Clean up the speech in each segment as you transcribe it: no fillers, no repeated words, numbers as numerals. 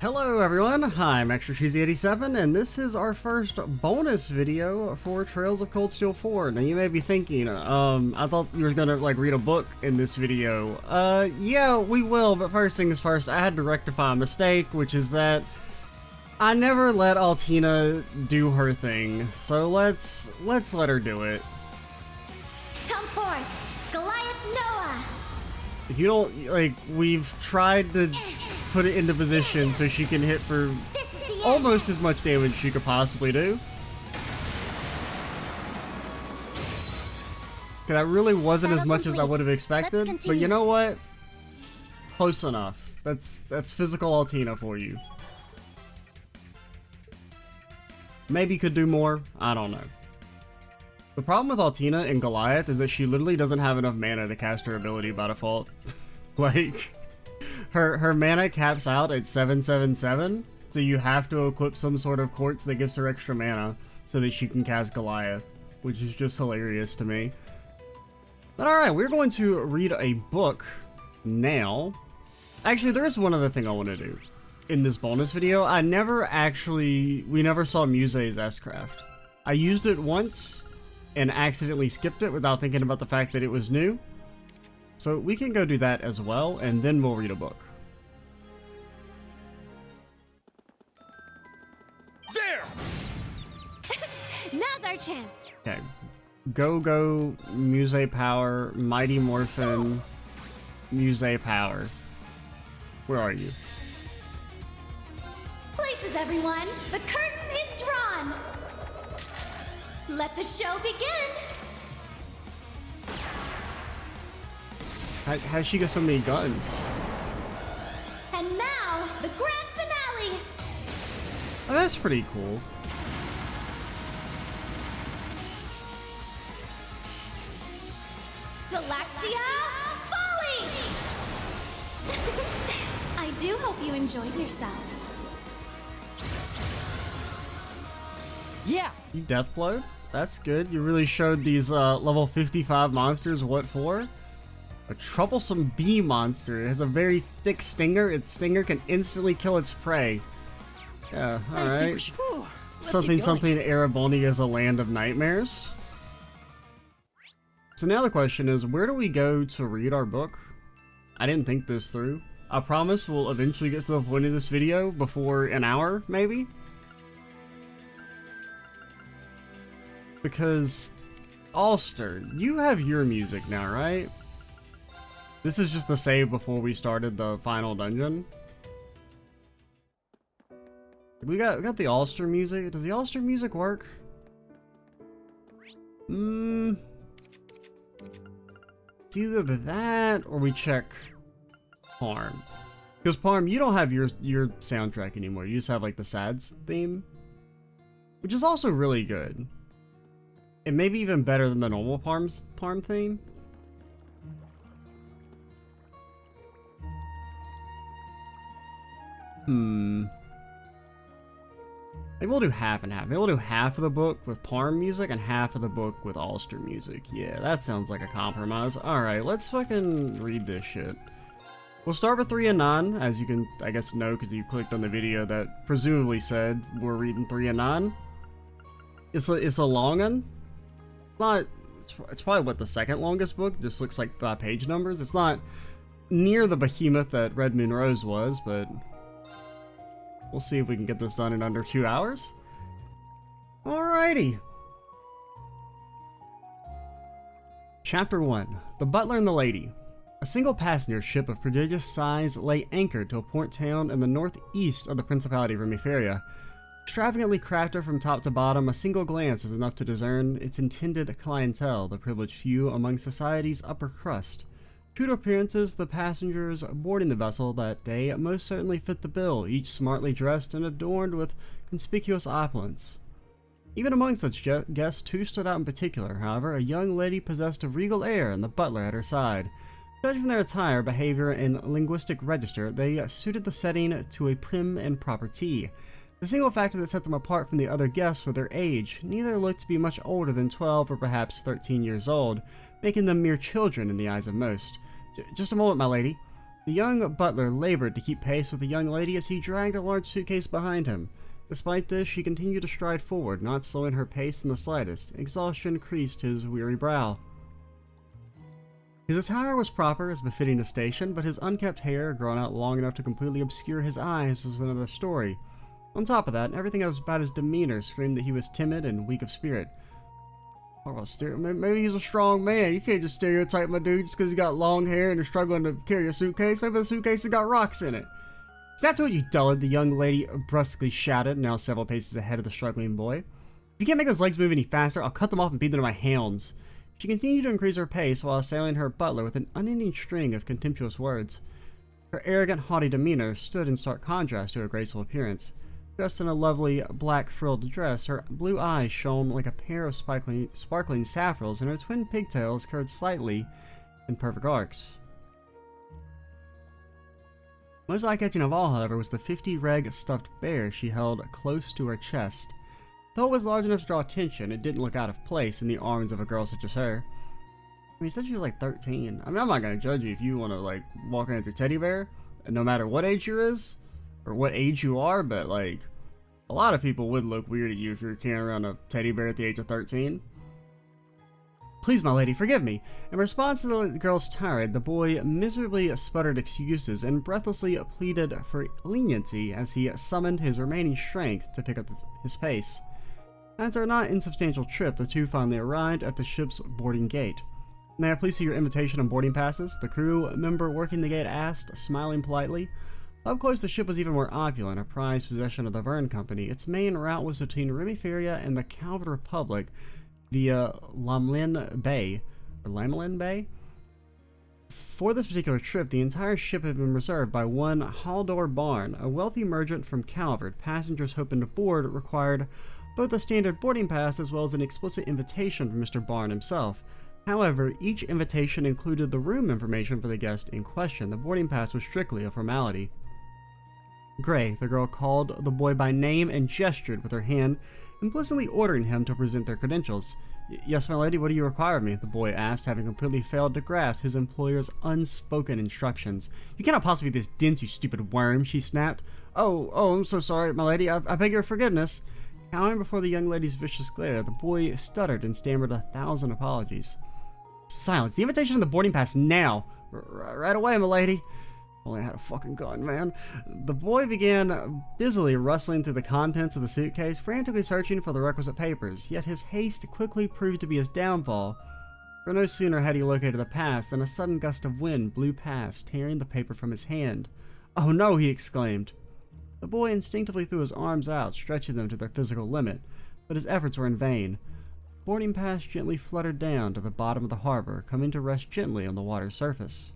Hello everyone, I'm Extra Cheesy 87 and this is our first bonus video for Trails of Cold Steel 4. Now you may be thinking, I thought you were gonna read a book in this video. Yeah, we will, but first things first, I had to rectify a mistake, which is that I never let Altina do her thing. So let's let her do it. Come forth, Goliath Noah! If you don't, we've tried to put it into position so she can hit for almost as much damage as she could possibly do. That really wasn't as much as I would have expected, but you know what? Close enough. That's physical Altina for you. Maybe could do more, I don't know. The problem with Altina and Goliath is that she literally doesn't have enough mana to cast her ability by default. Her mana caps out at 777, so you have to equip some sort of quartz that gives her extra mana so that she can cast Goliath, which is just hilarious to me. But alright, we're going to read a book now. Actually, there is one other thing I want to do in this bonus video. We never saw Muse's S-Craft. I used it once and accidentally skipped it without thinking about the fact that it was new. So we can go do that as well, and then we'll read a book. There! Now's our chance. Okay. Go, Muse Power, Mighty Morphin, Muse Power. Where are you? Places, everyone. The curtain is drawn. Let the show begin. How'd she get so many guns? And now, the grand finale. Oh, that's pretty cool. Galaxia Folly! I do hope you enjoyed yourself. Yeah! You Deathblow? That's good. You really showed these level 55 monsters what for. A troublesome bee monster. It has a very thick stinger. Its stinger can instantly kill its prey. Yeah, alright. Something Erebony is a land of nightmares. So now the question is, where do we go to read our book? I didn't think this through. I promise we'll eventually get to the point of this video before an hour, maybe? Because, Ulster, you have your music now, right? This is just the save before we started the final dungeon. We got the Ulster music. Does the Ulster music work? It's either that or we check Parm. Because Parm, you don't have your soundtrack anymore. You just have like the SADS theme, which is also really good. And maybe even better than the normal Parm theme. Maybe we'll do half and half. Maybe we'll do half of the book with Parm music and half of the book with Ulster music. Yeah, that sounds like a compromise. Alright, let's fucking read this shit. We'll start with 3 and 9, as you can, I guess, know because you clicked on the video that presumably said we're reading 3 and 9. It's a long one. It's probably what, the second longest book. Just looks like by page numbers. It's not near the behemoth that Red Moon Rose was, but we'll see if we can get this done in under 2 hours. Alrighty. Chapter 1. The Butler and the Lady. A single passenger ship of prodigious size lay anchored to a port town in the northeast of the Principality of Remiferia. Extravagantly crafted from top to bottom, a single glance is enough to discern its intended clientele, the privileged few among society's upper crust. True to appearances, the passengers boarding the vessel that day most certainly fit the bill, each smartly dressed and adorned with conspicuous opulence. Even among such guests, two stood out in particular. However, a young lady possessed a regal air and the butler at her side. Judging from their attire, behavior, and linguistic register, they suited the setting to a prim and proper T. The single factor that set them apart from the other guests was their age. Neither looked to be much older than 12 or perhaps 13 years old, making them mere children in the eyes of most. Just a moment, my lady. The young butler labored to keep pace with the young lady as he dragged a large suitcase behind him. Despite this, she continued to stride forward, not slowing her pace in the slightest. Exhaustion creased his weary brow. His attire was proper, as befitting the station, but his unkempt hair, grown out long enough to completely obscure his eyes, was another story. On top of that, everything about his demeanor screamed that he was timid and weak of spirit. Maybe he's a strong man. You can't just stereotype my dude just because he got long hair and is struggling to carry a suitcase. Maybe the suitcase has got rocks in it. Is that what you dullard? The young lady brusquely shouted, now several paces ahead of the struggling boy. If you can't make his legs move any faster, I'll cut them off and beat them to my hounds. She continued to increase her pace while assailing her butler with an unending string of contemptuous words. Her arrogant, haughty demeanor stood in stark contrast to her graceful appearance. Dressed in a lovely black frilled dress, her blue eyes shone like a pair of sparkling saffrons, and her twin pigtails curved slightly in perfect arcs. Most eye-catching of all, however, was the 50 reg stuffed bear she held close to her chest. Though it was large enough to draw attention, it didn't look out of place in the arms of a girl such as her. I mean, he said she was like 13. I mean, I'm not gonna judge you if you want to, like, walk around with your teddy bear, no matter what age you is, or what age you are, but, like, a lot of people would look weird at you if you were carrying around a teddy bear at the age of 13. Please, my lady, forgive me. In response to the girl's tirade, the boy miserably sputtered excuses and breathlessly pleaded for leniency as he summoned his remaining strength to pick up his pace. After a not insubstantial trip, the two finally arrived at the ship's boarding gate. May I please see your invitation on boarding passes? The crew member working the gate asked, smiling politely. Up close, the ship was even more opulent, a prized possession of the Verne Company. Its main route was between Remiferia and the Calvin Republic via Lamlin Bay. For this particular trip, the entire ship had been reserved by one Haldor Barn, a wealthy merchant from Calvert. Passengers hoping to board required both a standard boarding pass as well as an explicit invitation from Mr. Barn himself. However, each invitation included the room information for the guest in question. The boarding pass was strictly a formality. Gray, the girl called the boy by name and gestured with her hand, implicitly ordering him to present their credentials. Yes, my lady, what do you require of me? The boy asked, having completely failed to grasp his employer's unspoken instructions. You cannot possibly be this dense, you stupid worm, she snapped. Oh, I'm so sorry, my lady. I beg your forgiveness. Cowering before the young lady's vicious glare, the boy stuttered and stammered 1,000 apologies. Silence. The invitation and the boarding pass now. Right away, my lady. Only I had a fucking gun, man. The boy began busily rustling through the contents of the suitcase, frantically searching for the requisite papers, yet his haste quickly proved to be his downfall. For no sooner had he located the pass than a sudden gust of wind blew past, tearing the paper from his hand. Oh no, he exclaimed. The boy instinctively threw his arms out, stretching them to their physical limit, but his efforts were in vain. The boarding pass gently fluttered down to the bottom of the harbor, coming to rest gently on the water's surface.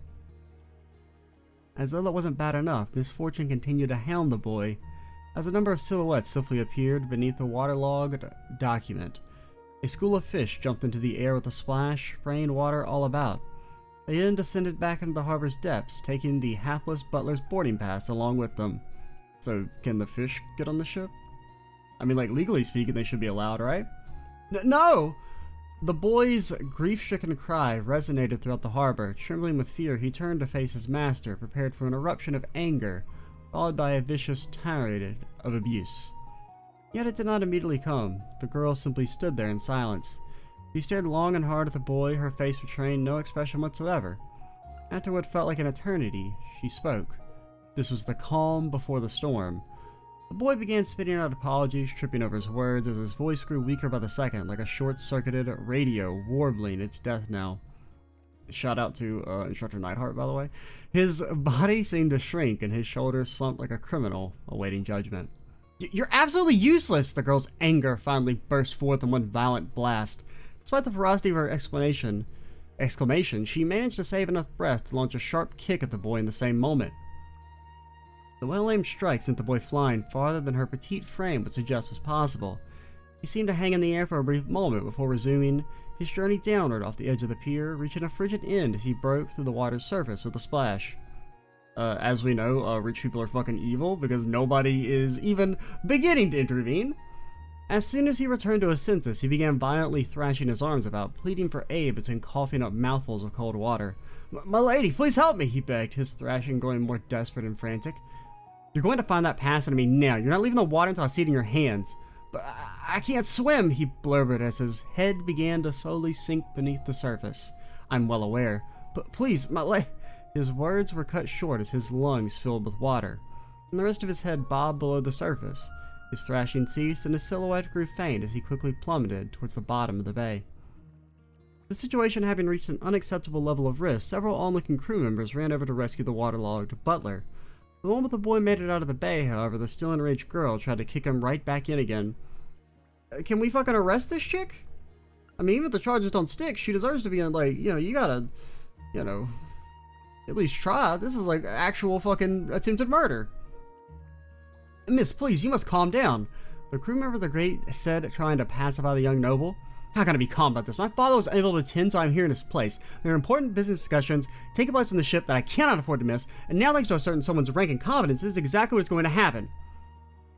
As though that wasn't bad enough, misfortune continued to hound the boy, as a number of silhouettes swiftly appeared beneath the waterlogged document. A school of fish jumped into the air with a splash, spraying water all about. They then descended back into the harbor's depths, taking the hapless butler's boarding pass along with them. So, can the fish get on the ship? I mean, like, legally speaking, they should be allowed, right? No! The boy's grief-stricken cry resonated throughout the harbor. Trembling with fear, he turned to face his master, prepared for an eruption of anger, followed by a vicious tirade of abuse. Yet it did not immediately come. The girl simply stood there in silence. She stared long and hard at the boy, her face betraying no expression whatsoever. After what felt like an eternity, she spoke. This was the calm before the storm. The boy began spitting out apologies, tripping over his words as his voice grew weaker by the second, like a short-circuited radio warbling its death knell. Shout out to Instructor Neidhart, by the way. His body seemed to shrink and his shoulders slumped like a criminal awaiting judgment. You're absolutely useless! The girl's anger finally burst forth in one violent blast. Despite the ferocity of her exclamation, she managed to save enough breath to launch a sharp kick at the boy in the same moment. The well-aimed strike sent the boy flying farther than her petite frame would suggest was possible. He seemed to hang in the air for a brief moment before resuming his journey downward off the edge of the pier, reaching a frigid end as he broke through the water's surface with a splash. As we know, rich people are fucking evil because nobody is even beginning to intervene. As soon as he returned to his senses, he began violently thrashing his arms about, pleading for aid between coughing up mouthfuls of cold water. My lady, please help me, he begged, his thrashing growing more desperate and frantic. You're going to find that pass into me now. You're not leaving the water until I see it in your hands. But I can't swim, he blurbered as his head began to slowly sink beneath the surface. I'm well aware. But please, my lady. His words were cut short as his lungs filled with water, and the rest of his head bobbed below the surface. His thrashing ceased, and his silhouette grew faint as he quickly plummeted towards the bottom of the bay. The situation having reached an unacceptable level of risk, several onlooking crew members ran over to rescue the waterlogged butler. The moment the boy made it out of the bay, however, the still enraged girl tried to kick him right back in again. Can we fucking arrest this chick? I mean, even if the charges don't stick, she deserves to be in, like, you gotta, at least try. This is like actual fucking attempted murder. Miss, please, you must calm down. The crew member of the Great said, trying to pacify the young noble. How can I be calm about this? My father was unable to attend, so I'm here in his place. There are important business discussions taking place on the ship that I cannot afford to miss, and now thanks to a certain someone's rank and competence, this is exactly what's going to happen.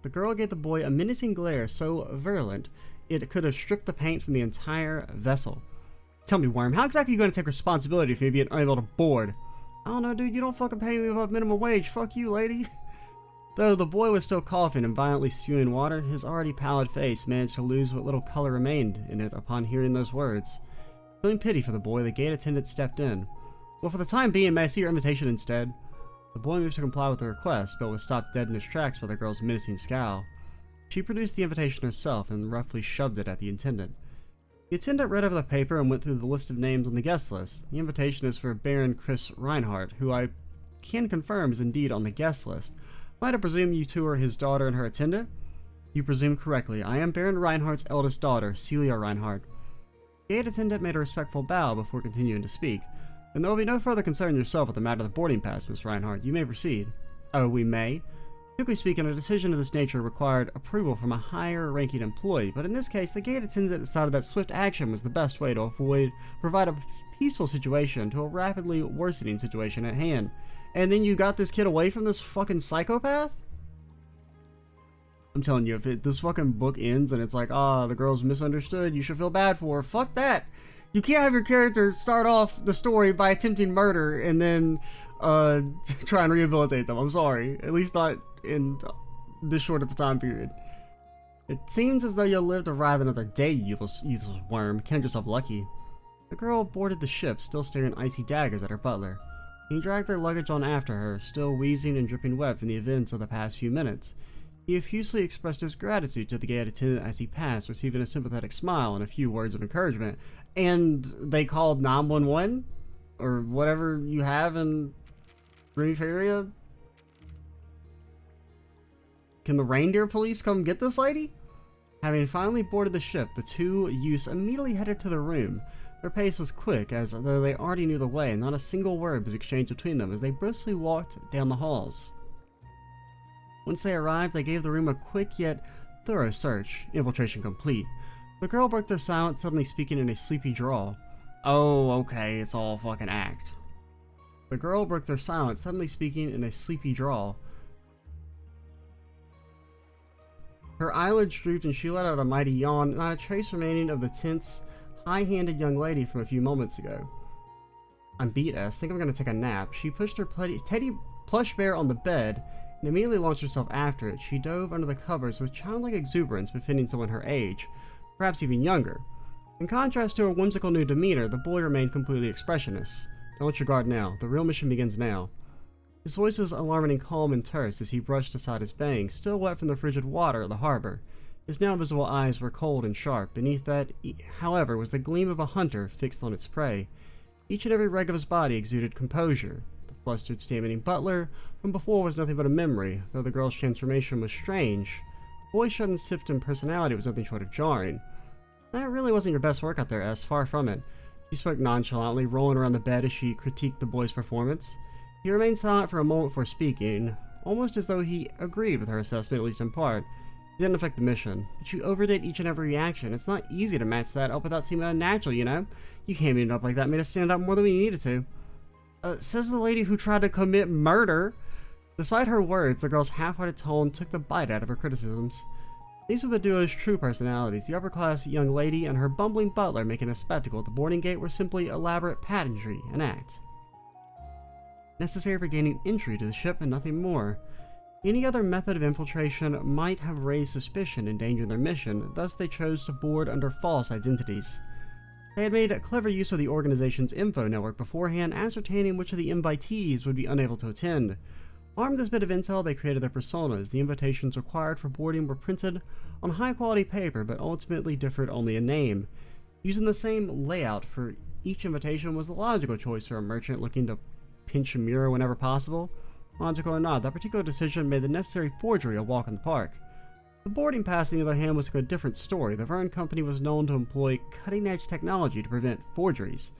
The girl gave the boy a menacing glare so virulent it could have stripped the paint from the entire vessel. Tell me, Worm, how exactly are you going to take responsibility for me being unable to board? I don't know, dude, you don't fucking pay me above minimum wage. Fuck you, lady. Though the boy was still coughing and violently spewing water, his already pallid face managed to lose what little color remained in it upon hearing those words. Feeling pity for the boy, the gate attendant stepped in. Well, for the time being, may I see your invitation instead? The boy moved to comply with the request, but was stopped dead in his tracks by the girl's menacing scowl. She produced the invitation herself and roughly shoved it at the attendant. The attendant read over the paper and went through the list of names on the guest list. The invitation is for Baron Chris Reinhardt, who I can confirm is indeed on the guest list. Might I presume you two are his daughter and her attendant? You presume correctly. I am Baron Reinhardt's eldest daughter, Celia Reinhardt. The gate attendant made a respectful bow before continuing to speak. Then there will be no further concern yourself with the matter of the boarding pass, Miss Reinhardt. You may proceed. Oh, we may? Typically speaking, a decision of this nature required approval from a higher-ranking employee, but in this case, the gate attendant decided that swift action was the best way to provide a peaceful situation to a rapidly worsening situation at hand. And then you got this kid away from this fucking psychopath? I'm telling you, if this fucking book ends and it's like, the girl's misunderstood, you should feel bad for her. Fuck that! You can't have your character start off the story by attempting murder and then try and rehabilitate them. I'm sorry. At least not in this short of a time period. It seems as though you lived to ride another day, you useless worm. Count yourself lucky. The girl boarded the ship, still staring icy daggers at her butler. He dragged their luggage on after her, still wheezing and dripping wet from the events of the past few minutes. He effusively expressed his gratitude to the gate attendant as he passed, receiving a sympathetic smile and a few words of encouragement. And they called 911? Or whatever you have in Remiferia? Can the reindeer police come get this lady? Having finally boarded the ship, the two youths immediately headed to their room. Their pace was quick, as though they already knew the way, and not a single word was exchanged between them as they briskly walked down the halls. Once they arrived, they gave the room a quick yet thorough search, infiltration complete. The girl broke their silence, suddenly speaking in a sleepy drawl. Oh, okay, it's all fucking act. The girl broke their silence, suddenly speaking in a sleepy drawl. Her eyelids drooped and she let out a mighty yawn, not a trace remaining of the tense, high-handed young lady from a few moments ago. I'm beat, S. Think I'm gonna take a nap. She pushed her teddy plush bear on the bed and immediately launched herself after it. She dove under the covers with childlike exuberance befitting someone her age, perhaps even younger. In contrast to her whimsical new demeanor, the boy remained completely expressionless. Don't let your guard now. The real mission begins now. His voice was alarmingly calm and terse as he brushed aside his bangs, still wet from the frigid water of the harbor. His now visible eyes were cold and sharp. Beneath that, however, was the gleam of a hunter fixed on its prey. Each and every reg of his body exuded composure. The flustered, stammering butler from before was nothing but a memory, though the girl's transformation was strange. The boy's sudden shift in personality was nothing short of jarring. That really wasn't your best work out there, S. Far from it. She spoke nonchalantly, rolling around the bed as she critiqued the boy's performance. He remained silent for a moment before speaking, almost as though he agreed with her assessment, at least in part. It didn't affect the mission, but you overdid each and every reaction. It's not easy to match that up without seeming unnatural, you know? You came in up like that, made us stand out more than we needed to. Says the lady who tried to commit murder. Despite her words, the girl's half-hearted tone took the bite out of her criticisms. These were the duo's true personalities. The upper-class young lady and her bumbling butler making a spectacle at the boarding gate were simply elaborate pageantry and act. necessary for gaining entry to the ship and nothing more. Any other method of infiltration might have raised suspicion and endangered their mission, thus they chose to board under false identities. They had made clever use of the organization's info network beforehand, ascertaining which of the invitees would be unable to attend. Armed with this bit of intel, they created their personas. The invitations required for boarding were printed on high-quality paper, but ultimately differed only in name. Using the same layout for each invitation was the logical choice for a merchant looking to pinch a mirror whenever possible. Logical or not, that particular decision made the necessary forgery a walk in the park. The boarding pass, on the other hand, was a different story. The Verne Company was known to employ cutting-edge technology to prevent forgeries.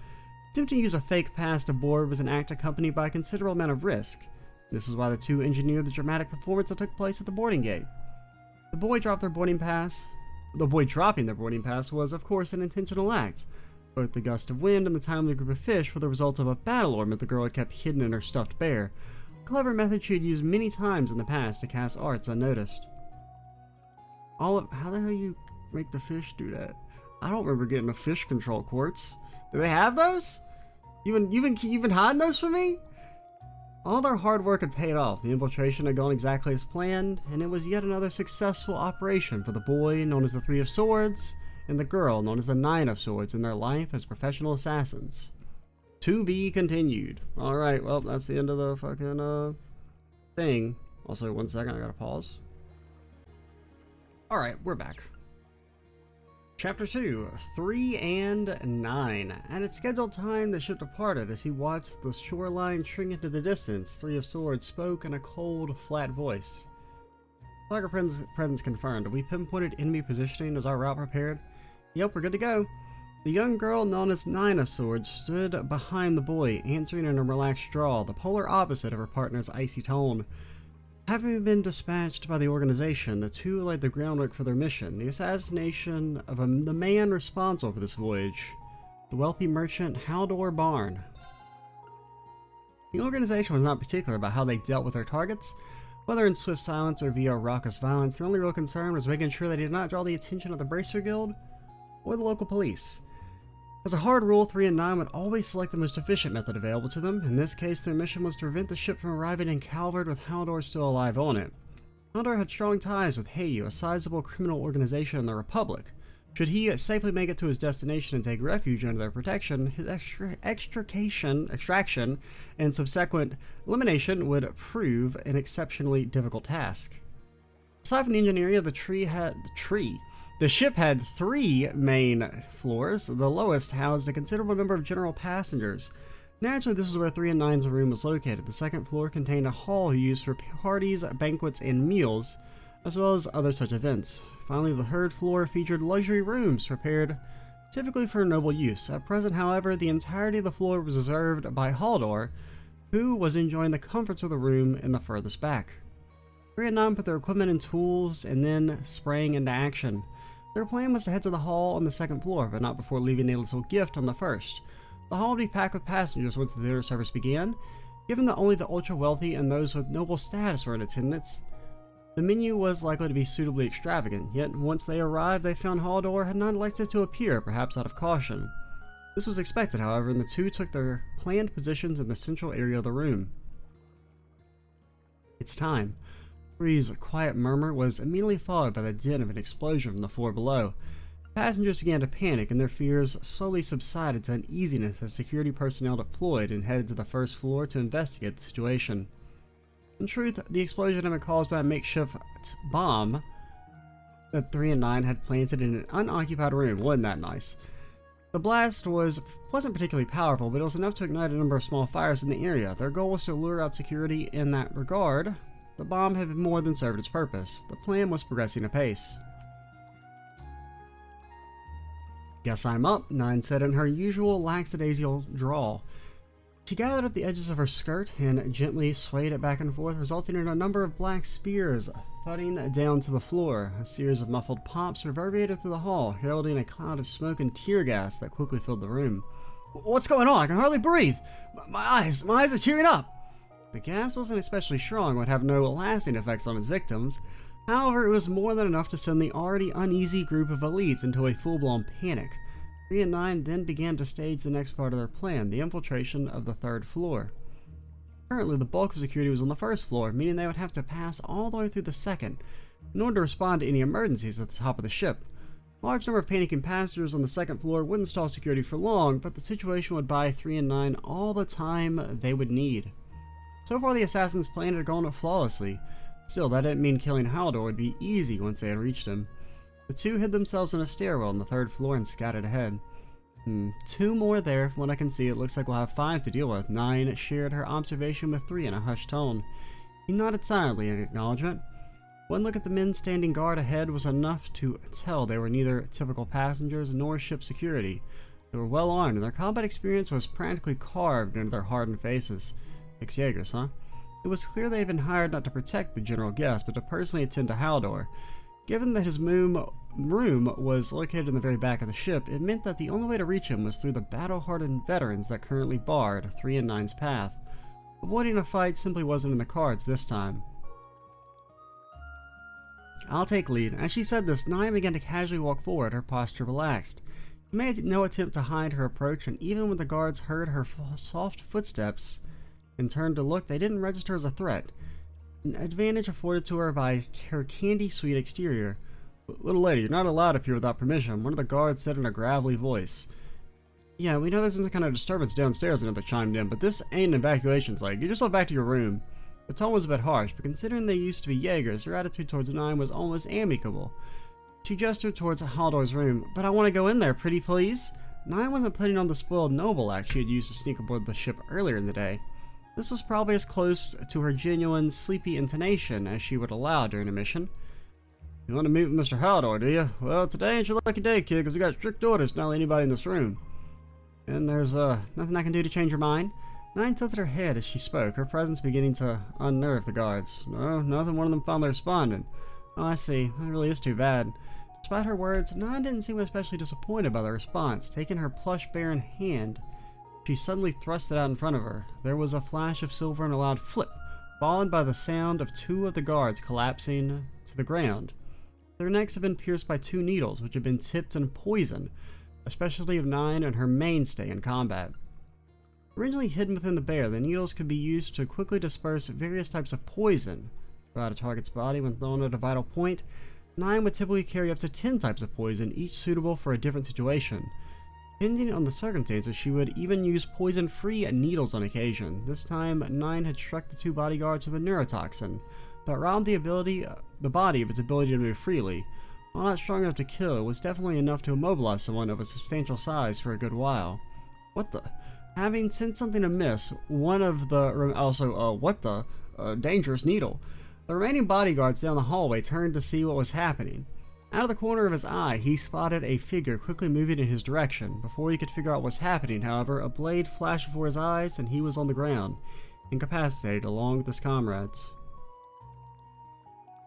Attempting to use a fake pass to board was an act accompanied by a considerable amount of risk. This is why the two engineered the dramatic performance that took place at the boarding gate. The boy dropping their boarding pass was, of course, an intentional act. Both the gust of wind and the timely group of fish were the result of a battle ornament the girl had kept hidden in her stuffed bear, a clever method she had used many times in the past to cast arts unnoticed. How the hell you make the fish do that? I don't remember getting a fish control quartz. Do they have those? You've been hiding those from me? All their hard work had paid off. The infiltration had gone exactly as planned, and it was yet another successful operation for the boy known as the Three of Swords and the girl known as the Nine of Swords in their life as professional assassins. To be continued. Alright, well, that's the end of the fucking thing. Also, 1 second, I gotta pause. Alright, we're back. Chapter 2, 3 and 9. At its scheduled time, the ship departed. As he watched the shoreline shrink into the distance, Three of Swords spoke in a cold, flat voice. Target presence confirmed. We pinpointed enemy positioning. Is our route prepared? Yep, we're good to go. The young girl known as Nine of Swords stood behind the boy, answering in a relaxed drawl, the polar opposite of her partner's icy tone. Having been dispatched by the organization, the two laid the groundwork for their mission, the assassination of the man responsible for this voyage, the wealthy merchant Haldor Barn. The organization was not particular about how they dealt with their targets. Whether in swift silence or via raucous violence, their only real concern was making sure they did not draw the attention of the Bracer Guild or the local police. As a hard rule, 3 and 9 would always select the most efficient method available to them. In this case, their mission was to prevent the ship from arriving in Calvard with Haldor still alive on it. Haldor had strong ties with Heiyu, a sizable criminal organization in the Republic. Should he safely make it to his destination and take refuge under their protection, his extraction and subsequent elimination would prove an exceptionally difficult task. Aside from the engineering of the ship had 3 main floors. The lowest housed a considerable number of general passengers. Naturally, this is where 3 and 9's room was located. The second floor contained a hall used for parties, banquets, and meals, as well as other such events. Finally, the third floor featured luxury rooms prepared typically for noble use. At present, however, the entirety of the floor was reserved by Haldor, who was enjoying the comforts of the room in the furthest back. 3 and 9 put their equipment and tools and then sprang into action. Their plan was to head to the hall on the second floor, but not before leaving a little gift on the first. The hall would be packed with passengers once the dinner service began. Given that only the ultra-wealthy and those with noble status were in attendance, the menu was likely to be suitably extravagant, yet once they arrived, they found Haldor had not elected to appear, perhaps out of caution. This was expected, however, and the two took their planned positions in the central area of the room. It's time. 3's quiet murmur was immediately followed by the din of an explosion from the floor below. Passengers began to panic, and their fears slowly subsided to uneasiness as security personnel deployed and headed to the first floor to investigate the situation. In truth, the explosion had been caused by a makeshift bomb that 3 and 9 had planted in an unoccupied room. Wasn't that nice? The blast wasn't particularly powerful, but it was enough to ignite a number of small fires in the area. Their goal was to lure out security in that regard. The bomb had more than served its purpose. The plan was progressing apace. Guess I'm up, 9 said in her usual lackadaisical drawl. She gathered up the edges of her skirt and gently swayed it back and forth, resulting in a number of black spears thudding down to the floor. A series of muffled pops reverberated through the hall, heralding a cloud of smoke and tear gas that quickly filled the room. What's going on? I can hardly breathe! My eyes are tearing up! The gas wasn't especially strong and would have no lasting effects on its victims. However, it was more than enough to send the already uneasy group of elites into a full-blown panic. 3 and 9 then began to stage the next part of their plan, the infiltration of the third floor. Currently, the bulk of security was on the first floor, meaning they would have to pass all the way through the second in order to respond to any emergencies at the top of the ship. A large number of panicking passengers on the second floor wouldn't stall security for long, but the situation would buy 3 and 9 all the time they would need. So far, the assassin's plan had gone flawlessly. Still, that didn't mean killing Haldor would be easy once they had reached him. The two hid themselves in a stairwell on the third floor and scattered ahead. 2 more there. From what I can see, it looks like we'll have 5 to deal with. 9 shared her observation with 3 in a hushed tone. He nodded silently in acknowledgement. One look at the men standing guard ahead was enough to tell they were neither typical passengers nor ship security. They were well armed, and their combat experience was practically carved into their hardened faces. Ex-Jaegers, huh? It was clear they had been hired not to protect the general guest, but to personally attend to Haldor. Given that his room was located in the very back of the ship, it meant that the only way to reach him was through the battle-hardened veterans that currently barred 3 and 9's path. Avoiding a fight simply wasn't in the cards this time. I'll take lead. As she said this, 9 began to casually walk forward, her posture relaxed. She made no attempt to hide her approach, and even when the guards heard her soft footsteps and turned to look, they didn't register as a threat. An advantage afforded to her by her candy-sweet exterior. "Little lady, you're not allowed up here without permission," one of the guards said in a gravelly voice. "Yeah, we know there's some kind of disturbance downstairs," another chimed in, "but this ain't an evacuation site. Get yourself back to your room." The tone was a bit harsh, but considering they used to be Jaegers, her attitude towards 9 was almost amicable. She gestured towards Haldor's room. "But I want to go in there, pretty please." 9 wasn't putting on the spoiled noble act she had used to sneak aboard the ship earlier in the day. This was probably as close to her genuine, sleepy intonation as she would allow during a mission. "You want to meet with Mr. Haldor, do you? Well, today ain't your lucky day, kid, because we got strict orders not to let anybody in this room." "And there's nothing I can do to change your mind?" 9 tilted her head as she spoke, her presence beginning to unnerve the guards. "No, nothing. One of them finally responded." "Oh, I see. That really is too bad." Despite her words, 9 didn't seem especially disappointed by the response. Taking her plush bear in hand, she suddenly thrust it out in front of her. There was a flash of silver and a loud flip, followed by the sound of 2 of the guards collapsing to the ground. Their necks had been pierced by 2 needles, which had been tipped in poison, a specialty of 9 and her mainstay in combat. Originally hidden within the bear, the needles could be used to quickly disperse various types of poison throughout a target's body when thrown at a vital point. 9 would typically carry up to 10 types of poison, each suitable for a different situation. Depending on the circumstances, she would even use poison-free needles on occasion. This time, 9 had struck the 2 bodyguards with a neurotoxin that robbed the body of its ability to move freely. While not strong enough to kill, it was definitely enough to immobilize someone of a substantial size for a good while. What the? Having sensed something amiss, one of the dangerous needle. The remaining bodyguards down the hallway turned to see what was happening. Out of the corner of his eye, he spotted a figure quickly moving in his direction. Before he could figure out what was happening, however, a blade flashed before his eyes and he was on the ground, incapacitated along with his comrades.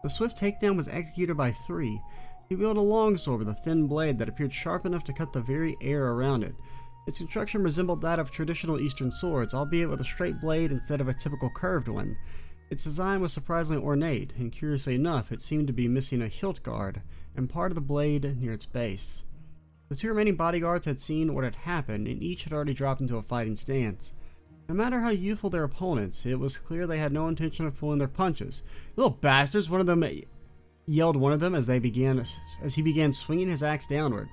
The swift takedown was executed by 3. He wielded a longsword with a thin blade that appeared sharp enough to cut the very air around it. Its construction resembled that of traditional Eastern swords, albeit with a straight blade instead of a typical curved one. Its design was surprisingly ornate, and curiously enough, it seemed to be missing a hilt guard and part of the blade near its base. The 2 remaining bodyguards had seen what had happened, and each had already dropped into a fighting stance. No matter how youthful their opponents, it was clear they had no intention of pulling their punches. "Little bastards!" one of them yelled as he began swinging his axe downward.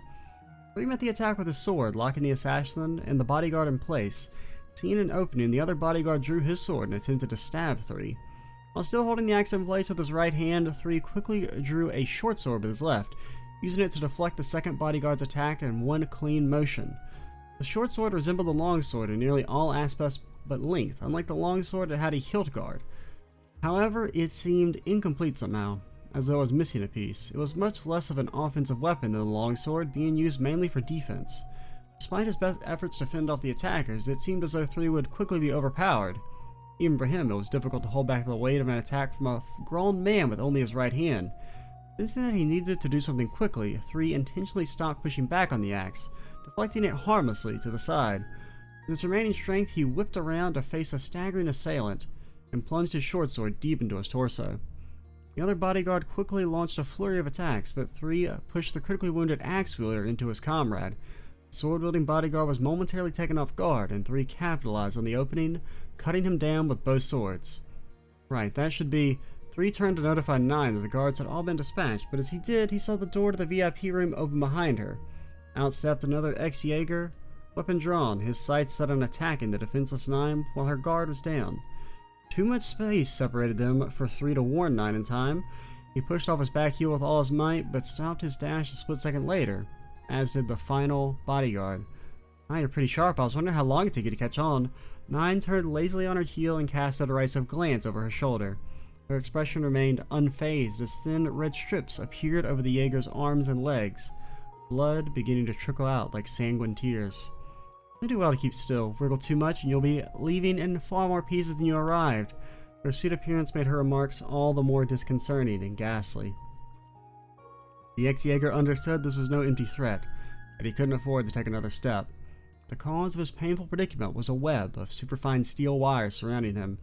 3 met the attack with his sword, locking the assassin and the bodyguard in place. Seeing an opening, the other bodyguard drew his sword and attempted to stab 3. While still holding the axe in place with his right hand, 3 quickly drew a short sword with his left, using it to deflect the second bodyguard's attack in one clean motion. The short sword resembled the long sword in nearly all aspects but length. Unlike the long sword, it had a hilt guard. However, it seemed incomplete somehow, as though it was missing a piece. It was much less of an offensive weapon than the longsword, being used mainly for defense. Despite his best efforts to fend off the attackers, it seemed as though 3 would quickly be overpowered. Even for him, it was difficult to hold back the weight of an attack from a grown man with only his right hand. Sensing that he needed to do something quickly, 3 intentionally stopped pushing back on the axe, deflecting it harmlessly to the side. With his remaining strength, he whipped around to face a staggering assailant and plunged his short sword deep into his torso. The other bodyguard quickly launched a flurry of attacks, but 3 pushed the critically wounded axe wielder into his comrade. The sword-wielding bodyguard was momentarily taken off guard, and 3 capitalized on the opening, cutting him down with both swords. Right, that should be 3 turned to notify 9 that the guards had all been dispatched, but as he did, he saw the door to the VIP room open behind her. Out stepped another ex-Jaeger, weapon drawn, his sights set on attacking the defenseless 9 while her guard was down. Too much space separated them for 3 to warn 9 in time. He pushed off his back heel with all his might, but stopped his dash a split second later, as did the final bodyguard. 9, you're pretty sharp. I was wondering how long it took you to catch on. 9 turned lazily on her heel and cast a derisive glance over her shoulder. Her expression remained unfazed as thin red strips appeared over the Jaeger's arms and legs, blood beginning to trickle out like sanguine tears. You do well to keep still. Wriggle too much and you'll be leaving in far more pieces than you arrived. Her sweet appearance made her remarks all the more disconcerting and ghastly. The ex-Jaeger understood this was no empty threat, and he couldn't afford to take another step. The cause of his painful predicament was a web of superfine steel wires surrounding him.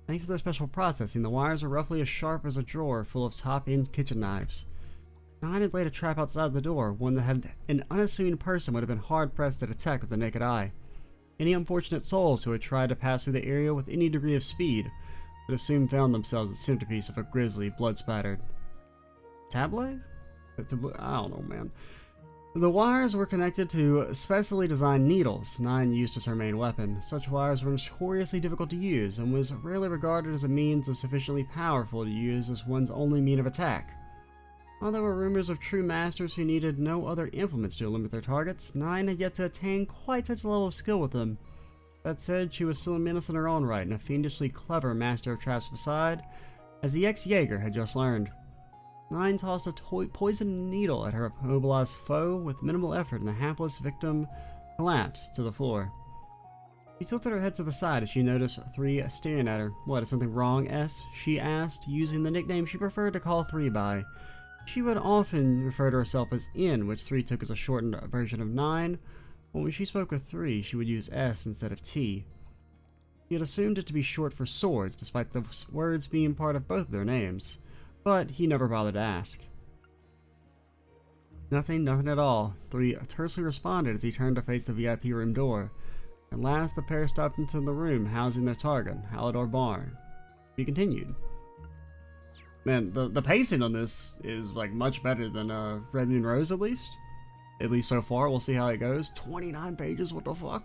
Thanks to their special processing, the wires were roughly as sharp as a drawer full of top-end kitchen knives. 9 had laid a trap outside the door, one that had an unassuming person would have been hard-pressed to detect with the naked eye. Any unfortunate souls who had tried to pass through the area with any degree of speed would have soon found themselves the centerpiece of a grisly, blood-spattered tablet? I don't know, man. The wires were connected to specially designed needles 9 used as her main weapon. Such wires were notoriously difficult to use, and was rarely regarded as a means of sufficiently powerful to use as one's only mean of attack. While there were rumors of true masters who needed no other implements to limit their targets, 9 had yet to attain quite such a level of skill with them. That said, she was still a menace in her own right, and a fiendishly clever master of traps beside, as the ex-Jaeger had just learned. 9 tossed a poisoned needle at her immobilized foe with minimal effort, and the hapless victim collapsed to the floor. She tilted her head to the side as she noticed 3 staring at her. "What, is something wrong, S?" she asked, using the nickname she preferred to call 3 by. She would often refer to herself as N, which 3 took as a shortened version of 9, but when she spoke with 3, she would use S instead of T. She had assumed it to be short for swords, despite the words being part of both their names, but he never bothered to ask. Nothing at all, 3 tersely responded as he turned to face the VIP room door. At last, the pair stepped into the room housing their target, Halidor Barn. He continued. Man, the pacing on this is like much better than Red Moon Rose, at least so far. We'll see how it goes. 29 pages, what the fuck?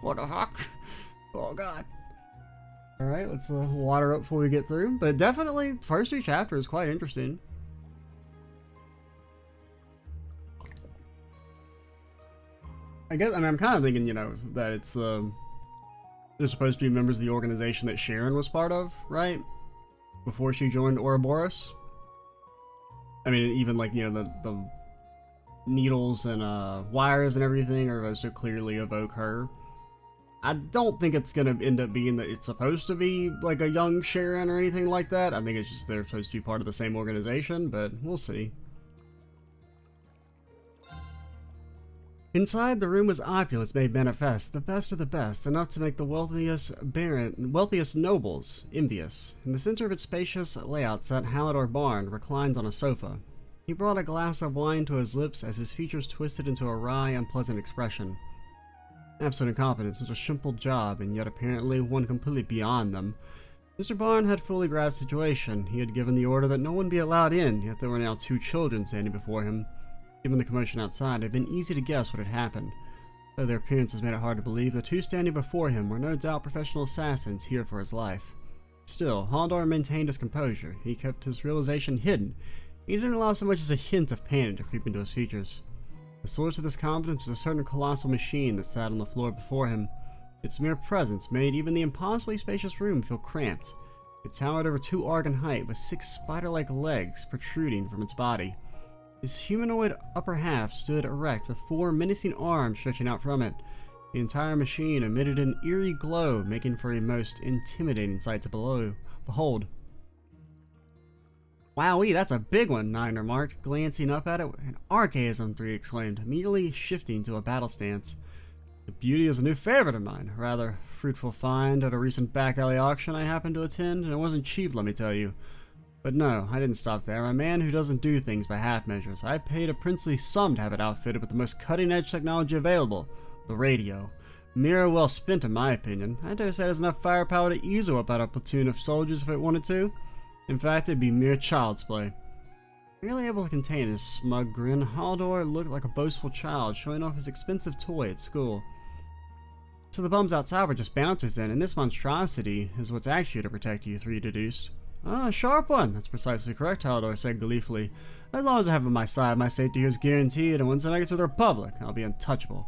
What the fuck? Oh god. Alright, let's water up before we get through. But definitely, first 3 chapters quite interesting. I'm kind of thinking, that it's they're supposed to be members of the organization that Sharon was part of, right? Before she joined Ouroboros. I mean, even like, the needles and wires and everything are supposed to clearly evoke her. I don't think it's gonna end up being that it's supposed to be like a young Sharon or anything like that. I think it's just they're supposed to be part of the same organization, but we'll see. Inside, the room was opulence made manifest, the best of the best, enough to make the wealthiest nobles envious. In the center of its spacious layout sat Halidor Barn, reclined on a sofa. He brought a glass of wine to his lips as his features twisted into a wry, unpleasant expression. Absolute incompetence was a simple job, and yet apparently one completely beyond them. Mr. Barn had fully grasped the situation. He had given the order that no one be allowed in, yet there were now 2 children standing before him. Given the commotion outside, it had been easy to guess what had happened. Though their appearances made it hard to believe, the 2 standing before him were no doubt professional assassins here for his life. Still, Halidor maintained his composure. He kept his realization hidden. He didn't allow so much as a hint of panic to creep into his features. The source of this confidence was a certain colossal machine that sat on the floor before him. Its mere presence made even the impossibly spacious room feel cramped. It towered over 2 arc in height, with 6 spider-like legs protruding from its body. His humanoid upper half stood erect with 4 menacing arms stretching out from it. The entire machine emitted an eerie glow, making for a most intimidating sight to behold. "Wowee, that's a big one," 9 remarked, glancing up at it. "An archaism," 3 exclaimed, immediately shifting to a battle stance. "The beauty is a new favorite of mine. A rather fruitful find at a recent back alley auction I happened to attend, and it wasn't cheap, let me tell you. But no, I didn't stop there. I'm a man who doesn't do things by half measures. I paid a princely sum to have it outfitted with the most cutting-edge technology available, the radio. Mere well spent in my opinion. I dare say it has enough firepower to easily whip out a platoon of soldiers if it wanted to. In fact, it'd be mere child's play. Barely able to contain his smug grin, Haldor looked like a boastful child showing off his expensive toy at school. So the bums outside were just bouncers then, and this monstrosity is what's actually to protect you three deduced. Ah, a sharp one. That's precisely correct, Haldor said gleefully. As long as I have on my side, my safety here is guaranteed, and once I make it to the Republic, I'll be untouchable.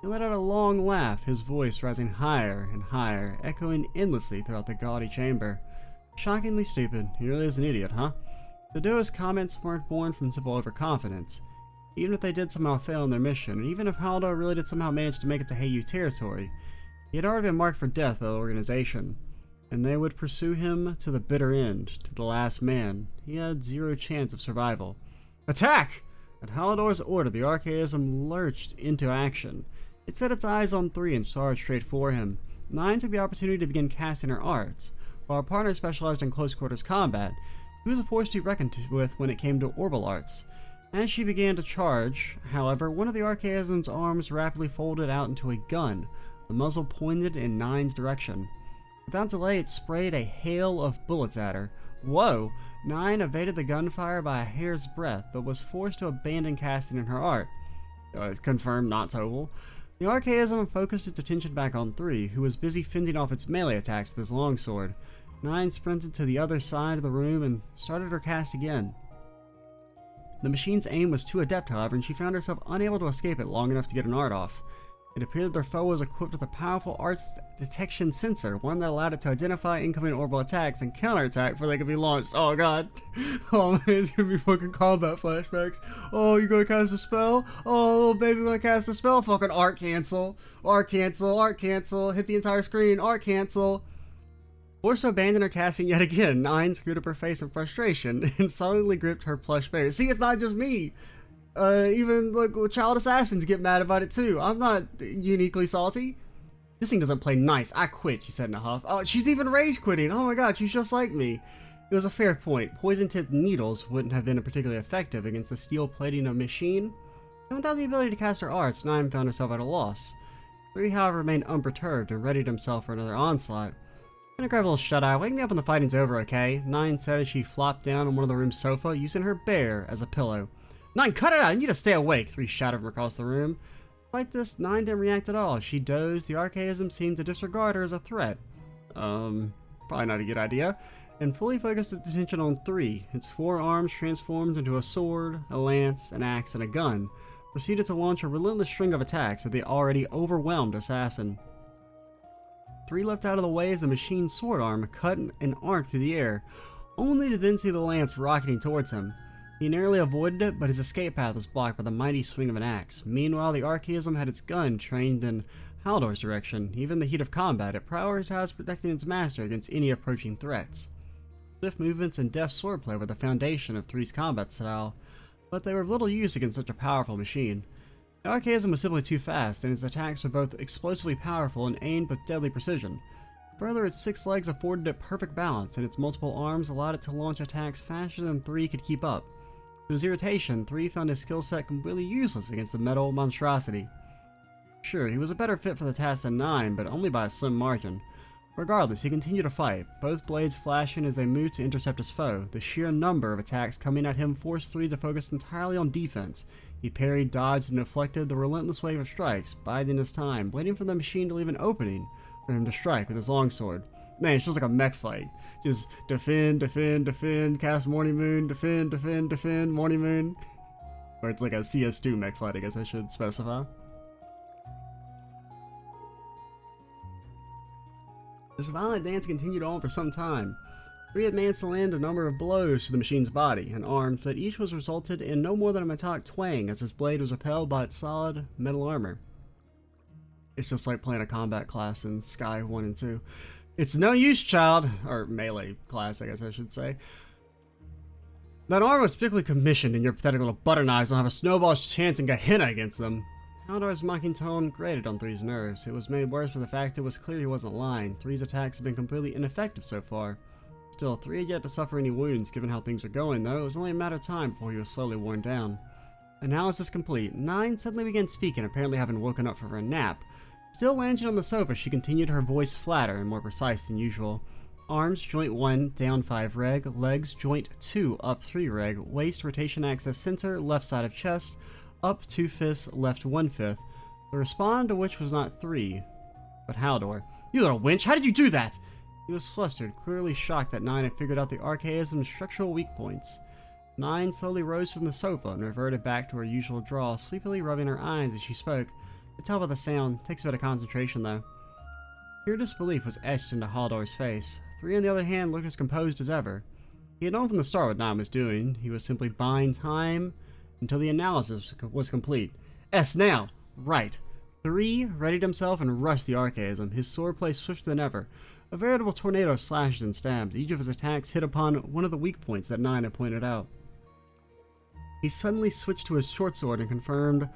He let out a long laugh, his voice rising higher and higher, echoing endlessly throughout the gaudy chamber. Shockingly stupid. He really is an idiot, huh? The duo's comments weren't born from simple overconfidence. Even if they did somehow fail in their mission, and even if Haldor really did somehow manage to make it to Heyu territory, he had already been marked for death by the organization, and they would pursue him to the bitter end, to the last man. He had zero chance of survival. Attack! At Haldor's order, the Archaism lurched into action. It set its eyes on 3 and charged straight for him. 9 took the opportunity to begin casting her arts. While her partner specialized in close-quarters combat, he was a force to be reckoned with when it came to orbital arts. As she began to charge, however, one of the Archaism's arms rapidly folded out into a gun, the muzzle pointed in 9's direction. Without delay, it sprayed a hail of bullets at her. Whoa! 9 evaded the gunfire by a hair's breadth, but was forced to abandon casting in her art. Confirmed not total. The Archaism focused its attention back on 3, who was busy fending off its melee attacks with his longsword. 9 sprinted to the other side of the room and started her cast again. The machine's aim was too adept, however, and she found herself unable to escape it long enough to get an art off. It appeared that their foe was equipped with a powerful arts detection sensor, one that allowed it to identify incoming orbital attacks and counterattack before they could be launched. Oh god. Oh man, it's gonna be fucking combat flashbacks. Oh, you gonna cast a spell? Oh, little baby gonna cast a spell? Fucking art cancel. Art cancel. Art cancel. Hit the entire screen. Art cancel. Forced to abandon her casting yet again, 9 screwed up her face in frustration and solidly gripped her plush bear. See, it's not just me. Even like child assassins get mad about it too. I'm not uniquely salty. This thing doesn't play nice. I quit, she said in a huff. Oh, she's even rage quitting. Oh my god, she's just like me. It was a fair point. Poison-tipped needles wouldn't have been particularly effective against the steel plating of a machine. And without the ability to cast her arts, 9 found herself at a loss. 3, however, remained unperturbed and readied himself for another onslaught. I'm gonna grab a little shut-eye. Wake me up when the fighting's over, okay? 9 said as she flopped down on one of the room's sofa, using her bear as a pillow. 9, cut it out! I need to stay awake! 3 shouted from across the room. Despite this, 9 didn't react at all. She dozed. The Archaism seemed to disregard her as a threat. Probably not a good idea. And fully focused its attention on 3. Its 4 arms transformed into a sword, a lance, an axe, and a gun. Proceeded to launch a relentless string of attacks at the already overwhelmed assassin. 3 leapt out of the way as the machine's sword arm cut an arc through the air, only to then see the lance rocketing towards him. He narrowly avoided it, but his escape path was blocked by the mighty swing of an axe. Meanwhile, the Archaism had its gun trained in Haldor's direction. Even in the heat of combat, it prioritized protecting its master against any approaching threats. Swift movements and deft swordplay were the foundation of 3's combat style, but they were of little use against such a powerful machine. The Archaism was simply too fast, and its attacks were both explosively powerful and aimed with deadly precision. Further, its 6 legs afforded it perfect balance, and its multiple arms allowed it to launch attacks faster than 3 could keep up. To his irritation, 3 found his skill set completely useless against the metal monstrosity. Sure, he was a better fit for the task than 9, but only by a slim margin. Regardless, he continued to fight, both blades flashing as they moved to intercept his foe. The sheer number of attacks coming at him forced 3 to focus entirely on defense. He parried, dodged, and deflected the relentless wave of strikes, biding his time, waiting for the machine to leave an opening for him to strike with his longsword. Man, it's just like a mech fight. Just defend, defend, defend, cast Morning Moon, defend, defend, defend, Morning Moon. Or it's like a CS2 mech fight, I guess I should specify. This violent dance continued on for some time. 3 had managed to land a number of blows to the machine's body and arms, but each was resulted in no more than a metallic twang as his blade was repelled by its solid metal armor. It's just like playing a combat class in Sky 1 and 2. It's no use, child. Or melee class, I guess I should say. That armor was particularly commissioned, and your pathetic little butter knives don't have a snowball's chance in Gehenna against them. Haldor's mocking tone grated on 3's nerves. It was made worse by the fact it was clear he wasn't lying. 3's attacks had been completely ineffective so far. Still, 3 had yet to suffer any wounds given how things were going, though it was only a matter of time before he was slowly worn down. Analysis complete. 9 suddenly began speaking, apparently having woken up from her nap. Still lounging on the sofa, she continued, her voice flatter and more precise than usual. Arms, joint 1, down 5 reg. Legs, joint 2, up 3 reg. Waist, rotation axis center, left side of chest, up 2 fifths, left 1/5. The respond to which was not 3, but Haldor. You little wench, how did you do that? He was flustered, clearly shocked that 9 had figured out the archaism's structural weak points. 9 slowly rose from the sofa and reverted back to her usual drawl, sleepily rubbing her eyes as she spoke. To tell by the sound, takes a bit of concentration though. Pure disbelief was etched into Haldor's face. 3 on the other hand looked as composed as ever. He had known from the start what 9 was doing. He was simply buying time until the analysis was complete. S now! Right. 3 readied himself and rushed the archaism, his swordplay swifter than ever. A veritable tornado of slashes and stabs. Each of his attacks hit upon one of the weak points that 9 had pointed out. He suddenly switched to his short sword and performed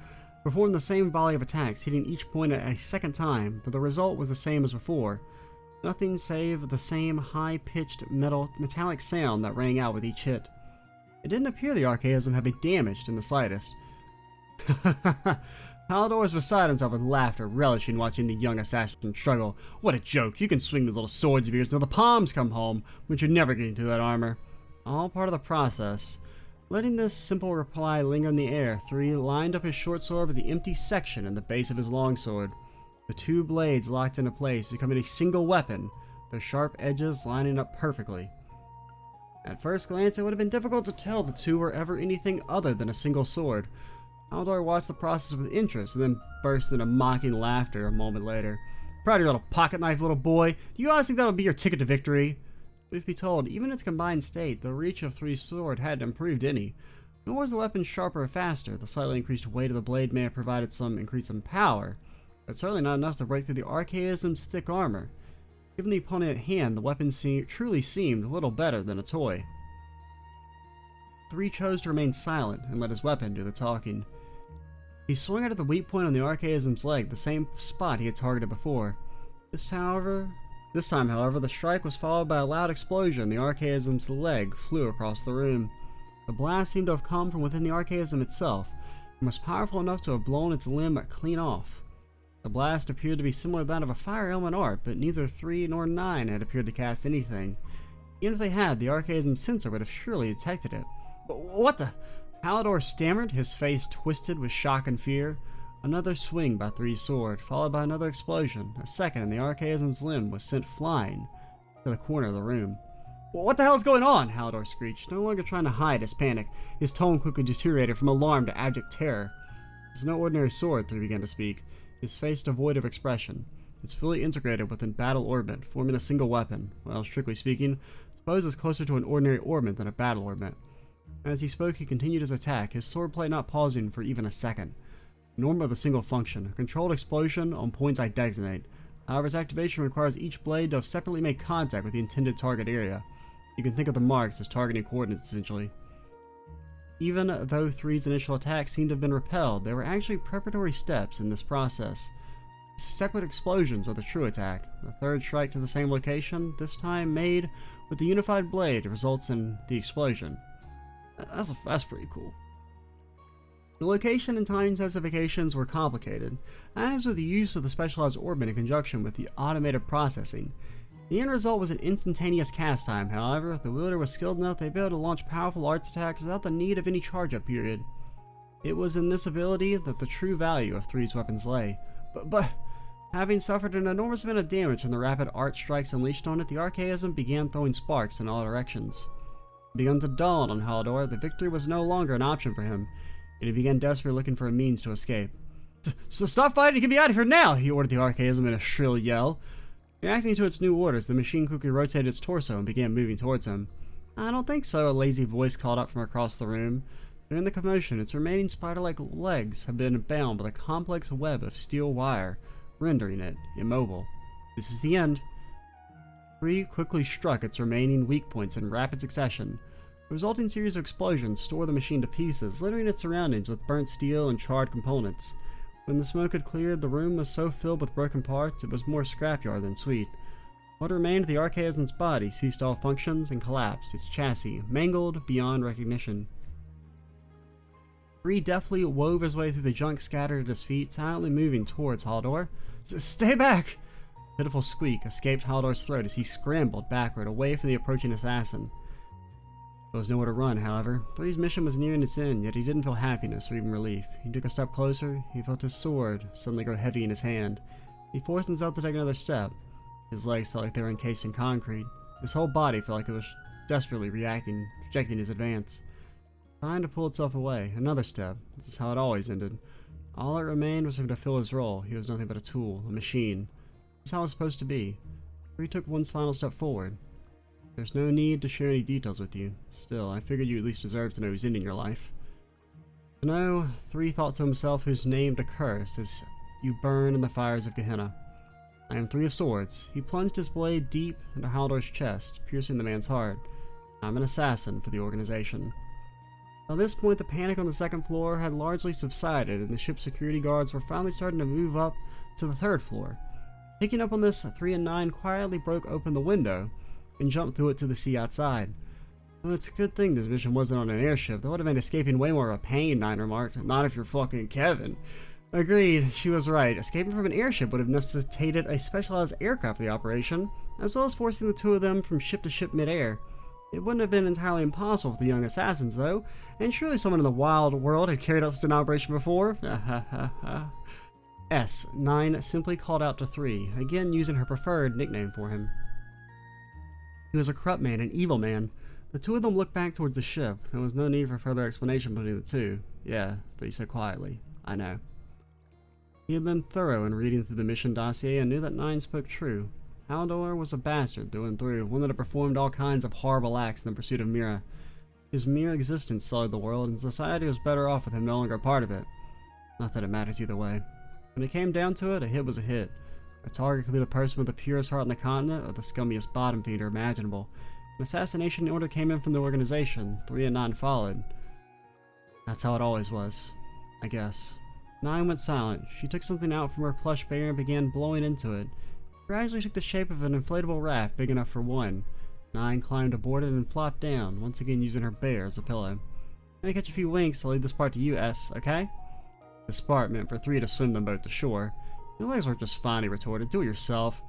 the same volley of attacks, hitting each point at a second time, but the result was the same as before. Nothing save the same high-pitched metallic sound that rang out with each hit. It didn't appear the archaism had been damaged in the slightest. Haldor was beside himself with laughter, relishing watching the young assassin struggle. What a joke! You can swing those little swords of yours till the palms come home, but you're never getting through that armor. All part of the process. Letting this simple reply linger in the air, 3 lined up his short sword with the empty section in the base of his longsword. The 2 blades locked into place, becoming a single weapon, their sharp edges lining up perfectly. At first glance, it would have been difficult to tell the 2 were ever anything other than a single sword. Haldor watched the process with interest and then burst into mocking laughter a moment later. Proud of your little pocket knife, little boy. Do you honestly think that'll be your ticket to victory? Truth be told, even in its combined state, the reach of 3's sword hadn't improved any. Nor was the weapon sharper or faster. The slightly increased weight of the blade may have provided some increase in power, but certainly not enough to break through the archaism's thick armor. Given the opponent at hand, the weapon truly seemed little better than a toy. 3 chose to remain silent and let his weapon do the talking. He swung out at the weak point on the archaism's leg, the same spot he had targeted before. This time, however, the strike was followed by a loud explosion. The archaism's leg flew across the room. The blast seemed to have come from within the archaism itself, and was powerful enough to have blown its limb clean off. The blast appeared to be similar to that of a fire element art, but neither 3 nor 9 had appeared to cast anything. Even if they had, the archaism's sensor would have surely detected it. What the? Haldor stammered, his face twisted with shock and fear. Another swing by 3's sword, followed by another explosion. A second, and the archaism's limb was sent flying to the corner of the room. What the hell is going on? Haldor screeched, no longer trying to hide his panic. His tone quickly deteriorated from alarm to abject terror. It's no ordinary sword, 3 began to speak, his face devoid of expression. It's fully integrated within battle orbit, forming a single weapon. Well, strictly speaking, suppose it's closer to an ordinary orbit than a battle orbit. As he spoke, he continued his attack, his swordplay not pausing for even a second. Normal with a single function, a controlled explosion on points I designate. However, its activation requires each blade to have separately made contact with the intended target area. You can think of the marks as targeting coordinates, essentially. Even though 3's initial attack seemed to have been repelled, there were actually preparatory steps in this process. Separate explosions were the true attack. The 3rd strike to the same location, this time made with the unified blade, results in the explosion. That's pretty cool. The location and time specifications were complicated, as with the use of the specialized orbit in conjunction with the automated processing. The end result was an instantaneous cast time, however. If the wielder was skilled enough, they'd be able to launch powerful arts attacks without the need of any charge-up period. It was in this ability that the true value of 3's weapons lay. But having suffered an enormous amount of damage from the rapid art strikes unleashed on it, the archaism began throwing sparks in all directions. It began to dawn on Haldor that victory was no longer an option for him, and he began desperately looking for a means to escape. So stop fighting and get me out of here now! He ordered the archaism in a shrill yell. Reacting to its new orders, the machine quickly rotated its torso and began moving towards him. I don't think so, a lazy voice called out from across the room. During the commotion, its remaining spider-like legs had been bound with a complex web of steel wire, rendering it immobile. This is the end. 3 quickly struck its remaining weak points in rapid succession. The resulting series of explosions tore the machine to pieces, littering its surroundings with burnt steel and charred components. When the smoke had cleared, the room was so filled with broken parts it was more scrapyard than sweet. What remained of the Archaism's body ceased all functions and collapsed, its chassis mangled beyond recognition. Bree deftly wove his way through the junk scattered at his feet, silently moving towards Haldor. "Stay back!" A pitiful squeak escaped Haldor's throat as he scrambled backward, away from the approaching assassin. There was nowhere to run, however. Bree's mission was nearing its end, yet he didn't feel happiness or even relief. He took a step closer. He felt his sword suddenly grow heavy in his hand. He forced himself to take another step. His legs felt like they were encased in concrete. His whole body felt like it was desperately rejecting his advance. Trying to pull itself away. Another step. This is how it always ended. All that remained was for him to fill his role. He was nothing but a tool, a machine. This is how it was supposed to be. Bree took one final step forward. There's no need to share any details with you. Still, I figured you at least deserve to know who's ending your life. To know, Three thought to himself, who's named a curse as you burn in the fires of Gehenna. I am Three of Swords. He plunged his blade deep into Haldor's chest, piercing the man's heart. I'm an assassin for the organization. By this point, the panic on the second floor had largely subsided, and the ship's security guards were finally starting to move up to the third floor. Picking up on this, 3 and 9 quietly broke open the window and jumped through it to the sea outside. Well, it's a good thing this mission wasn't on an airship. That would have made escaping way more of a pain, 9 remarked. Not if you're fucking Kevin. Agreed, she was right. Escaping from an airship would have necessitated a specialized aircraft for the operation, as well as forcing the two of them from ship to ship midair. It wouldn't have been entirely impossible for the young assassins, though, and surely someone in the wild world had carried out such an operation before. S9 simply called out to 3, again using her preferred nickname for him. He was a corrupt man, an evil man. The two of them looked back towards the ship. There was no need for further explanation between the two. Yeah, they said quietly. I know. He had been thorough in reading through the mission dossier and knew that 9 spoke true. Haldor was a bastard through and through, one that had performed all kinds of horrible acts in the pursuit of Mira. His mere existence sullied the world, and society was better off with him no longer a part of it. Not that it matters either way. When it came down to it, a hit was a hit. A target could be the person with the purest heart on the continent, or the scummiest bottom feeder imaginable. An assassination order came in from the organization. 3 and 9 followed. That's how it always was, I guess. 9 went silent. She took something out from her plush bear and began blowing into it. It gradually took the shape of an inflatable raft big enough for one. 9 climbed aboard it and flopped down, once again using her bear as a pillow. Let me catch a few winks. I'll leave this part to you, S, okay? This part meant for 3 to swim them both to shore. Your legs work just fine, he retorted. Do it yourself.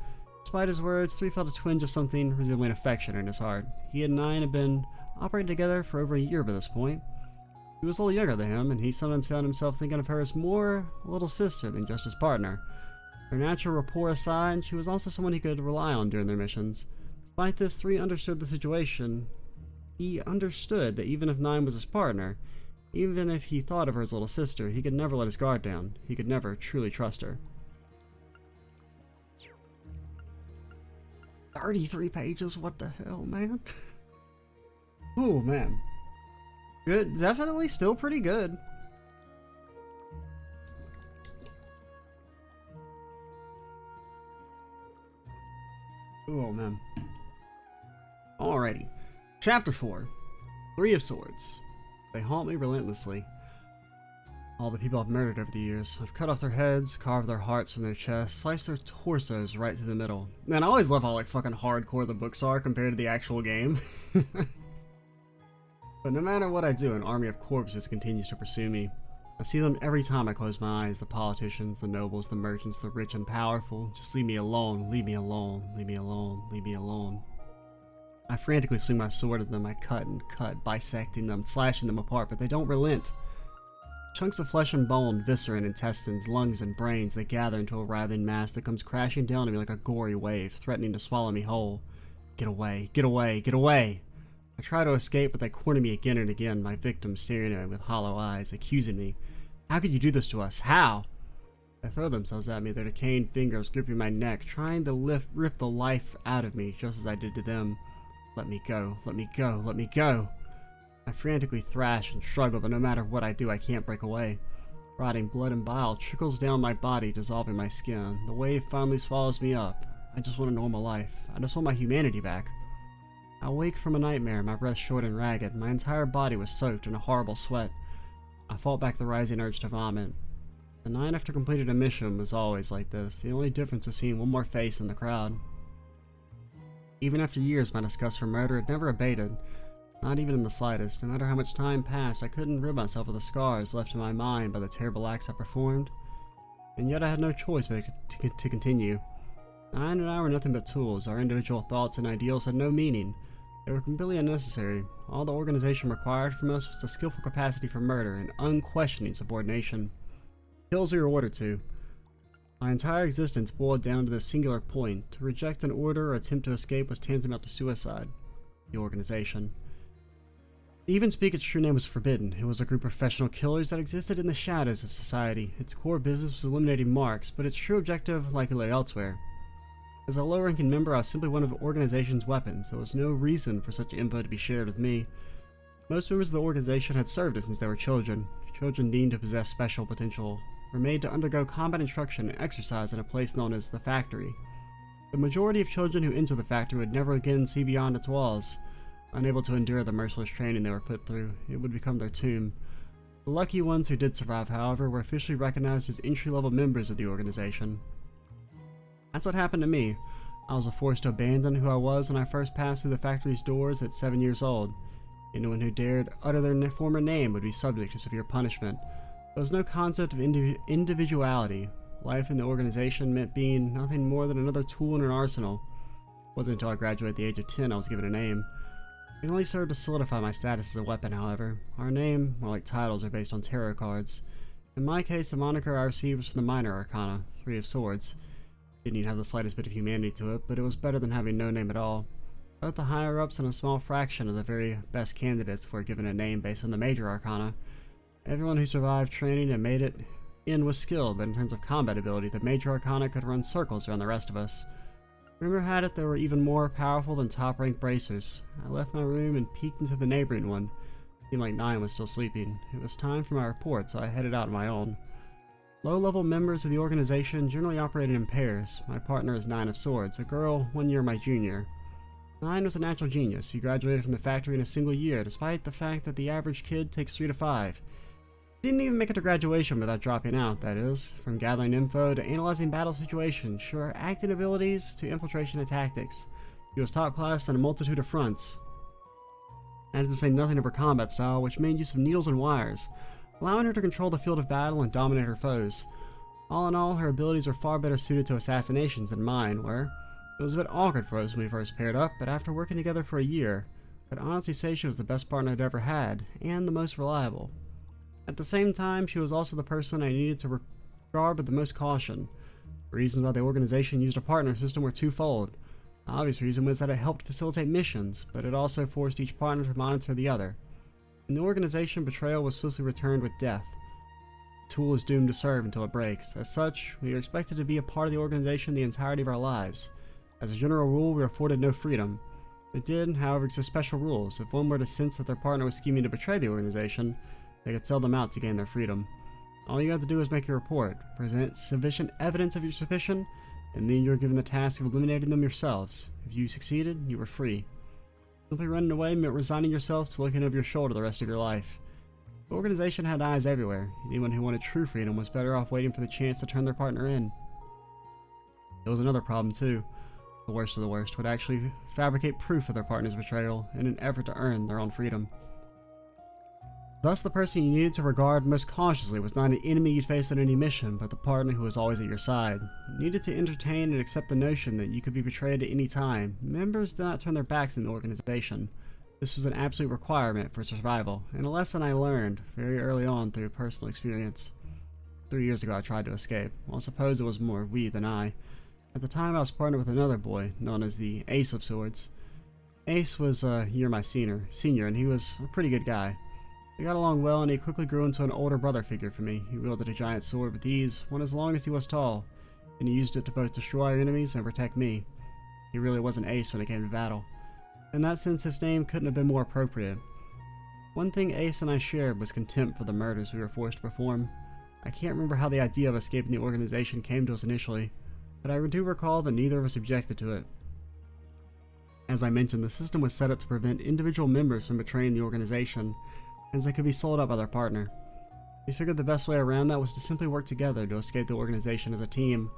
Despite his words, 3 felt a twinge of something resembling affection in his heart. He and 9 had been operating together for over a year by this point. She was a little younger than him, and he sometimes found himself thinking of her as more a little sister than just his partner. Their natural rapport aside, she was also someone he could rely on during their missions. Despite this, 3 understood the situation. He understood that even if 9 was his partner, even if he thought of her as a little sister, he could never let his guard down. He could never truly trust her. 33 pages? What the hell, man? Oh, man. Good. Definitely still pretty good. Oh, man. Alrighty. Chapter 4. 3 of Swords. They haunt me relentlessly. All the people I've murdered over the years. I've cut off their heads, carved their hearts from their chests, sliced their torsos right through the middle. Man, I always love how, like, fucking hardcore the books are compared to the actual game. But no matter what I do, an army of corpses continues to pursue me. I see them every time I close my eyes. The politicians, the nobles, the merchants, the rich and powerful. Just leave me alone, leave me alone, leave me alone, leave me alone. I frantically swing my sword at them. I cut and cut, bisecting them, slashing them apart, but they don't relent. Chunks of flesh and bone, viscera and intestines, lungs and brains, they gather into a writhing mass that comes crashing down on me like a gory wave, threatening to swallow me whole. Get away, get away, get away! I try to escape, but they corner me again and again, my victims staring at me with hollow eyes, accusing me. How could you do this to us? How? They throw themselves at me, their decaying fingers gripping my neck, trying to rip the life out of me, just as I did to them. Let me go, let me go, let me go! I frantically thrash and struggle, but no matter what I do, I can't break away. Rotting blood and bile trickles down my body, dissolving my skin. The wave finally swallows me up. I just want a normal life. I just want my humanity back. I wake from a nightmare, my breath short and ragged. My entire body was soaked in a horrible sweat. I fought back the rising urge to vomit. The night after completing a mission was always like this. The only difference was seeing one more face in the crowd. Even after years, my disgust for murder had never abated, not even in the slightest. No matter how much time passed, I couldn't rid myself of the scars left in my mind by the terrible acts I performed. And yet I had no choice but to continue. Nine and I were nothing but tools. Our individual thoughts and ideals had no meaning. They were completely unnecessary. All the organization required from us was a skillful capacity for murder and unquestioning subordination. Kills we were ordered to. My entire existence boiled down to this singular point. To reject an order or attempt to escape was tantamount to suicide. The organization. To even speak its true name was forbidden. It was a group of professional killers that existed in the shadows of society. Its core business was eliminating marks, but its true objective likely lay elsewhere. As a low-ranking member, I was simply one of the organization's weapons. There was no reason for such info to be shared with me. Most members of the organization had served us since they were children. Children deemed to possess special potential were made to undergo combat instruction and exercise in a place known as the Factory. The majority of children who entered the Factory would never again see beyond its walls. Unable to endure the merciless training they were put through, it would become their tomb. The lucky ones who did survive, however, were officially recognized as entry-level members of the organization. That's what happened to me. I was forced to abandon who I was when I first passed through the factory's doors at 7 years old. Anyone who dared utter their former name would be subject to severe punishment. There was no concept of individuality. Life in the organization meant being nothing more than another tool in an arsenal. It wasn't until I graduated at the age of 10 I was given a name. It only served to solidify my status as a weapon, however. Our name, more like titles, are based on tarot cards. In my case, the moniker I received was from the Minor Arcana, Three of Swords. Didn't even have the slightest bit of humanity to it, but it was better than having no name at all. Both the higher-ups and a small fraction of the very best candidates were given a name based on the Major Arcana. Everyone who survived training and made it in was skilled, but in terms of combat ability, the Major Arcana could run circles around the rest of us. Rumor had it they were even more powerful than top-ranked bracers. I left my room and peeked into the neighboring one. It seemed like Nine was still sleeping. It was time for my report, so I headed out on my own. Low-level members of the organization generally operated in pairs. My partner is Nine of Swords, a girl 1 year my junior. Nine was a natural genius. He graduated from the factory in a single year, despite the fact that the average kid takes 3 to 5. He didn't even make it to graduation without dropping out, that is. From gathering info to analyzing battle situations, sure acting abilities to infiltration and tactics. He was top class on a multitude of fronts. That is to say nothing of her combat style, which made use of needles and wires, allowing her to control the field of battle and dominate her foes. All in all, her abilities were far better suited to assassinations than mine were. It was a bit awkward for us when we first paired up, but after working together for a year, I could honestly say she was the best partner I'd ever had, and the most reliable. At the same time, she was also the person I needed to regard with the most caution. The reasons why the organization used a partner system were twofold. The obvious reason was that it helped facilitate missions, but it also forced each partner to monitor the other. In the organization, betrayal was swiftly returned with death. The tool is doomed to serve until it breaks. As such, we are expected to be a part of the organization the entirety of our lives. As a general rule, we are afforded no freedom. It did, however, exist special rules. If one were to sense that their partner was scheming to betray the organization, they could sell them out to gain their freedom. All you have to do is make your report, present sufficient evidence of your suspicion, and then you are given the task of eliminating them yourselves. If you succeeded, you were free. Simply running away meant resigning yourself to looking over your shoulder the rest of your life. The organization had eyes everywhere. Anyone who wanted true freedom was better off waiting for the chance to turn their partner in. There was another problem too. The worst of the worst would actually fabricate proof of their partner's betrayal in an effort to earn their own freedom. Thus, the person you needed to regard most cautiously was not an enemy you'd face on any mission, but the partner who was always at your side. You needed to entertain and accept the notion that you could be betrayed at any time. Members did not turn their backs on the organization. This was an absolute requirement for survival, and a lesson I learned very early on through personal experience. 3 years ago I tried to escape. Well, I suppose it was more we than I. At the time I was partnered with another boy, known as the Ace of Swords. Ace was a year my senior, and he was a pretty good guy. We got along well, and he quickly grew into an older brother figure for me. He wielded a giant sword with ease, one as long as he was tall, and he used it to both destroy our enemies and protect me. He really was an ace when it came to battle. In that sense, his name couldn't have been more appropriate. One thing Ace and I shared was contempt for the murders we were forced to perform. I can't remember how the idea of escaping the organization came to us initially, but I do recall that neither of us objected to it. As I mentioned, the system was set up to prevent individual members from betraying the organization, as they could be sold out by their partner. We figured the best way around that was to simply work together to escape the organization as a team.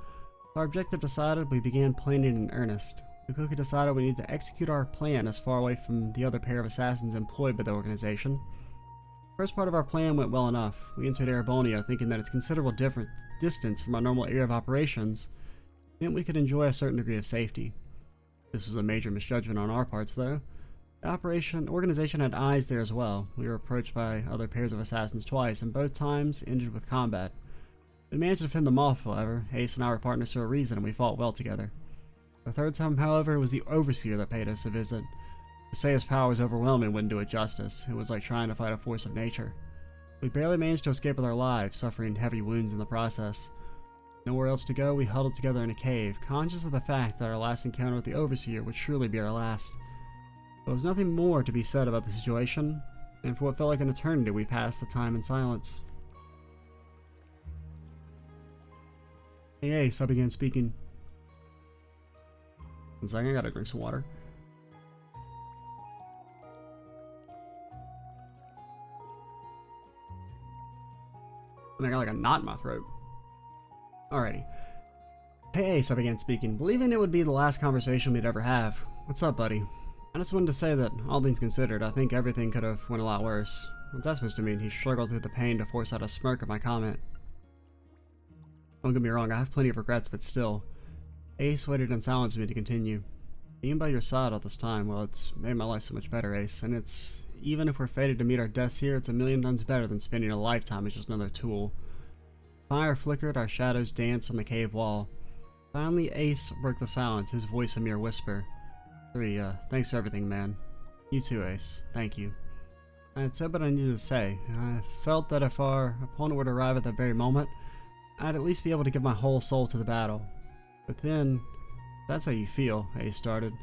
With our objective decided, we began planning in earnest. we quickly decided we need to execute our plan as far away from the other pair of assassins employed by the organization. The first part of our plan went well enough. We entered Erebonia thinking that its considerable different distance from our normal area of operations meant we could enjoy a certain degree of safety. This was a major misjudgment on our parts, though. The organization had eyes there as well. We were approached by other pairs of assassins twice, and both times ended with combat. We managed to fend them off, however. Ace and I were partners for a reason, and we fought well together. The third time, however, was the Overseer that paid us a visit. To say his power was overwhelming wouldn't do it justice. It was like trying to fight a force of nature. We barely managed to escape with our lives, suffering heavy wounds in the process. Nowhere else to go, we huddled together in a cave, conscious of the fact that our last encounter with the Overseer would surely be our last. There was nothing more to be said about the situation, and for what felt like an eternity, we passed the time in silence. Hey, Ace, I began speaking. 1 second, I gotta drink some water. I got like a knot in my throat. Alrighty. Hey Ace, I began speaking, believing it would be the last conversation we'd ever have. What's up, buddy? I just wanted to say that, all things considered, I think everything could have went a lot worse. What's that supposed to mean? He struggled through the pain to force out a smirk at my comment. Don't get me wrong, I have plenty of regrets, but still. Ace waited in silence for me to continue. Being by your side all this time, well, it's made my life so much better, Ace, and it's... even if we're fated to meet our deaths here, it's a million times better than spending a lifetime as just another tool. Fire flickered, our shadows danced on the cave wall. Finally, Ace broke the silence, his voice a mere whisper. Thanks for everything, man. You too, Ace. Thank you. I had said what I needed to say. I felt that if our opponent were to arrive at that very moment, I'd at least be able to give my whole soul to the battle. But then, that's how you feel, Ace started.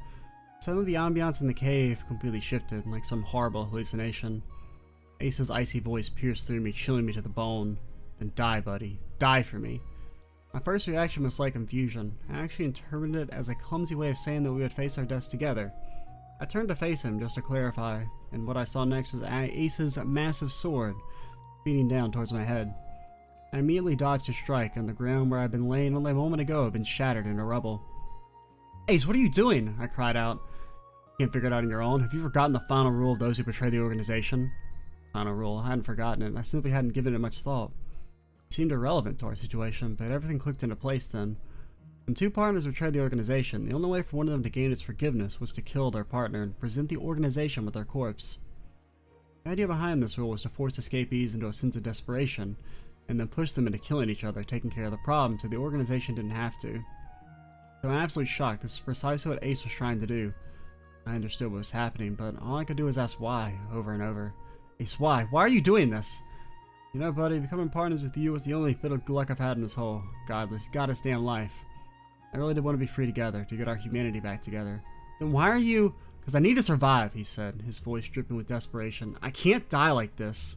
Suddenly the ambiance in the cave completely shifted, like some horrible hallucination. Ace's icy voice pierced through me, chilling me to the bone. Then die, buddy. Die for me. My first reaction was like confusion. I actually interpreted it as a clumsy way of saying that we would face our deaths together. I turned to face him just to clarify, and what I saw next was Ace's massive sword beating down towards my head. I immediately dodged his strike, and the ground where I'd been laying only a moment ago had been shattered into rubble. Ace, what are you doing? I cried out. Can't figure it out on your own. Have you forgotten the final rule of those who betray the organization? Final rule. I hadn't forgotten it. I simply hadn't given it much thought. It seemed irrelevant to our situation, but everything clicked into place then. When two partners betrayed the organization, the only way for one of them to gain its forgiveness was to kill their partner and present the organization with their corpse. The idea behind this rule was to force escapees into a sense of desperation, and then push them into killing each other, taking care of the problem so the organization didn't have to. So I'm absolutely shocked. This is precisely what Ace was trying to do. I understood what was happening, but all I could do was ask why, over and over. Ace, why? Why are you doing this? You know, buddy, becoming partners with you was the only bit of luck I've had in this whole goddess damn life. I really did want to be free together, to get our humanity back together. Then why are you... Because I need to survive, he said, his voice dripping with desperation. I can't die like this.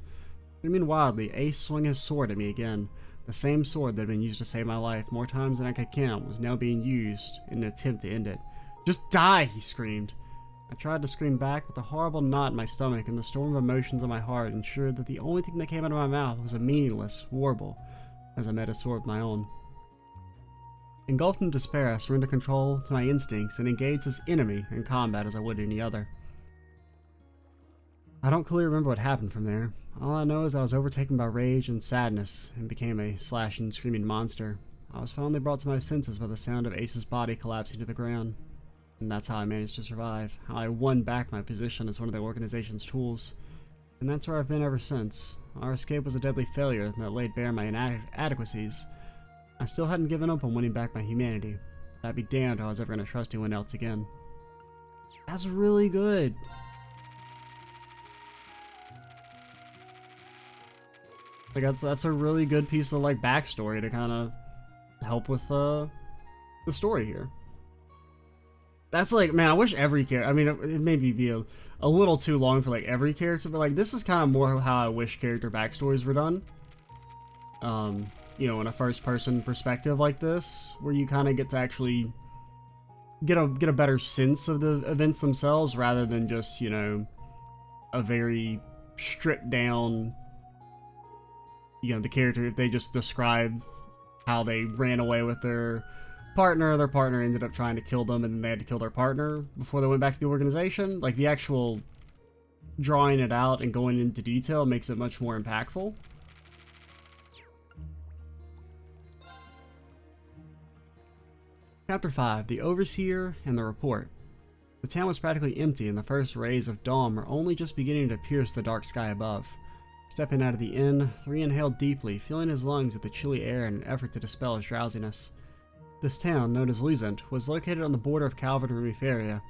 Screaming wildly, Ace swung his sword at me again. The same sword that had been used to save my life more times than I could count was now being used in an attempt to end it. Just die, he screamed. I tried to scream back, but the horrible knot in my stomach and the storm of emotions in my heart ensured that the only thing that came out of my mouth was a meaningless warble as I met a sword of my own. Engulfed in despair, I surrendered control to my instincts and engaged this enemy in combat as I would any other. I don't clearly remember what happened from there. All I know is I was overtaken by rage and sadness and became a slashing, screaming monster. I was finally brought to my senses by the sound of Ace's body collapsing to the ground. And that's how I managed to survive, how I won back my position as one of the organization's tools. And that's where I've been ever since. Our escape was a deadly failure that laid bare my inadequacies. I still hadn't given up on winning back my humanity. But I'd be damned how I was ever going to trust anyone else again. That's really good. Like that's a really good piece of like backstory to kind of help with the story here. That's like, man, I wish every character, I mean, it may be a little too long for like every character, but like this is kind of more how I wish character backstories were done. You know, in a first person perspective like this, where you kind of get to actually get a better sense of the events themselves rather than just, you know, a very stripped down, you know, the character, if they just describe how they ran away with their their partner ended up trying to kill them, and then they had to kill their partner before they went back to the organization. Like, the actual drawing it out and going into detail makes it much more impactful. Chapter 5, The Overseer and the Report. The town was practically empty, and the first rays of dawn were only just beginning to pierce the dark sky above. Stepping out of the inn, 3 inhaled deeply, filling his lungs with the chilly air in an effort to dispel his drowsiness. This town, known as Luzent, was located on the border of Calvard and Rumefaria.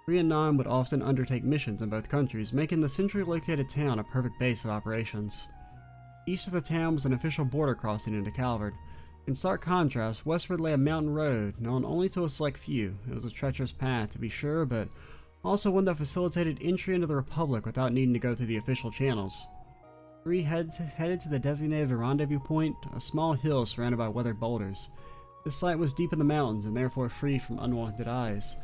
3 and 9 would often undertake missions in both countries, making the centrally located town a perfect base of operations. East of the town was an official border crossing into Calvard. In stark contrast, westward lay a mountain road, known only to a select few. It was a treacherous path, to be sure, but also one that facilitated entry into the Republic without needing to go through the official channels. 3 headed to the designated rendezvous point, a small hill surrounded by weathered boulders. This site was deep in the mountains and therefore free from unwanted eyes.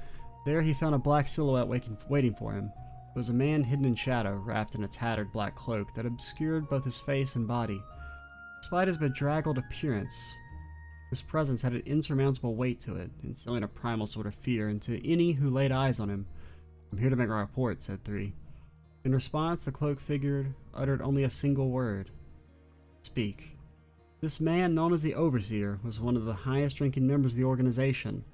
There he found a black silhouette waiting for him. It was a man hidden in shadow, wrapped in a tattered black cloak that obscured both his face and body. Despite his bedraggled appearance, his presence had an insurmountable weight to it, instilling a primal sort of fear into any who laid eyes on him. "I'm here to make a report," said 3. In response, the cloaked figure uttered only a single word. "Speak." This man, known as the Overseer, was one of the highest-ranking members of the organization.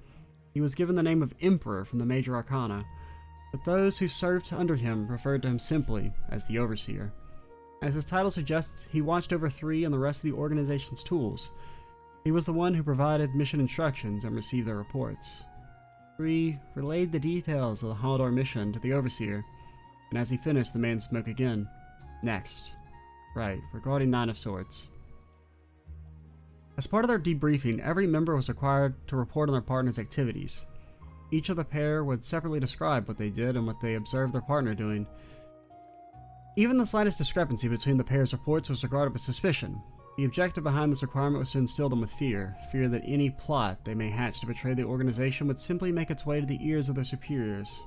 He was given the name of Emperor from the Major Arcana, but those who served under him referred to him simply as the Overseer. As his title suggests, he watched over 3 and the rest of the organization's tools. He was the one who provided mission instructions and received their reports. 3 relayed the details of the Haldor mission to the Overseer, and as he finished, the man spoke again. "Next. Right, regarding 9 of Swords." As part of their debriefing, every member was required to report on their partner's activities. Each of the pair would separately describe what they did and what they observed their partner doing. Even the slightest discrepancy between the pair's reports was regarded with suspicion. The objective behind this requirement was to instill them with fear that any plot they may hatch to betray the organization would simply make its way to the ears of their superiors.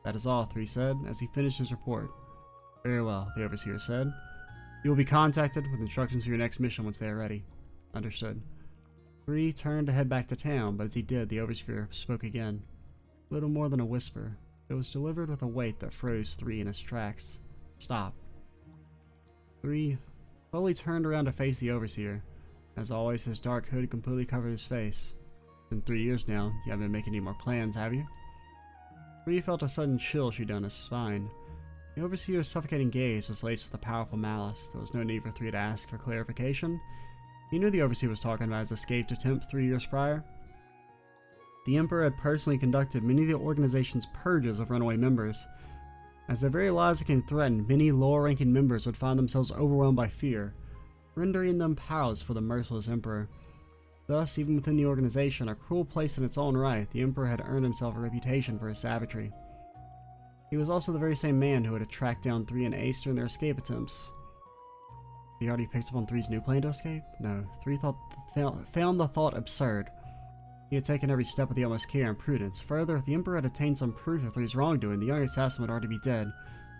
"That is all," 3 said, as he finished his report. "Very well," the Overseer said. "You will be contacted with instructions for your next mission once they are ready." "Understood." 3 turned to head back to town, but as he did, the Overseer spoke again. Little more than a whisper. It was delivered with a weight that froze 3 in his tracks. "Stop." 3 slowly turned around to face the Overseer. As always, his dark hood completely covered his face. "It's been 3 years now. You haven't been making any more plans, have you?" 3 felt a sudden chill shoot down his spine. The Overseer's suffocating gaze was laced with a powerful malice. There was no need for 3 to ask for clarification. He knew the Overseer was talking about his escaped attempt 3 years prior. The Emperor had personally conducted many of the organization's purges of runaway members. As their very lives became threatened, many lower-ranking members would find themselves overwhelmed by fear, rendering them powerless for the merciless Emperor. Thus, even within the organization, a cruel place in its own right, the Emperor had earned himself a reputation for his savagery. He was also the very same man who had tracked down 3 and Ace during their escape attempts. Had he already picked up on 3's new plan to escape? No, 3 found the thought absurd. He had taken every step with the utmost care and prudence. Further, if the Emperor had obtained some proof of 3's wrongdoing, the young assassin would already be dead.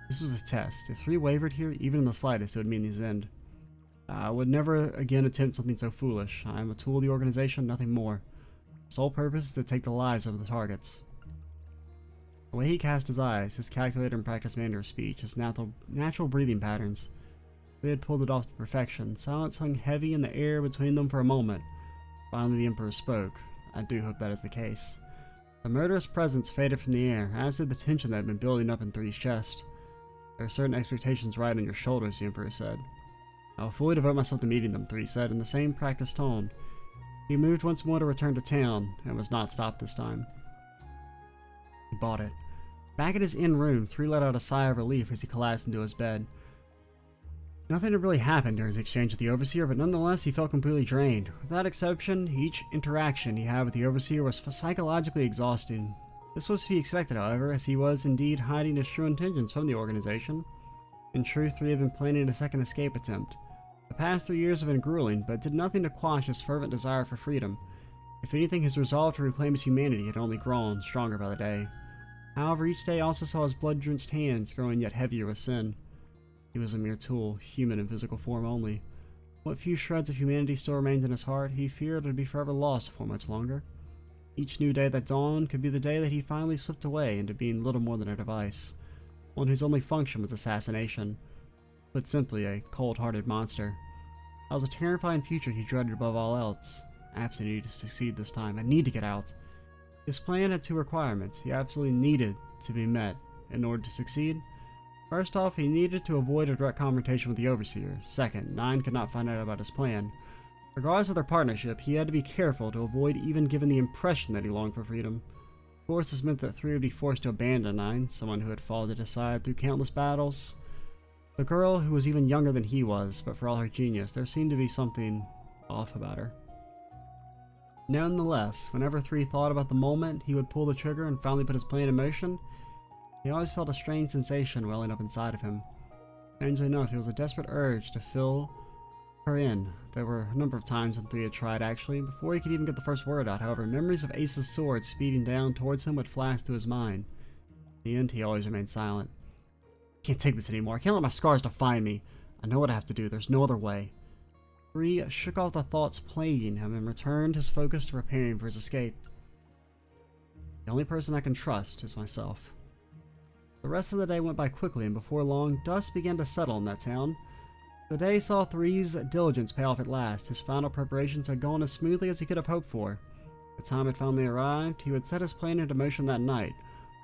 This was a test. If 3 wavered here, even in the slightest, it would mean his end. I would never again attempt something so foolish. I am a tool of the organization, nothing more. Sole purpose is to take the lives of the targets. The way he cast his eyes, his calculated and practiced manner of speech, his natural breathing patterns, they had pulled it off to perfection. Silence hung heavy in the air between them for a moment. Finally, the Emperor spoke. I do hope that is the case. The murderous presence faded from the air, as did the tension that had been building up in 3's chest. There are certain expectations right on your shoulders, the Emperor said. I will fully devote myself to meeting them, 3 said, in the same practiced tone. He moved once more to return to town, and was not stopped this time. He bought it. Back at his inn room, 3 let out a sigh of relief as he collapsed into his bed. Nothing had really happened during his exchange with the Overseer, but nonetheless he felt completely drained. Without exception, each interaction he had with the Overseer was psychologically exhausting. This was to be expected, however, as he was indeed hiding his true intentions from the organization. In truth, 3 had been planning a second escape attempt. The past 3 years have been grueling, but did nothing to quash his fervent desire for freedom. If anything, his resolve to reclaim his humanity had only grown stronger by the day. However, each day also saw his blood-drenched hands growing yet heavier with sin. He was a mere tool, human in physical form only. What few shreds of humanity still remained in his heart, he feared would be forever lost before much longer. Each new day that dawned could be the day that he finally slipped away into being little more than a device, one whose only function was assassination. Put simply, a cold-hearted monster. That was a terrifying future he dreaded above all else. I absolutely need to succeed this time. I need to get out. His plan had two requirements he absolutely needed to be met in order to succeed. First off, he needed to avoid a direct confrontation with the Overseer. Second, Nine could not find out about his plan. Regardless of their partnership, he had to be careful to avoid even giving the impression that he longed for freedom. Of course, this meant that 3 would be forced to abandon Nine, someone who had fallen at his side through countless battles. The girl, who was even younger than he was, but for all her genius, there seemed to be something off about her. Nonetheless, whenever 3 thought about the moment he would pull the trigger and finally put his plan in motion, he always felt a strange sensation welling up inside of him. Strangely enough, it was a desperate urge to fill her in. There were a number of times when 3 had tried, actually. Before he could even get the first word out, however, memories of Ace's sword speeding down towards him would flash through his mind. In the end, he always remained silent. I can't take this anymore. I can't let my scars define me. I know what I have to do. There's no other way. 3 shook off the thoughts plaguing him and returned his focus to preparing for his escape. The only person I can trust is myself. The rest of the day went by quickly, and before long, dust began to settle in that town. The day saw 3's diligence pay off at last. His final preparations had gone as smoothly as he could have hoped for. The time had finally arrived. He would set his plan into motion that night.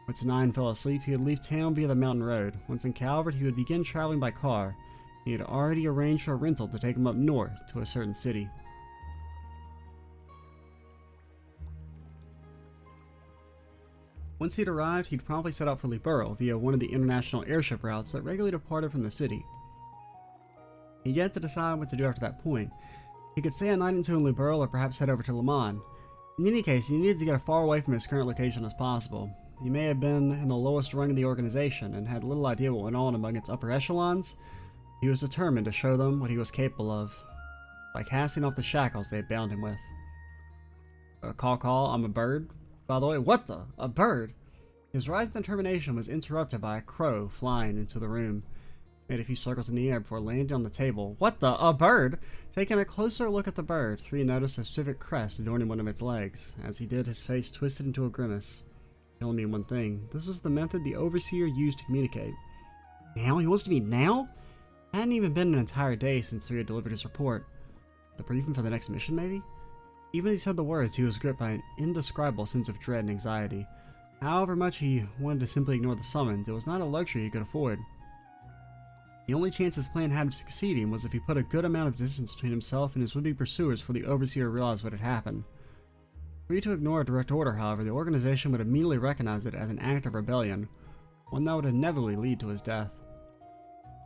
Once 9 fell asleep, he would leave town via the mountain road. Once in Calvert, he would begin traveling by car. He had already arranged for a rental to take him up north to a certain city. Once he'd arrived, he'd promptly set out for Liberl via one of the international airship routes that regularly departed from the city. He had yet to decide what to do after that point. He could stay a night or two in Liberl or perhaps head over to Le Mans. In any case, he needed to get as far away from his current location as possible. He may have been in the lowest rung of the organization and had little idea what went on among its upper echelons. He was determined to show them what he was capable of, by casting off the shackles they had bound him with. Call, I'm a bird. By the way, what the? A bird? His rising determination was interrupted by a crow flying into the room. Made a few circles in the air before landing on the table. What the? A bird? Taking a closer look at the bird, 3 noticed a specific crest adorning one of its legs. As he did, his face twisted into a grimace. Telling me one thing. This was the method the Overseer used to communicate. Now? He wants to meet now? It hadn't even been an entire day since 3 had delivered his report. The briefing for the next mission, maybe? Even as he said the words, he was gripped by an indescribable sense of dread and anxiety. However much he wanted to simply ignore the summons, it was not a luxury he could afford. The only chance his plan had of succeeding was if he put a good amount of distance between himself and his would-be pursuers before the Overseer realized what had happened. Free to ignore a direct order, however, the organization would immediately recognize it as an act of rebellion, one that would inevitably lead to his death.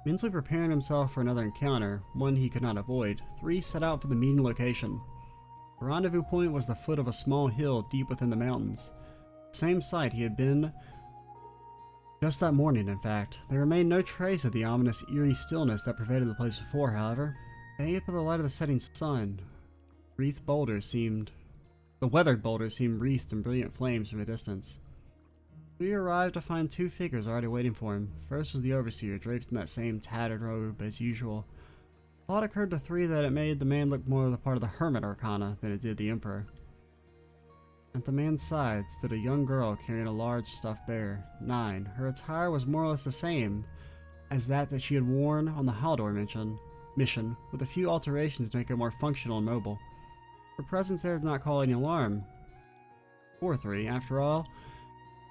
Mentally preparing himself for another encounter, one he could not avoid, 3 set out for the meeting location. The rendezvous point was the foot of a small hill deep within the mountains. The same site he had been just that morning, in fact. There remained no trace of the ominous, eerie stillness that pervaded the place before, however. Bathed by the light of the setting sun, the weathered boulders seemed wreathed in brilliant flames from a distance. We arrived to find 2 figures already waiting for him. First was the Overseer, draped in that same tattered robe as usual. Thought occurred to 3 that it made the man look more the part of the Hermit Arcana than it did the Emperor. At the man's side stood a young girl carrying a large stuffed bear. 9. Her attire was more or less the same as that she had worn on the Haldor mission, with a few alterations to make her more functional and mobile. Her presence there did not call any alarm. For 3, after all,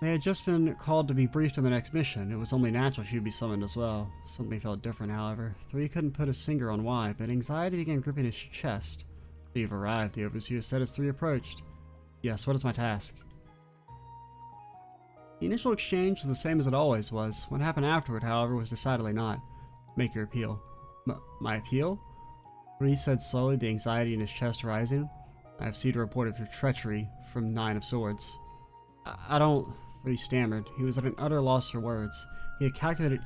they had just been called to be briefed on the next mission. It was only natural she would be summoned as well. Something felt different, however. 3 couldn't put his finger on why, but anxiety began gripping his chest. "You've arrived," the Overseer said as 3 approached. "Yes, what is my task?" The initial exchange was the same as it always was. What happened afterward, however, was decidedly not. "Make your appeal." My appeal?" 3 said slowly, the anxiety in his chest rising. "I have received a report of your treachery from 9 of Swords." I don't... 3 stammered. He was at an utter loss for words. He had calculated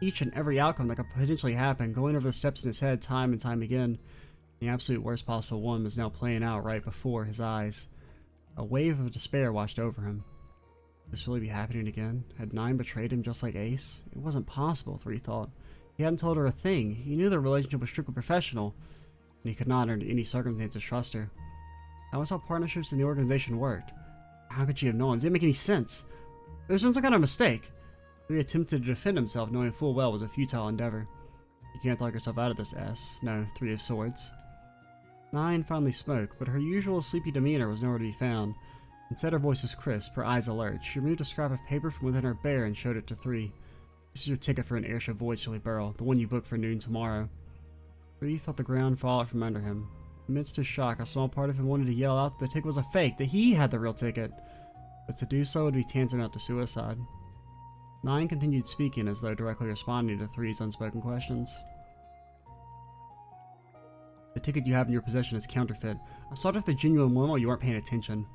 each and every outcome that could potentially happen, going over the steps in his head time and time again. The absolute worst possible one was now playing out right before his eyes. A wave of despair washed over him. Could this really be happening again? Had 9 betrayed him just like Ace? It wasn't possible, 3 thought. He hadn't told her a thing. He knew their relationship was strictly professional, and he could not under any circumstances trust her. That was how partnerships in the organization worked. How could she have known? It didn't make any sense. There's been some kind of mistake. 3 attempted to defend himself, knowing full well it was a futile endeavor. You can't talk yourself out of this, S. No, 3 of swords. 9 finally spoke, but her usual sleepy demeanor was nowhere to be found. Instead, her voice was crisp, her eyes alert. She removed a scrap of paper from within her bear and showed it to 3. This is your ticket for an airship voyage to Burrow, the one you booked for noon tomorrow. 3 felt the ground fall out from under him. Amidst his shock, a small part of him wanted to yell out that the ticket was a fake, that he had the real ticket. But to do so would be tantamount to suicide. 9 continued speaking as though directly responding to 3's unspoken questions. The ticket you have in your possession is counterfeit. I sought out the genuine one while you weren't paying attention.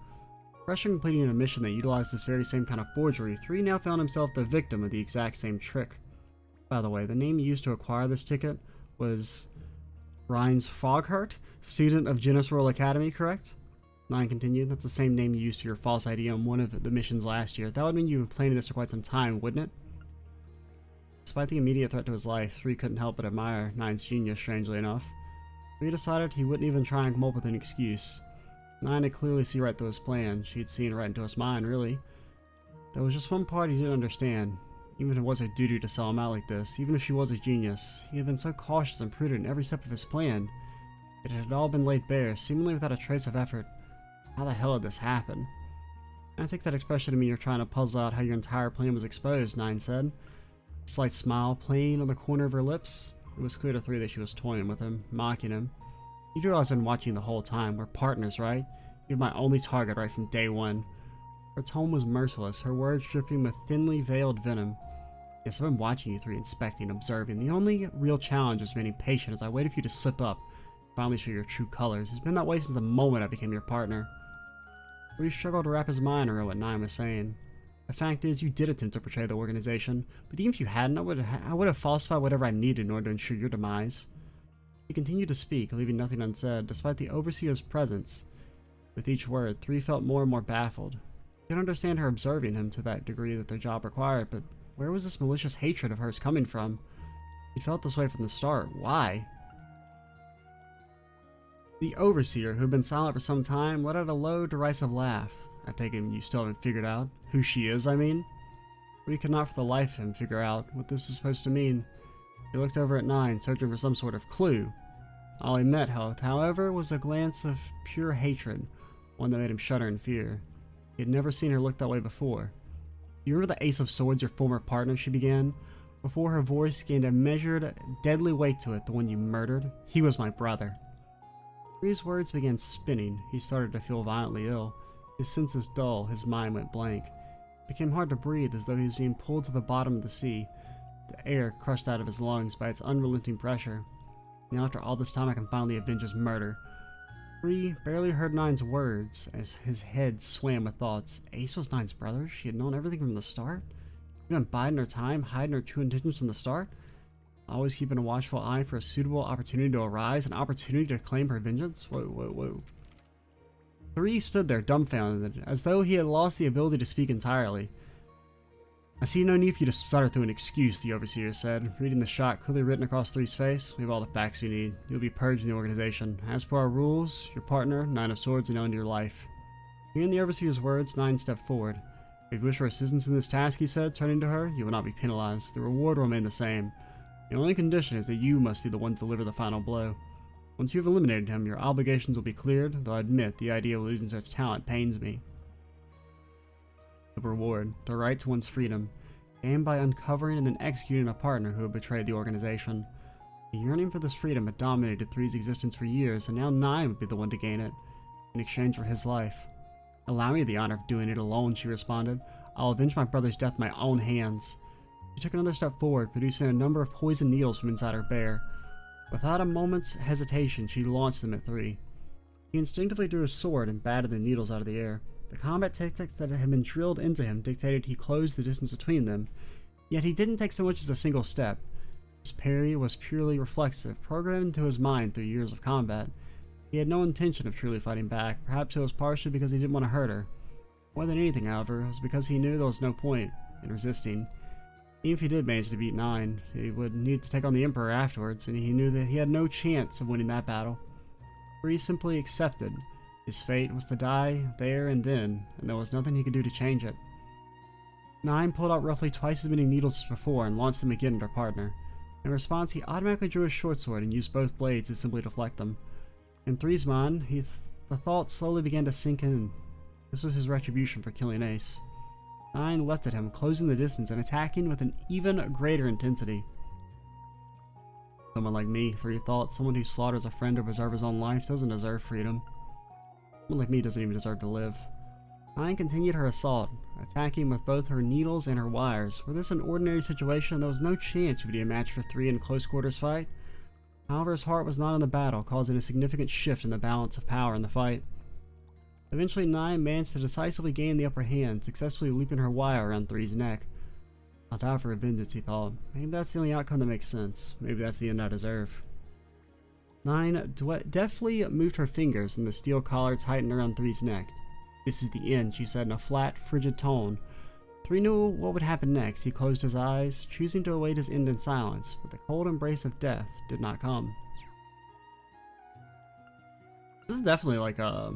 Fresh from completing a mission that utilized this very same kind of forgery, 3 now found himself the victim of the exact same trick. By the way, the name used to acquire this ticket was Rhines Foghart, student of Genis Royal Academy, correct? 9 continued. That's the same name you used for your false ID on one of the missions last year. That would mean you've been planning this for quite some time, wouldn't it? Despite the immediate threat to his life, 3 couldn't help but admire 9's genius, strangely enough. 3 decided he wouldn't even try and come up with an excuse. 9 had clearly seen right through his plan. She'd seen right into his mind, really. There was just one part he didn't understand. Even if it was her duty to sell him out like this, even if she was a genius, he had been so cautious and prudent in every step of his plan. It had all been laid bare, seemingly without a trace of effort. How the hell had this happened? I take that expression to mean you're trying to puzzle out how your entire plan was exposed, 9 said. A slight smile playing on the corner of her lips. It was clear to 3 that she was toying with him, mocking him. You do I've been watching the whole time. We're partners, right? You're my only target right from day one. Her tone was merciless, her words dripping with thinly veiled venom. Yes, I've been watching you 3, inspecting, observing. The only real challenge is remaining patient as I waited for you to slip up, finally show your true colors. It's been that way since the moment I became your partner. 3 struggled to wrap his mind around what 9 was saying. The fact is, you did attempt to betray the organization, but even if you hadn't, I would have falsified whatever I needed in order to ensure your demise. He continued to speak, leaving nothing unsaid, despite the Overseer's presence. With each word, 3 felt more and more baffled. He could understand her observing him to that degree that their job required, but where was this malicious hatred of hers coming from? He felt this way from the start. Why? The Overseer, who had been silent for some time, let out a low, derisive laugh. I take it you still haven't figured out who she is, I mean? But he could not for the life of him figure out what this was supposed to mean. He looked over at 9, searching for some sort of clue. All he met, however, was a glance of pure hatred, one that made him shudder in fear. He had never seen her look that way before. You remember the Ace of Swords, your former partner, she began, before her voice gained a measured, deadly weight to it, the one you murdered? He was my brother. 3's words began spinning. He started to feel violently ill. His senses dull, his mind went blank. It became hard to breathe, as though he was being pulled to the bottom of the sea, the air crushed out of his lungs by its unrelenting pressure. Now after all this time I can finally avenge his murder. 3 barely heard 9's words as his head swam with thoughts. Ace was 9's brother? She had known everything from the start? She'd been biding her time, hiding her true intentions from the start? Always keeping a watchful eye for a suitable opportunity to arise, an opportunity to claim her vengeance? Whoa. 3 stood there dumbfounded, as though he had lost the ability to speak entirely. I see no need for you to stutter through an excuse, the Overseer said, reading the shock clearly written across 3's face. We have all the facts we need. You'll be purged in the organization. As per our rules, your partner, 9 of Swords, and end your life. Hearing the Overseer's words, 9 stepped forward. If you wish for assistance in this task, he said, turning to her, you will not be penalized. The reward will remain the same. The only condition is that you must be the one to deliver the final blow. Once you have eliminated him, your obligations will be cleared, though I admit the idea of losing such talent pains me. The reward, the right to one's freedom, came by uncovering and then executing a partner who had betrayed the organization. The yearning for this freedom had dominated 3's existence for years, and now 9 would be the one to gain it, in exchange for his life. Allow me the honor of doing it alone, she responded. I'll avenge my brother's death with my own hands. She took another step forward, producing a number of poison needles from inside her bear. Without a moment's hesitation, she launched them at 3. He instinctively drew his sword and batted the needles out of the air. The combat tactics that had been drilled into him dictated he close the distance between them, yet he didn't take so much as a single step. His parry was purely reflexive, programmed into his mind through years of combat. He had no intention of truly fighting back. Perhaps it was partially because he didn't want to hurt her. More than anything, however, it was because he knew there was no point in resisting. Even if he did manage to beat 9, he would need to take on the Emperor afterwards, and he knew that he had no chance of winning that battle. For he simply accepted His fate was to die there and then, and there was nothing he could do to change it. 9 pulled out roughly twice as many needles as before and launched them again at her partner. In response, he automatically drew his short sword and used both blades to simply deflect them. In 3's mind, the thought slowly began to sink in. This was his retribution for killing Ace. 9 leapt at him, closing the distance and attacking with an even greater intensity. Someone like me, 3 thought, someone who slaughters a friend to preserve his own life doesn't deserve freedom. Someone like me doesn't even deserve to live. 9 continued her assault, attacking with both her needles and her wires. Were this an ordinary situation, there was no chance she would be a match for 3 in a close quarters fight. However, his heart was not in the battle, causing a significant shift in the balance of power in the fight. Eventually, 9 managed to decisively gain the upper hand, successfully looping her wire around 3's neck. I'll die for vengeance, he thought. Maybe that's the only outcome that makes sense. Maybe that's the end I deserve. 9 deftly moved her fingers, and the steel collar tightened around 3's neck. This is the end, she said in a flat, frigid tone. 3 knew what would happen next. He closed his eyes, choosing to await his end in silence, but the cold embrace of death did not come. This is definitely like probably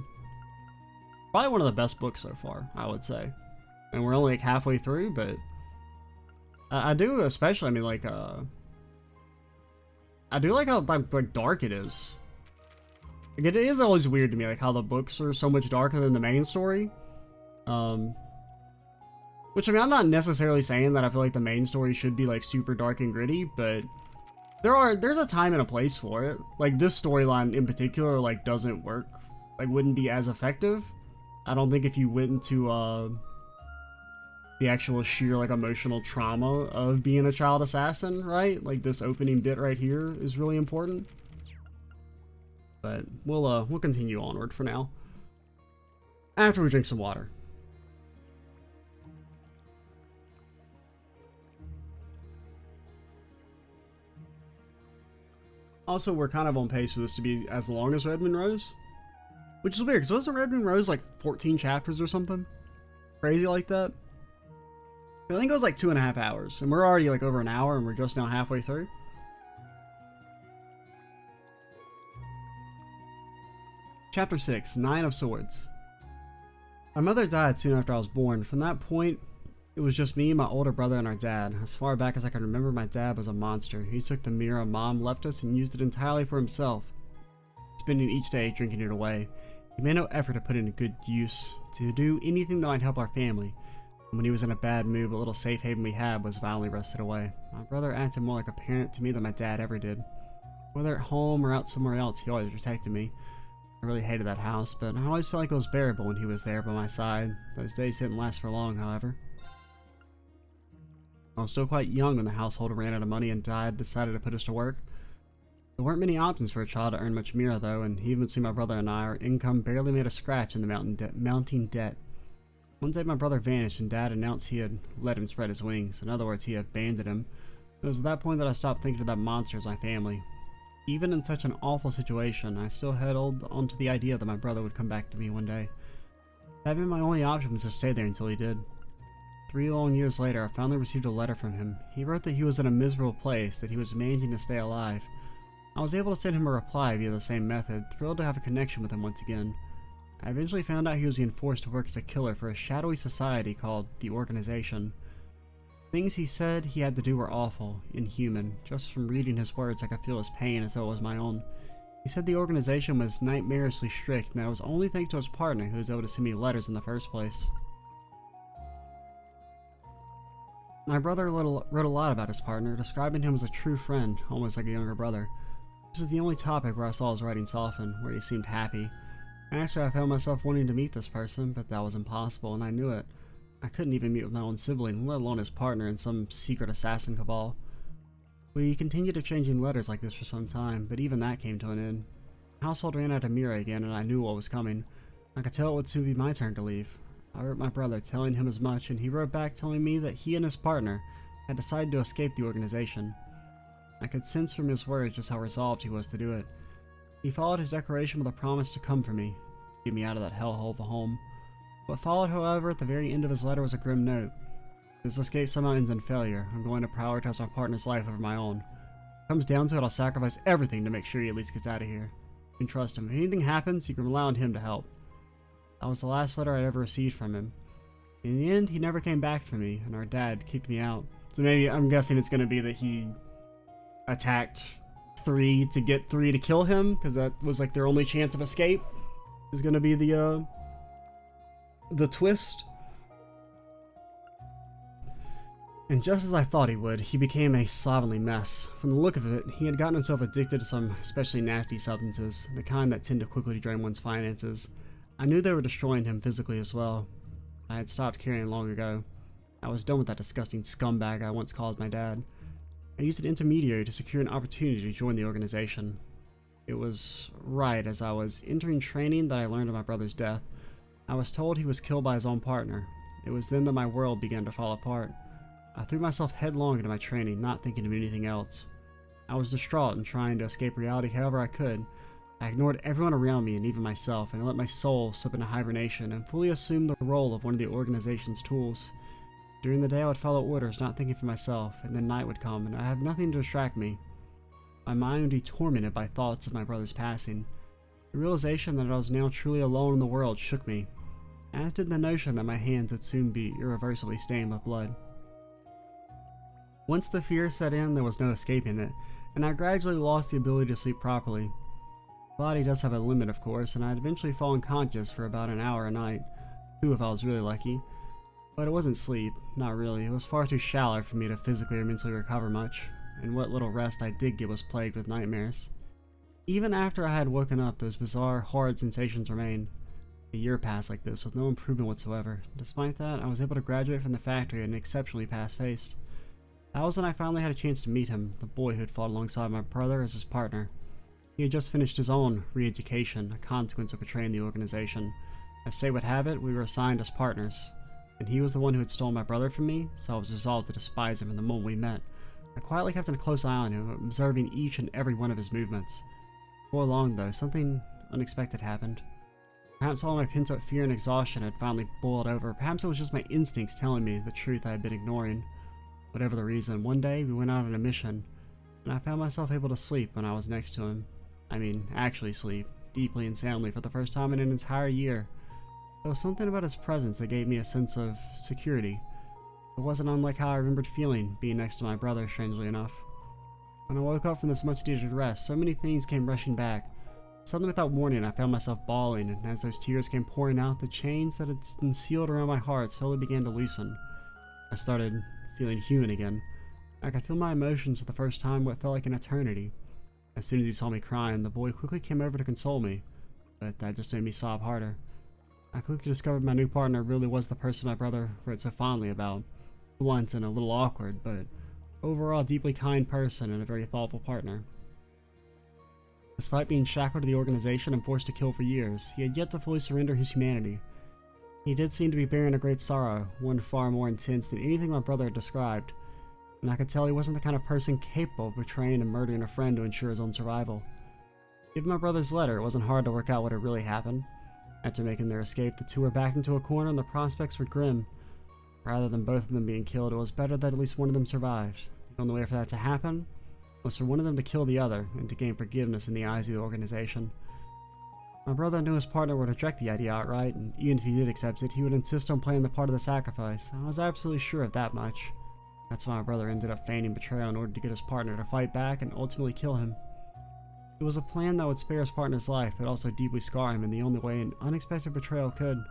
one of the best books so far, I would say. And we're only like halfway through, but I do especially, I mean, like, I do like how like dark it is. Like, it is always weird to me, like, how the books are so much darker than the main story. Which, I mean, I'm not necessarily saying that I feel like the main story should be, like, super dark and gritty, but there's a time and a place for it. Like, this storyline in particular, like, doesn't work. Like, wouldn't be as effective. I don't think if you went into, the actual sheer, like, emotional trauma of being a child assassin, right? Like, this opening bit right here is really important. But we'll continue onward for now. After we drink some water. Also, we're kind of on pace for this to be as long as Red Moon Rose. Which is weird, because wasn't Red Moon Rose like 14 chapters or something? Crazy like that? I think it was like 2.5 hours, and we're already like over an hour, and we're just now halfway through. Chapter 6, 9 of Swords. My mother died soon after I was born. From that point, it was just me, my older brother, and our dad. As far back as I can remember, my dad was a monster. He took the mirror Mom left us and used it entirely for himself, spending each day drinking it away. He made no effort to put it in good use, to do anything that might help our family. And when he was in a bad mood, the little safe haven we had was violently wrested away. My brother acted more like a parent to me than my dad ever did. Whether at home or out somewhere else, he always protected me. I really hated that house, but I always felt like it was bearable when he was there by my side. Those days didn't last for long, however. I was still quite young when the household ran out of money and Dad decided to put us to work. There weren't many options for a child to earn much mira, though, and even between my brother and I, our income barely made a scratch in the mounting debt. One day my brother vanished and Dad announced he had let him spread his wings. In other words, he abandoned him. It was at that point that I stopped thinking of that monster as my family. Even in such an awful situation, I still held on to the idea that my brother would come back to me one day. That meant my only option was to stay there until he did. 3 long years later, I finally received a letter from him. He wrote that he was in a miserable place, that he was managing to stay alive. I was able to send him a reply via the same method, thrilled to have a connection with him once again. I eventually found out he was being forced to work as a killer for a shadowy society called the Organization. Things he said he had to do were awful, inhuman. Just from reading his words, I could feel his pain as though it was my own. He said the organization was nightmarishly strict, and that it was only thanks to his partner who was able to send me letters in the first place. My brother wrote a lot about his partner, describing him as a true friend, almost like a younger brother. This was the only topic where I saw his writing soften, where he seemed happy. Actually, I found myself wanting to meet this person, but that was impossible, and I knew it. I couldn't even meet with my own sibling, let alone his partner in some secret assassin cabal. We continued exchanging letters like this for some time, but even that came to an end. The household ran out of mira again, and I knew what was coming. I could tell it would soon be my turn to leave. I wrote my brother, telling him as much, and he wrote back telling me that he and his partner had decided to escape the organization. I could sense from his words just how resolved he was to do it. He followed his declaration with a promise to come for me, to get me out of that hellhole of a home. What followed, however, at the very end of his letter was a grim note. This escape somehow ends in failure. I'm going to prioritize my partner's life over my own. If it comes down to it, I'll sacrifice everything to make sure he at least gets out of here. You can trust him. If anything happens, you can rely on him to help. That was the last letter I'd ever received from him. In the end, he never came back for me, and our dad kicked me out. So maybe, I'm guessing it's going to be that he attacked 3 to get 3 to kill him, because that was like their only chance of escape, is going to be the twist. And just as I thought he would, he became a slovenly mess. From the look of it, he had gotten himself addicted to some especially nasty substances, the kind that tend to quickly drain one's finances. I knew they were destroying him physically as well. I had stopped caring long ago. I was done with that disgusting scumbag I once called my dad. I used an intermediary to secure an opportunity to join the organization. It was right as I was entering training that I learned of my brother's death. I was told he was killed by his own partner. It was then that my world began to fall apart. I threw myself headlong into my training, not thinking of anything else. I was distraught and trying to escape reality however I could. I ignored everyone around me and even myself, and I let my soul slip into hibernation and fully assume the role of one of the organization's tools. During the day I would follow orders, not thinking for myself, and then night would come, and I have nothing to distract me. My mind would be tormented by thoughts of my brother's passing. The realization that I was now truly alone in the world shook me, as did the notion that my hands would soon be irreversibly stained with blood. Once the fear set in, there was no escaping it, and I gradually lost the ability to sleep properly. The body does have a limit, of course, and I'd eventually fall unconscious for about an hour a night, 2 if I was really lucky. But it wasn't sleep, not really. It was far too shallow for me to physically or mentally recover much, and what little rest I did get was plagued with nightmares. Even after I had woken up, those bizarre, horrid sensations remained. A year passed like this, with no improvement whatsoever. Despite that, I was able to graduate from the factory at an exceptionally fast pace. That was when I finally had a chance to meet him, the boy who had fought alongside my brother as his partner. He had just finished his own re-education, a consequence of betraying the organization. As fate would have it, we were assigned as partners, and he was the one who had stolen my brother from me, so I was resolved to despise him from the moment we met. I quietly kept a close eye on him, observing each and every one of his movements. Before long, though, something unexpected happened. Perhaps all my pent-up fear and exhaustion had finally boiled over. Perhaps it was just my instincts telling me the truth I had been ignoring. Whatever the reason, one day we went out on a mission, and I found myself able to sleep when I was next to him. I mean, actually sleep, deeply and soundly for the first time in an entire year. There was something about his presence that gave me a sense of security. It wasn't unlike how I remembered feeling being next to my brother, strangely enough. When I woke up from this much-needed rest, so many things came rushing back. Suddenly, without warning, I found myself bawling, and as those tears came pouring out, the chains that had been sealed around my heart slowly began to loosen. I started feeling human again. I could feel my emotions for the first time what felt like an eternity. As soon as he saw me crying, the boy quickly came over to console me, but that just made me sob harder. I quickly discovered my new partner really was the person my brother wrote so fondly about. Blunt and a little awkward, but overall a deeply kind person and a very thoughtful partner. Despite being shackled to the organization and forced to kill for years, he had yet to fully surrender his humanity. He did seem to be bearing a great sorrow, one far more intense than anything my brother had described, and I could tell he wasn't the kind of person capable of betraying and murdering a friend to ensure his own survival. Given my brother's letter, it wasn't hard to work out what had really happened. After making their escape, the two were backed into a corner and the prospects were grim. Rather than both of them being killed, it was better that at least one of them survived. The only way for that to happen was for one of them to kill the other and to gain forgiveness in the eyes of the organization. My brother knew his partner would reject the idea outright, and even if he did accept it, he would insist on playing the part of the sacrifice. I was absolutely sure of that much. That's why my brother ended up feigning betrayal in order to get his partner to fight back and ultimately kill him. It was a plan that would spare his partner's life, but also deeply scar him in the only way an unexpected betrayal could.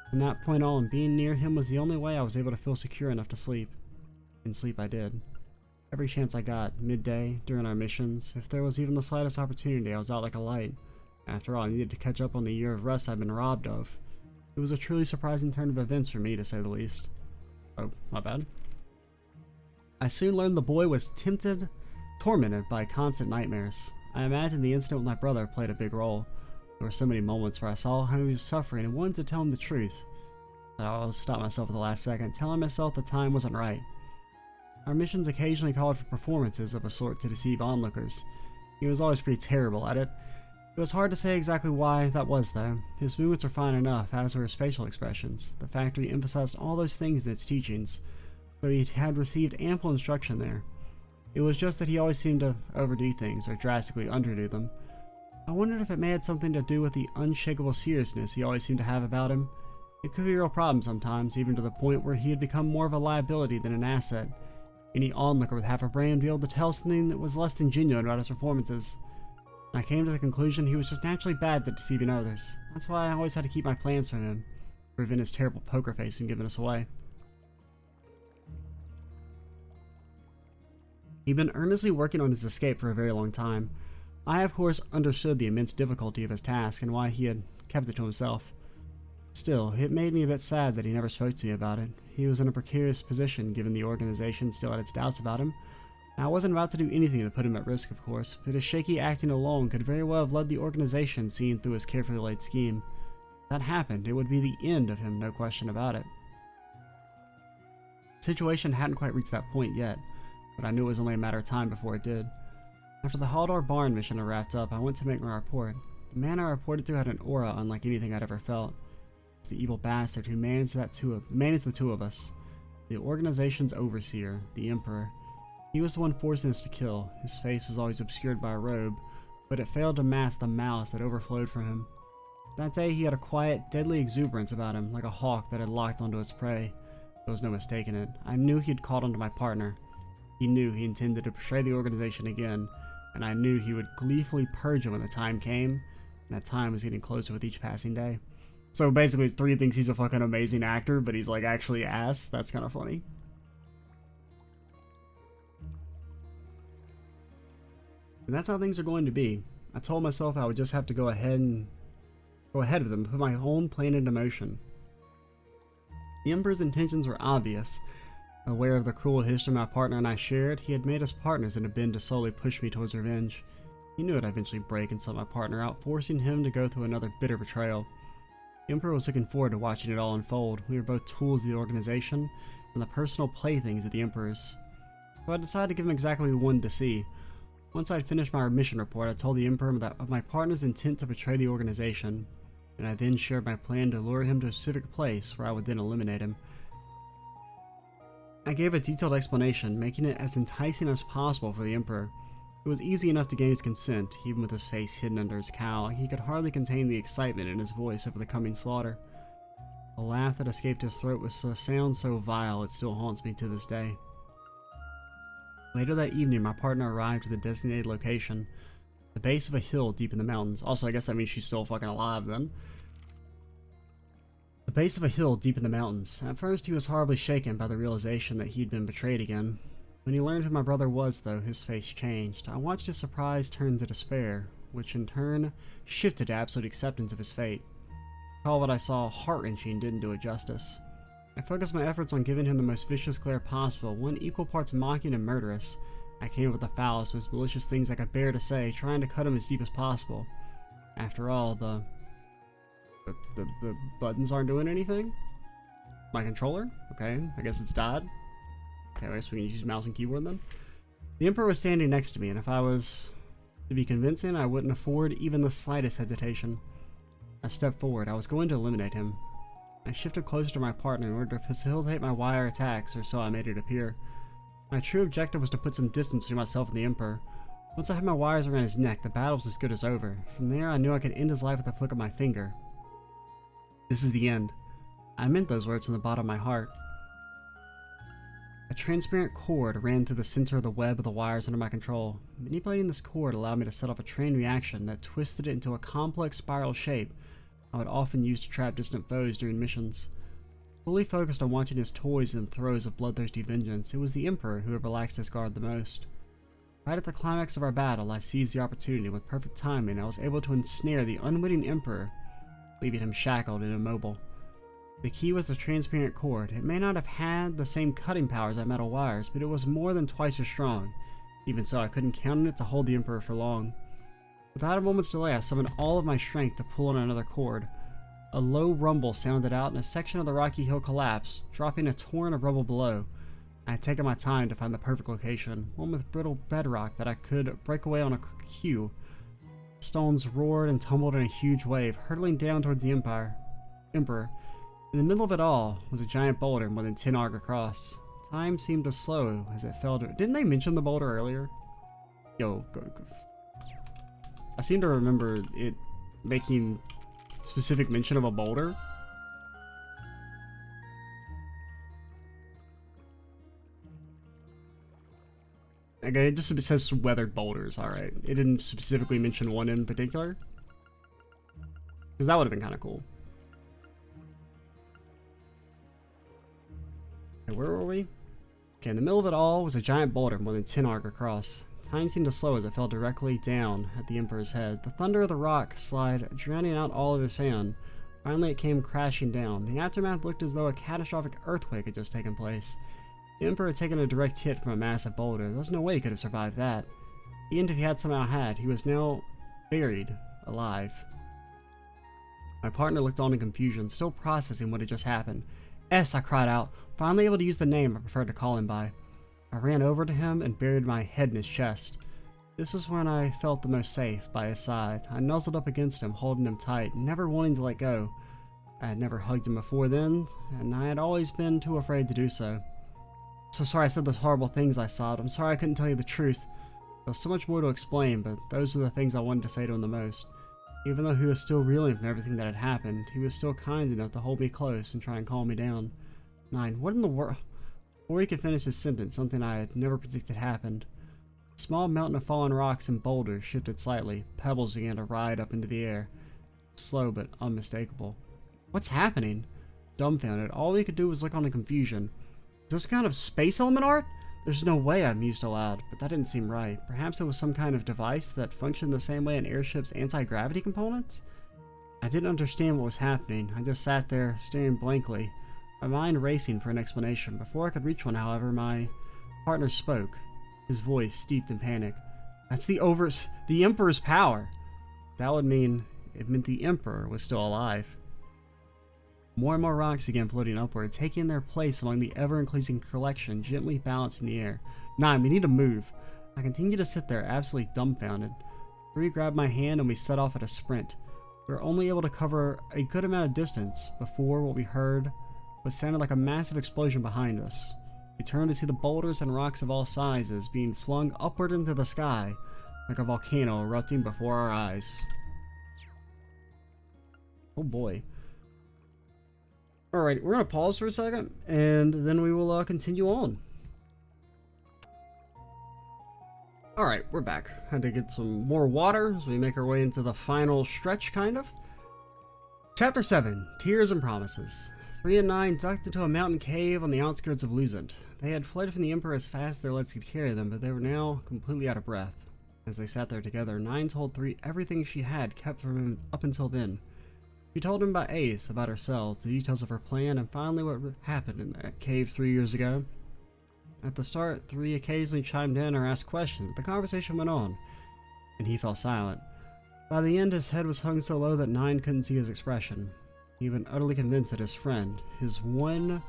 From that point on, being near him was the only way I was able to feel secure enough to sleep. And sleep I did. Every chance I got, midday, during our missions, if there was even the slightest opportunity, I was out like a light. After all, I needed to catch up on the year of rest I'd been robbed of. It was a truly surprising turn of events for me, to say the least. Oh, my bad. I soon learned the boy was tormented by constant nightmares. I imagine the incident with my brother played a big role. There were so many moments where I saw how he was suffering and wanted to tell him the truth, but I always stopped myself at the last second, telling myself the time wasn't right. Our missions occasionally called for performances of a sort to deceive onlookers. He was always pretty terrible at it. It was hard to say exactly why that was, though. His movements were fine enough, as were his facial expressions. The factory emphasized all those things in its teachings, so he had received ample instruction there. It was just that he always seemed to overdo things or drastically underdo them. I wondered if it may have something to do with the unshakable seriousness he always seemed to have about him. It could be a real problem sometimes, even to the point where he had become more of a liability than an asset. Any onlooker with half a brain would be able to tell something that was less than genuine about his performances. And I came to the conclusion he was just naturally bad at deceiving others. That's why I always had to keep my plans from him, to prevent his terrible poker face from giving us away. He'd been earnestly working on his escape for a very long time. I, of course, understood the immense difficulty of his task and why he had kept it to himself. Still, it made me a bit sad that he never spoke to me about it. He was in a precarious position given the organization still had its doubts about him. And I wasn't about to do anything to put him at risk, of course, but his shaky acting alone could very well have led the organization seeing through his carefully laid scheme. If that happened, it would be the end of him, no question about it. The situation hadn't quite reached that point yet, but I knew it was only a matter of time before it did. After the Haldor Barn mission had wrapped up, I went to make my report. The man I reported to had an aura unlike anything I'd ever felt. It's the evil bastard who managed the two of us. The organization's overseer, the Emperor. He was the one forcing us to kill. His face was always obscured by a robe, but it failed to mask the malice that overflowed from him. That day he had a quiet, deadly exuberance about him, like a hawk that had locked onto its prey. There was no mistaking it. I knew he had caught onto my partner. He knew he intended to betray the organization again, and I knew he would gleefully purge him when the time came, and that time was getting closer with each passing day. So basically, 3 thinks he's a fucking amazing actor, but he's like actually ass. That's kind of funny. And that's how things are going to be. I told myself I would just have to go ahead of them, put my own plan into motion. The Emperor's intentions were obvious. Aware of the cruel history my partner and I shared, he had made us partners in a bid to slowly push me towards revenge. He knew I'd eventually break and sell my partner out, forcing him to go through another bitter betrayal. The Emperor was looking forward to watching it all unfold. We were both tools of the organization, and the personal playthings of the Emperor's. So I decided to give him exactly what we wanted to see. Once I'd finished my mission report, I told the Emperor of my partner's intent to betray the organization, and I then shared my plan to lure him to a specific place where I would then eliminate him. I gave a detailed explanation, making it as enticing as possible for the Emperor. It was easy enough to gain his consent, even with his face hidden under his cowl. He could hardly contain the excitement in his voice over the coming slaughter. The laugh that escaped his throat was a sound so vile it still haunts me to this day. Later that evening, my partner arrived at the designated location, the base of a hill deep in the mountains. Also, I guess that means she's still fucking alive then. The base of a hill deep in the mountains. At first, he was horribly shaken by the realization that he'd been betrayed again. When he learned who my brother was, though, his face changed. I watched his surprise turn to despair, which in turn shifted to absolute acceptance of his fate. All what I saw heart-wrenching didn't do it justice. I focused my efforts on giving him the most vicious glare possible, one equal parts mocking and murderous. I came up with the foulest, most malicious things I could bear to say, trying to cut him as deep as possible. After all, the buttons aren't doing anything? My controller? Okay, I guess it's died. Okay, I guess we can use mouse and keyboard then. The Emperor was standing next to me, and if I was to be convincing, I wouldn't afford even the slightest hesitation. I stepped forward. I was going to eliminate him. I shifted closer to my partner in order to facilitate my wire attacks, or so I made it appear. My true objective was to put some distance between myself and the Emperor. Once I had my wires around his neck, the battle was as good as over. From there, I knew I could end his life with a flick of my finger. This is the end. I meant those words from the bottom of my heart. A transparent cord ran through the center of the web of the wires under my control. Manipulating this cord allowed me to set off a chain reaction that twisted it into a complex spiral shape I would often use to trap distant foes during missions. Fully focused on watching his toys in the throes of bloodthirsty vengeance, it was the Emperor who had relaxed his guard the most. Right at the climax of our battle, I seized the opportunity. With perfect timing, I was able to ensnare the unwitting Emperor, leaving him shackled and immobile. The key was the transparent cord. It may not have had the same cutting powers as metal wires, but it was more than twice as strong. Even so, I couldn't count on it to hold the Emperor for long. Without a moment's delay, I summoned all of my strength to pull on another cord. A low rumble sounded out and a section of the rocky hill collapsed, dropping a torrent of rubble below. I had taken my time to find the perfect location, one with brittle bedrock that I could break away on a cue. Stones roared and tumbled in a huge wave, hurtling down towards the Emperor. In the middle of it all was a giant boulder more than 10 arc across. Time seemed to slow as it fell to... Didn't they mention the boulder earlier? Yo, go. I seem to remember it making specific mention of a boulder. Okay, it just says weathered boulders, alright. It didn't specifically mention one in particular. Because that would have been kind of cool. Okay, where were we? Okay, in the middle of it all was a giant boulder more than 10 arc across. Time seemed to slow as it fell directly down at the Emperor's head. The thunder of the rock slide drowning out all of the sound. Finally it came crashing down. The aftermath looked as though a catastrophic earthquake had just taken place. The Emperor had taken a direct hit from a massive boulder. There was no way he could have survived that. Even if he had somehow had, he was now buried alive. My partner looked on in confusion, still processing what had just happened. "S," I cried out, finally able to use the name I preferred to call him by. I ran over to him and buried my head in his chest. This was when I felt the most safe, by his side. I nuzzled up against him, holding him tight, never wanting to let go. I had never hugged him before then, and I had always been too afraid to do so. "So sorry I said those horrible things," I sobbed. "I'm sorry I couldn't tell you the truth." There was so much more to explain, but those were the things I wanted to say to him the most. Even though he was still reeling from everything that had happened, he was still kind enough to hold me close and try and calm me down. 9. What in the world? Before he could finish his sentence, something I had never predicted happened. A small mountain of fallen rocks and boulders shifted slightly. Pebbles began to ride up into the air. Slow but unmistakable. What's happening? Dumbfounded, all we could do was look on in confusion. Is this kind of space element art? There's no way, I mused aloud, but that didn't seem right. Perhaps it was some kind of device that functioned the same way an airship's anti-gravity components? I didn't understand what was happening. I just sat there, staring blankly, my mind racing for an explanation. Before I could reach one, however, my partner spoke, his voice steeped in panic. "That's the Emperor's power!" That would mean it meant the Emperor was still alive. More and more rocks began floating upward, taking their place among the ever-increasing collection, gently balanced in the air. 9, we need to move. I continued to sit there, absolutely dumbfounded. 3 grabbed my hand and we set off at a sprint. We were only able to cover a good amount of distance before what we heard what sounded like a massive explosion behind us. We turned to see the boulders and rocks of all sizes being flung upward into the sky, like a volcano erupting before our eyes. Oh boy. Alright, we're going to pause for a second, and then we will continue on. Alright, we're back. Had to get some more water as we make our way into the final stretch, kind of. Chapter 7, Tears and Promises. 3 and 9 ducked into a mountain cave on the outskirts of Luzent. They had fled from the Emperor as fast as their legs could carry them, but they were now completely out of breath. As they sat there together, 9 told 3 everything she had kept from him up until then. She told him about Ace, about herself, the details of her plan, and finally what happened in that cave 3 years ago. At the start, 3 occasionally chimed in or asked questions, but the conversation went on, and he fell silent. By the end, his head was hung so low that 9 couldn't see his expression. He had been utterly convinced that his friend, his one...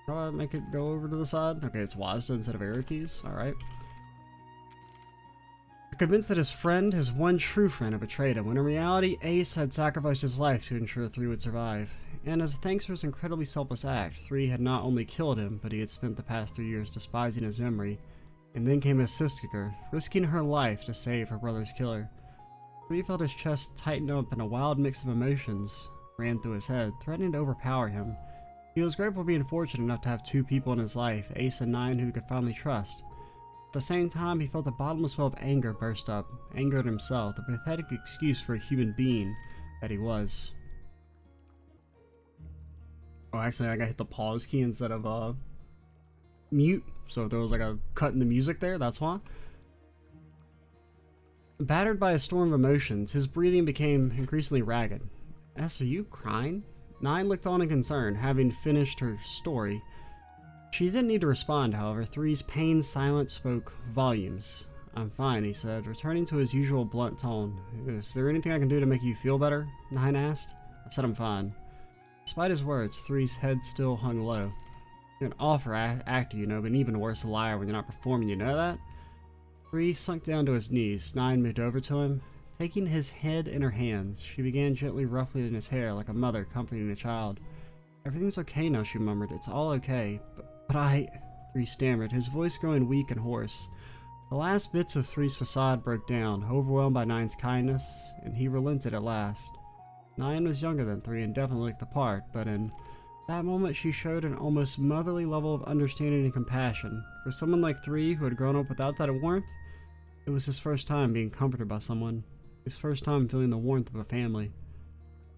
How do I make it go over to the side? Okay, it's Wazda instead of Aerokes, alright. Convinced that his friend, his one true friend, had betrayed him, when in reality, Ace had sacrificed his life to ensure 3 would survive. And as a thanks for his incredibly selfless act, 3 had not only killed him, but he had spent the past 3 years despising his memory. And then came his sister, risking her life to save her brother's killer. 3 felt his chest tighten up and a wild mix of emotions ran through his head, threatening to overpower him. He was grateful for being fortunate enough to have 2 people in his life, Ace and 9, who he could finally trust. At the same time, he felt a bottomless well of anger burst up, anger at himself, the pathetic excuse for a human being that he was. Oh, actually, I gotta hit the pause key instead of, mute, so if there was like a cut in the music there, that's why. Battered by a storm of emotions, his breathing became increasingly ragged. "S, are you crying?" 9 looked on in concern, having finished her story. She didn't need to respond, however. 3's pained silence spoke volumes. "I'm fine," he said, returning to his usual blunt tone. "Is there anything I can do to make you feel better?" 9 asked. I said I'm fine. Despite his words, 3's head still hung low. You're an awful actor, you know, but an even worse liar when you're not performing, you know that? 3 sunk down to his knees. 9 moved over to him. Taking his head in her hands, she began gently ruffling his hair like a mother comforting a child. "Everything's okay now," she murmured. "It's all okay. But I..." 3 stammered, his voice growing weak and hoarse. The last bits of Three's facade broke down, overwhelmed by Nine's kindness, and he relented at last. Nine was younger than Three and definitely looked the part, but in that moment she showed an almost motherly level of understanding and compassion. For someone like Three, who had grown up without that warmth, it was his first time being comforted by someone. His first time feeling the warmth of a family.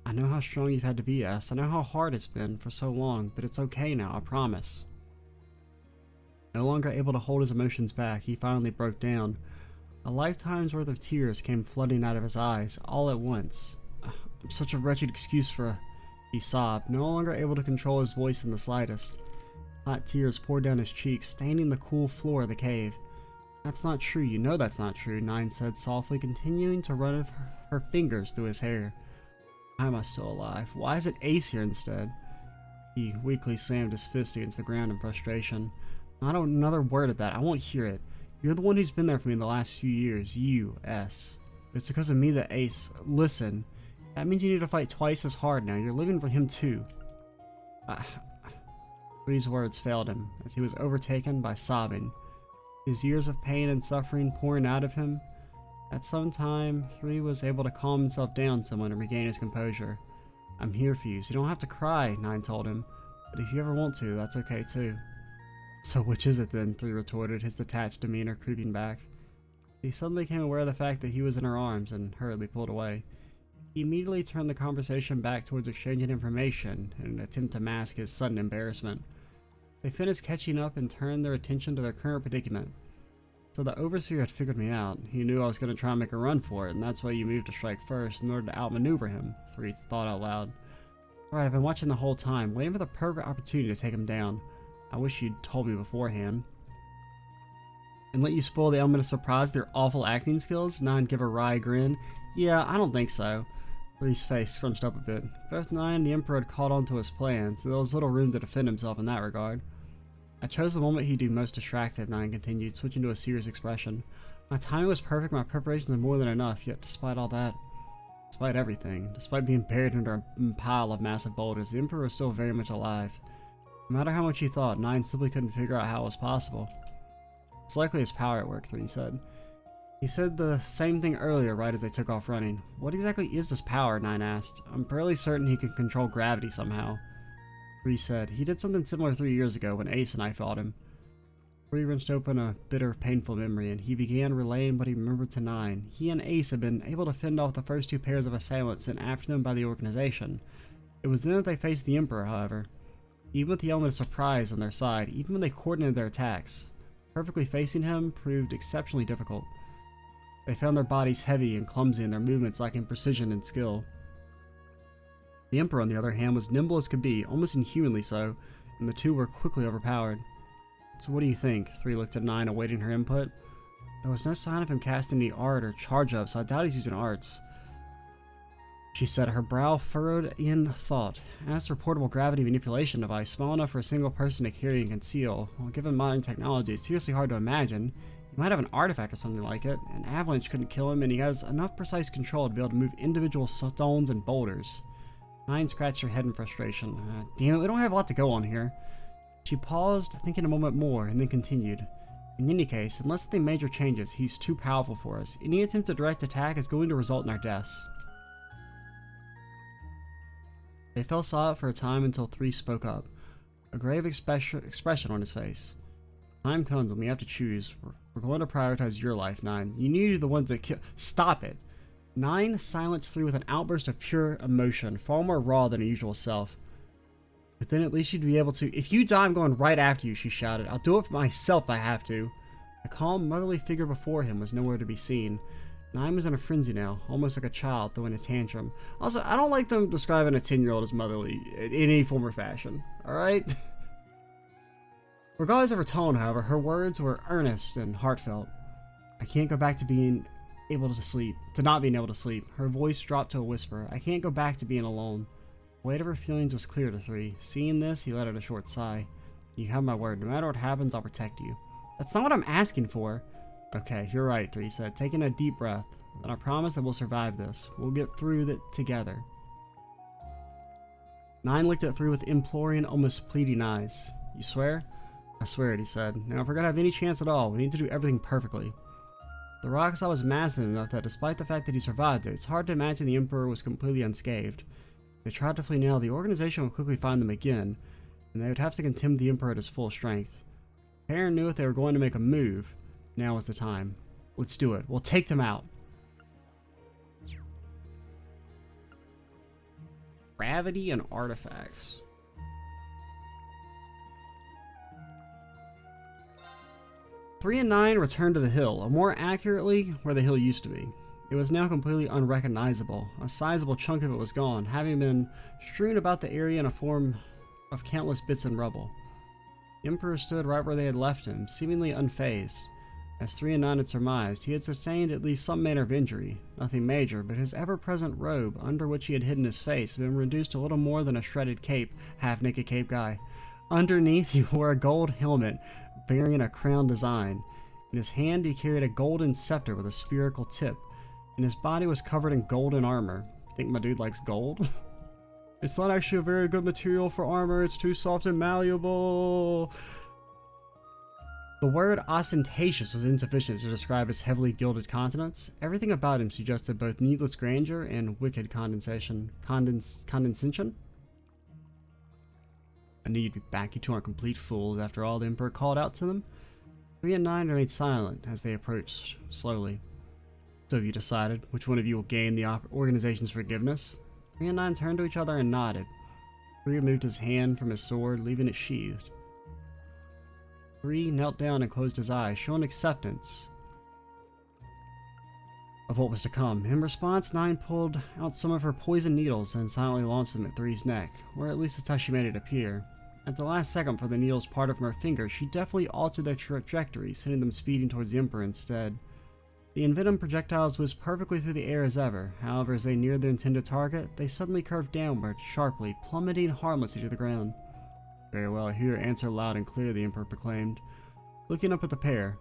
I know how strong you've had to be, S. I know how hard it's been for so long, but it's okay now, I promise. No longer able to hold his emotions back, he finally broke down. A lifetime's worth of tears came flooding out of his eyes, all at once. I'm such a wretched excuse for... He sobbed, no longer able to control his voice in the slightest. Hot tears poured down his cheeks, staining the cool floor of the cave. That's not true, you know that's not true, Nine said softly, continuing to run her fingers through his hair. Why am I still alive? Why is it Ace here instead? He weakly slammed his fist against the ground in frustration. Not another word of that, I won't hear it. You're the one who's been there for me in the last few years, you, S. But it's because of me that Ace... Listen, that means you need to fight twice as hard now, you're living for him too. Three's words failed him, as he was overtaken by sobbing. His years of pain and suffering pouring out of him. At some time, Three was able to calm himself down somewhat and regain his composure. I'm here for you, so you don't have to cry, Nine told him. But if you ever want to, that's okay too. So which is it then? Three retorted, his detached demeanor creeping back. He suddenly became aware of the fact that he was in her arms and hurriedly pulled away. He immediately turned the conversation back towards exchanging information in an attempt to mask his sudden embarrassment. They finished catching up and turned their attention to their current predicament. So the Overseer had figured me out. He knew I was going to try and make a run for it, and that's why you moved to strike first in order to outmaneuver him, Three thought out loud. Alright, I've been watching the whole time, waiting for the perfect opportunity to take him down. I wish you'd told me beforehand. And let you spoil the element of surprise with their awful acting skills? Nine gave a wry grin. Yeah, I don't think so. Three's face scrunched up a bit. Both Nine and the Emperor had caught on to his plan, so there was little room to defend himself in that regard. I chose the moment he'd do most distractive, Nine continued, switching to a serious expression. My timing was perfect, my preparations were more than enough, yet despite all that, despite everything, despite being buried under a pile of massive boulders, the Emperor was still very much alive. No matter how much he thought, Nine simply couldn't figure out how it was possible. It's likely his power at work, Three said. He said the same thing earlier right as they took off running. What exactly is this power? Nine asked. I'm fairly certain he can control gravity somehow. Three said. He did something similar 3 years ago when Ace and I fought him. Three wrenched open a bitter, painful memory, and he began relaying what he remembered to Nine. He and Ace had been able to fend off the first 2 pairs of assailants sent after them by the organization. It was then that they faced the Emperor, however. Even with the element of surprise on their side, even when they coordinated their attacks, perfectly facing him proved exceptionally difficult. They found their bodies heavy and clumsy and their movements lacking precision and skill. The Emperor, on the other hand, was nimble as could be, almost inhumanly so, and the two were quickly overpowered. So what do you think? Three looked at Nine, awaiting her input. There was no sign of him casting any art or charge up, so I doubt he's using arts. She said, her brow furrowed in thought. As for portable gravity manipulation device, small enough for a single person to carry and conceal, well, given modern technology, it's seriously hard to imagine. He might have an artifact or something like it. An avalanche couldn't kill him, and he has enough precise control to be able to move individual stones and boulders. Nine scratched her head in frustration. Damn it, we don't have a lot to go on here. She paused, thinking a moment more, and then continued. In any case, unless something major changes, he's too powerful for us. Any attempt at direct attack is going to result in our deaths. They fell silent for a time until Three spoke up, a grave expression on his face. Time comes when we have to choose. We're going to prioritize your life, Nine. You need the ones that kill. Stop it! Nine silenced Three with an outburst of pure emotion, far more raw than her usual self. But then at least you'd be able to. If you die, I'm going right after you, she shouted. I'll do it for myself if I have to. The calm, motherly figure before him was nowhere to be seen. Nine was in a frenzy now, almost like a child throwing a tantrum. Also, I don't like them describing a 10-year-old as motherly in any form or fashion. Alright? Regardless of her tone, however, her words were earnest and heartfelt. I can't go back to being able to sleep, to not being able to sleep. Her voice dropped to a whisper. I can't go back to being alone. The weight of her feelings was clear to Three. Seeing this, he let out a short sigh. You have my word. No matter what happens, I'll protect you. That's not what I'm asking for. Okay, you're right, Three said, taking a deep breath. Then I promise that we'll survive this. We'll get through it together. Nine looked at Three with imploring, almost pleading eyes. You swear? I swear it, he said. Now, if we're gonna have any chance at all, we need to do everything perfectly. The rock saw was massive enough that despite the fact that he survived it, it's hard to imagine the Emperor was completely unscathed. If they tried to flee now, the organization would quickly find them again, and they would have to contend the Emperor at his full strength. Perrin knew if they were going to make a move, now was the time. Let's do it. We'll take them out. Gravity and artifacts. Three and 9 returned to the hill, or more accurately, where the hill used to be. It was now completely unrecognizable. A sizable chunk of it was gone, having been strewn about the area in a form of countless bits and rubble. The Emperor stood right where they had left him, seemingly unfazed. As 3 and 9 had surmised, he had sustained at least some manner of injury. Nothing major, but his ever-present robe, under which he had hidden his face, had been reduced to little more than a shredded cape, half-naked cape guy. Underneath, he wore a gold helmet bearing a crown design. In his hand, he carried a golden scepter with a spherical tip, and his body was covered in golden armor. Think my dude likes gold? It's not actually a very good material for armor, it's too soft and malleable. The word ostentatious was insufficient to describe his heavily gilded countenance. Everything about him suggested both needless grandeur and wicked condescension. Condescension? I knew you'd be back, you two aren't complete fools. After all, the Emperor called out to them. 3 and 9 remained silent as they approached slowly. So have you decided which one of you will gain the organization's forgiveness? 3 and 9 turned to each other and nodded. 3 removed his hand from his sword, leaving it sheathed. 3 knelt down and closed his eyes, showing acceptance of what was to come. In response, 9 pulled out some of her poison needles and silently launched them at 3's neck, or at least that's how she made it appear. At the last second, for the needles parted from her fingers, she deftly altered their trajectory, sending them speeding towards the Emperor instead. The envenomed projectiles whizzed perfectly through the air as ever. However, as they neared their intended target, they suddenly curved downward, sharply, plummeting harmlessly to the ground. Very well, I hear your answer loud and clear, the Emperor proclaimed. Looking up at the pair,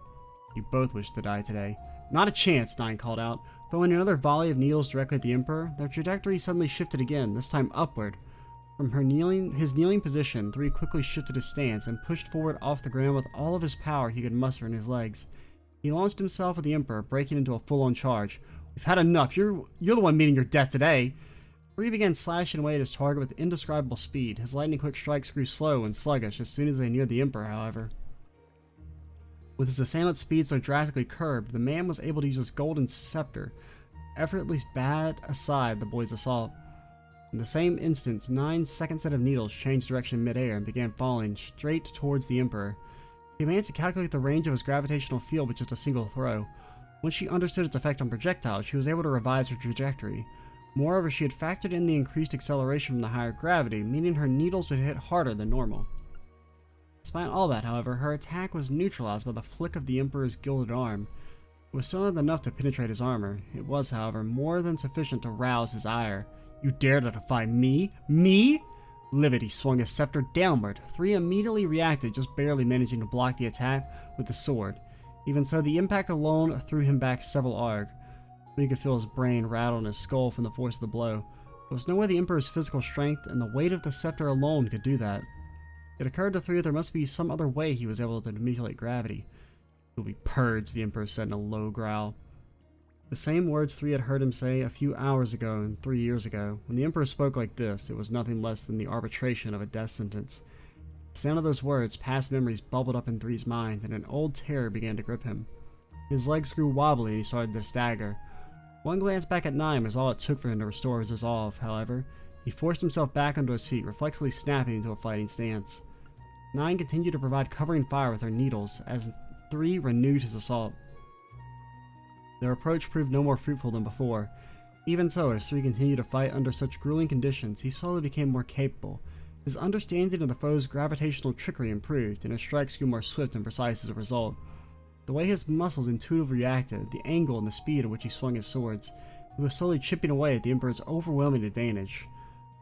you both wish to die today. Not a chance, 9 called out. Throwing another volley of needles directly at the Emperor, their trajectory suddenly shifted again, this time upward. From his kneeling position, 3 quickly shifted his stance and pushed forward off the ground with all of his power he could muster in his legs. He launched himself at the Emperor, breaking into a full-on charge. We've had enough. You're the one meeting your death today. 3 began slashing away at his target with indescribable speed. His lightning-quick strikes grew slow and sluggish as soon as they neared the Emperor, however. With his assailant's speed so drastically curbed, the man was able to use his golden scepter, effortlessly bat aside the boy's assault. In the same instant, 9's second set of needles changed direction mid-air and began falling straight towards the Emperor. He managed to calculate the range of his gravitational field with just a single throw. Once she understood its effect on projectiles, she was able to revise her trajectory. Moreover, she had factored in the increased acceleration from the higher gravity, meaning her needles would hit harder than normal. Despite all that, however, her attack was neutralized by the flick of the Emperor's gilded arm. It was still not enough to penetrate his armor. It was, however, more than sufficient to rouse his ire. You dare to defy me? Me? Livid, he swung his scepter downward. 3 immediately reacted, just barely managing to block the attack with the sword. Even so, the impact alone threw him back several arg. 3 could feel his brain rattle in his skull from the force of the blow. There was no way the Emperor's physical strength and the weight of the scepter alone could do that. It occurred to 3 that there must be some other way he was able to manipulate gravity. He will be purged, the Emperor said in a low growl. The same words 3 had heard him say a few hours ago and 3 years ago. When the Emperor spoke like this, it was nothing less than the arbitration of a death sentence. The sound of those words, past memories bubbled up in 3's mind, and an old terror began to grip him. His legs grew wobbly and he started to stagger. One glance back at 9 was all it took for him to restore his resolve, however. He forced himself back onto his feet, reflexively snapping into a fighting stance. 9 continued to provide covering fire with her needles, as 3 renewed his assault. Their approach proved no more fruitful than before. Even so, as 3 continued to fight under such grueling conditions, he slowly became more capable. His understanding of the foe's gravitational trickery improved, and his strikes grew more swift and precise as a result. The way his muscles intuitively reacted, the angle and the speed at which he swung his swords, he was slowly chipping away at the Emperor's overwhelming advantage.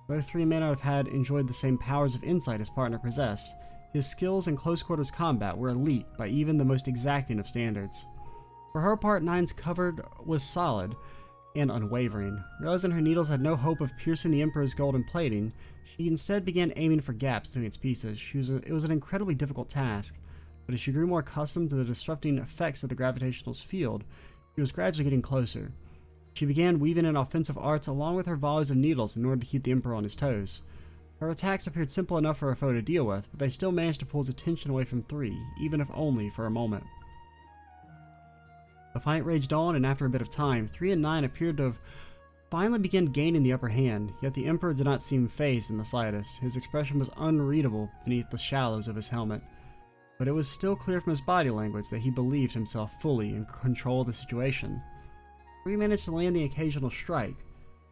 Though 3 may not have enjoyed the same powers of insight his partner possessed, his skills in close-quarters combat were elite by even the most exacting of standards. For her part, 9's cover was solid and unwavering. Realizing her needles had no hope of piercing the Emperor's golden plating, she instead began aiming for gaps between its pieces. It was an incredibly difficult task. but as she grew more accustomed to the disrupting effects of the gravitational field, she was gradually getting closer. She began weaving in offensive arts along with her volleys of needles in order to keep the Emperor on his toes. Her attacks appeared simple enough for her foe to deal with, but they still managed to pull his attention away from 3, even if only for a moment. The fight raged on, and after a bit of time, 3 and 9 appeared to have finally begun gaining the upper hand, yet the Emperor did not seem fazed in the slightest. His expression was unreadable beneath the shallows of his helmet, but it was still clear from his body language that he believed himself fully in control of the situation. 3 managed to land the occasional strike,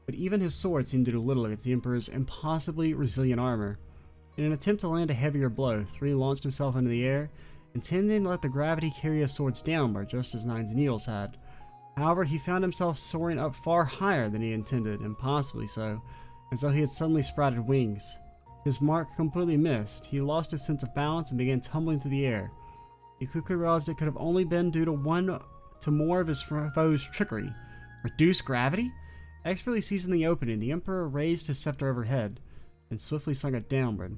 but even his sword seemed to do little against the Emperor's impossibly resilient armor. In an attempt to land a heavier blow, 3 launched himself into the air, intending to let the gravity carry his swords downward just as 9's needles had. However, he found himself soaring up far higher than he intended, impossibly so, as though he had suddenly sprouted wings. His mark completely missed. He lost his sense of balance and began tumbling through the air. He quickly realized it could have only been due to more of his foe's trickery. Reduced gravity? Expertly seizing the opening, the Emperor raised his scepter overhead and swiftly slung it downward.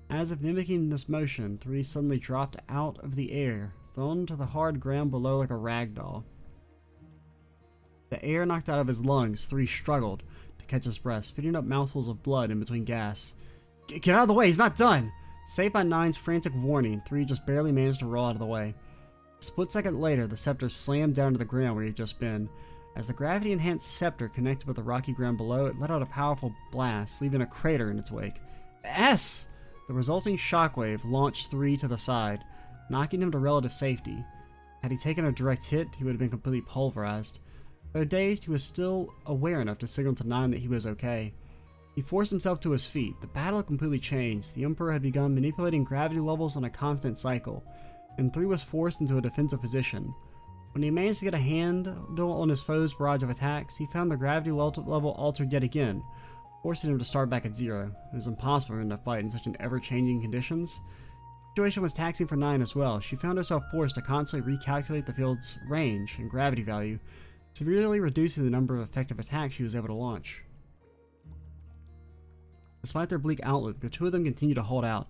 As if mimicking this motion, 3 suddenly dropped out of the air, thrown to the hard ground below like a rag doll. The air knocked out of his lungs, 3 struggled to catch his breath, spitting up mouthfuls of blood in between gasps. Get out of the way, he's not done! Saved by 9's frantic warning, 3 just barely managed to roll out of the way. A split second later, the scepter slammed down to the ground where he had just been. As the gravity-enhanced scepter connected with the rocky ground below, it let out a powerful blast, leaving a crater in its wake. S! The resulting shockwave launched 3 to the side, knocking him to relative safety. Had he taken a direct hit, he would have been completely pulverized. Though dazed, he was still aware enough to signal to 9 that he was okay. He forced himself to his feet. The battle had completely changed. The Emperor had begun manipulating gravity levels on a constant cycle, and 3 was forced into a defensive position. When he managed to get a handle on his foe's barrage of attacks, he found the gravity level altered yet again, forcing him to start back at 0. It was impossible for him to fight in such an ever-changing conditions. The situation was taxing for 9 as well. She found herself forced to constantly recalculate the field's range and gravity value, severely reducing the number of effective attacks she was able to launch. Despite their bleak outlook, the 2 of them continued to hold out.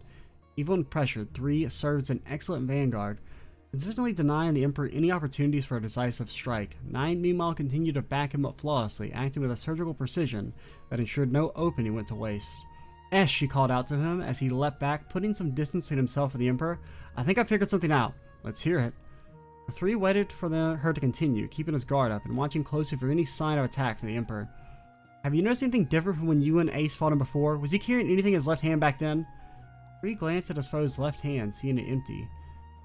Even when pressured, 3 served as an excellent vanguard, consistently denying the Emperor any opportunities for a decisive strike. 9 meanwhile continued to back him up flawlessly, acting with a surgical precision that ensured no opening went to waste. "S," she called out to him as he leapt back, putting some distance between himself and the Emperor. "I think I figured something out. Let's hear it." The 3 waited for her to continue, keeping his guard up and watching closely for any sign of attack from the Emperor. "Have you noticed anything different from when you and Ace fought him before? Was he carrying anything in his left hand back then?" 3 glanced at his foe's left hand, seeing it empty.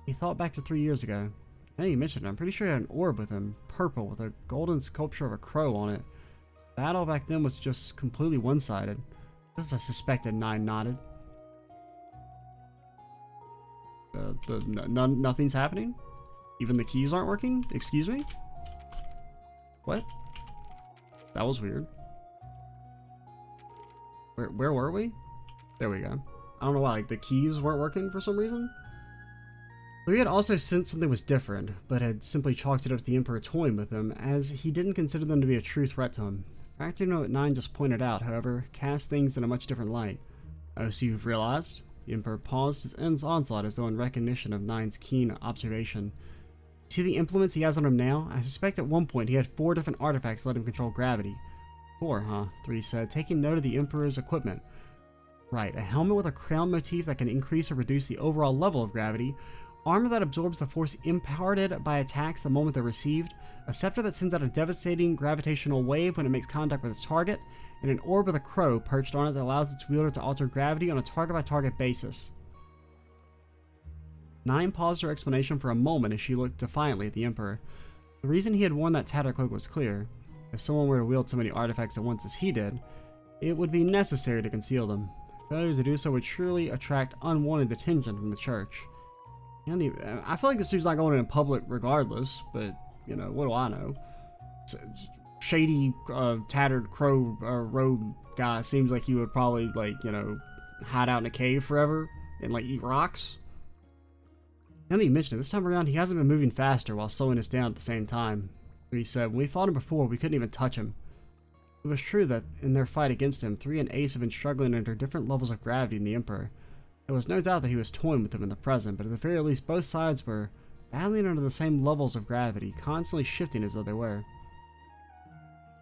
He thought back to 3 years ago. Now you mentioned it, I'm pretty sure he had an orb with him, purple, with a golden sculpture of a crow on it. Battle back then was just completely one-sided. Just as I suspected, 9 nodded. Nothing's happening? Even the keys aren't working? Excuse me? What? That was weird. Where were we? There we go. I don't know why, like, the keys weren't working for some reason. 3 had also sensed something was different, but had simply chalked it up to the Emperor toying with them, as he didn't consider them to be a true threat to him. Factoring what 9 just pointed out, however, cast things in a much different light. "Oh, so you've realized?" The Emperor paused his onslaught as though in recognition of 9's keen observation. "See the implements he has on him now? I suspect at one point he had 4 different artifacts that let him control gravity." "4, huh?" 3 said, taking note of the Emperor's equipment. "Right, a helmet with a crown motif that can increase or reduce the overall level of gravity, armor that absorbs the force imparted by attacks the moment they're received, a scepter that sends out a devastating gravitational wave when it makes contact with its target, and an orb with a crow perched on it that allows its wielder to alter gravity on a target-by-target basis." 9 paused her explanation for a moment as she looked defiantly at the Emperor. The reason he had worn that tattered cloak was clear. If someone were to wield so many artifacts at once as he did, it would be necessary to conceal them. Failure to do so would surely attract unwanted attention from the church. I feel like this dude's not going in public regardless, but, you know, what do I know? Shady, tattered crow robe guy seems like he would probably, like, you know, hide out in a cave forever and, like, eat rocks. Now that you mention it, this time around he hasn't been moving faster while slowing us down at the same time. He said, "When we fought him before, we couldn't even touch him." It was true that in their fight against him, 3 and Ace have been struggling under different levels of gravity than the Emperor. There was no doubt that he was toying with them in the present, but at the very least both sides were battling under the same levels of gravity, constantly shifting as though they were.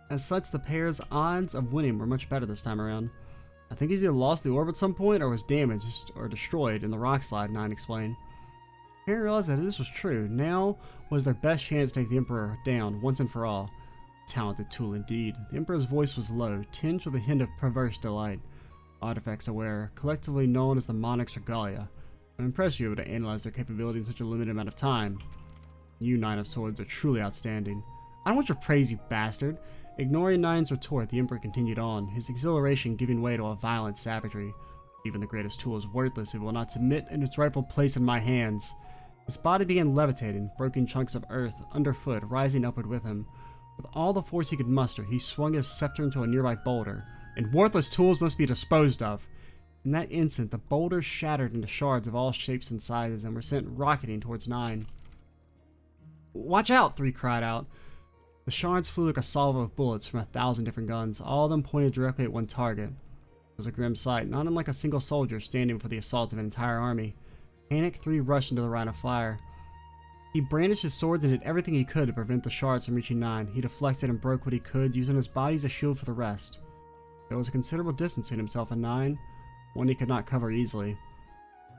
As such, the pair's odds of winning were much better this time around. I think he's either lost the orb at some point or was damaged or destroyed in the rock slide, Nine explained. Harry realized that this was true. Now was their best chance to take the Emperor down once and for all. Talented tool indeed. The Emperor's voice was low, tinged with a hint of perverse delight. Artifacts aware, collectively known as the Monarch's Regalia. I'm impressed you were able to analyze their capability in such a limited amount of time. You Nine of Swords are truly outstanding. I don't want your praise, you bastard. Ignoring Nine's retort, the Emperor continued on, his exhilaration giving way to a violent savagery. Even the greatest tool is worthless if it will not submit in its rightful place in my hands. His body began levitating, broken chunks of earth underfoot rising upward with him. With all the force he could muster, he swung his scepter into a nearby boulder, and worthless tools must be disposed of. In that instant, the boulder shattered into shards of all shapes and sizes and were sent rocketing towards Nine. Watch out! 3 cried out. The shards flew like a salvo of bullets from 1,000 different guns, all of them pointed directly at one target. It was a grim sight, not unlike a single soldier standing for the assault of an entire army. Panic, 3 rushed into the line of fire. He brandished his swords and did everything he could to prevent the shards from reaching Nine. He deflected and broke what he could, using his body as a shield for the rest. There was a considerable distance between himself and Nine, one he could not cover easily.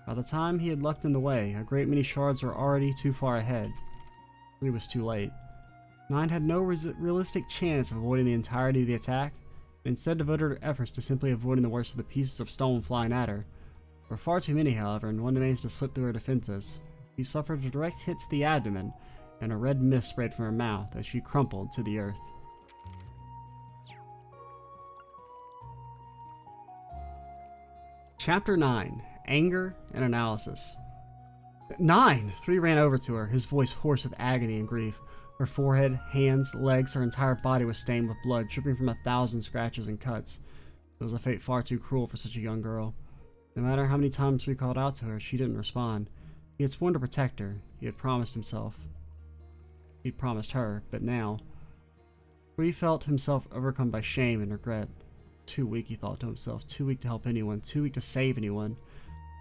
By the time he had leapt in the way, a great many shards were already too far ahead. 3 was too late. Nine had no realistic chance of avoiding the entirety of the attack, and instead devoted her efforts to simply avoiding the worst of the pieces of stone flying at her. There were far too many, however, and one managed to slip through her defenses. He suffered a direct hit to the abdomen, and a red mist sprayed from her mouth as she crumpled to the earth. Chapter 9. Anger and Analysis. 9! 3 ran over to her, his voice hoarse with agony and grief. Her forehead, hands, legs, her entire body was stained with blood, dripping from 1,000 scratches and cuts. It was a fate far too cruel for such a young girl. No matter how many times 3 called out to her, she didn't respond. He had sworn to protect her. He had promised himself. He'd promised her, but now 3 felt himself overcome by shame and regret. Too weak, he thought to himself, too weak to help anyone, too weak to save anyone.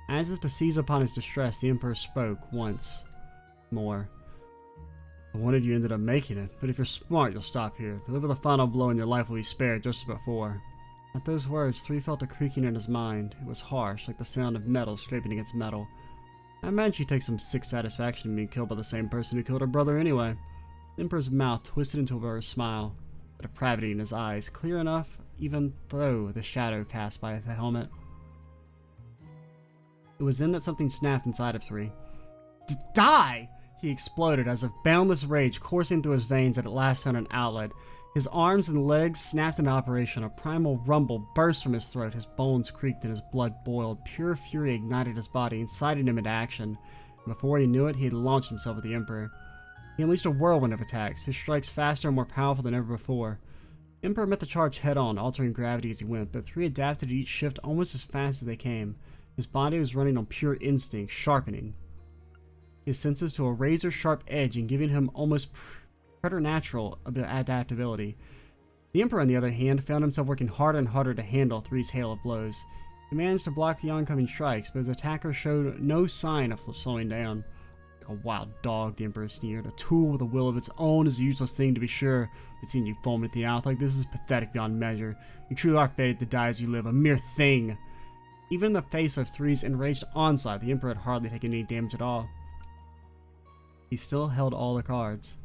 As if to seize upon his distress, the Emperor spoke once more. One of you ended up making it, but if you're smart, you'll stop here. Deliver the final blow and your life will be spared just as before. At those words, 3 felt a creaking in his mind. It was harsh, like the sound of metal scraping against metal. I imagine she takes some sick satisfaction in being killed by the same person who killed her brother anyway. The Emperor's mouth twisted into a bitter smile, a depravity in his eyes, clear enough even through the shadow cast by the helmet. It was then that something snapped inside of 3. Die! He exploded as if boundless rage coursing through his veins had at last found an outlet. His arms and legs snapped into operation. A primal rumble burst from his throat. His bones creaked and his blood boiled. Pure fury ignited his body, inciting him into action. And before he knew it, he had launched himself at the Emperor. He unleashed a whirlwind of attacks, his strikes faster and more powerful than ever before. The Emperor met the charge head-on, altering gravity as he went, but 3 adapted to each shift almost as fast as they came. His body was running on pure instinct, sharpening his senses to a razor-sharp edge and giving him almost preternatural adaptability. The Emperor, on the other hand, found himself working harder and harder to handle 3's hail of blows. He managed to block the oncoming strikes, but his attacker showed no sign of slowing down. Like a wild dog, the Emperor sneered. A tool with a will of its own is a useless thing, to be sure, but seeing you foaming at the mouth like this is pathetic beyond measure. You truly are fated to die as you live, a mere thing. Even in the face of 3's enraged onslaught, the Emperor had hardly taken any damage at all. He still held all the cards.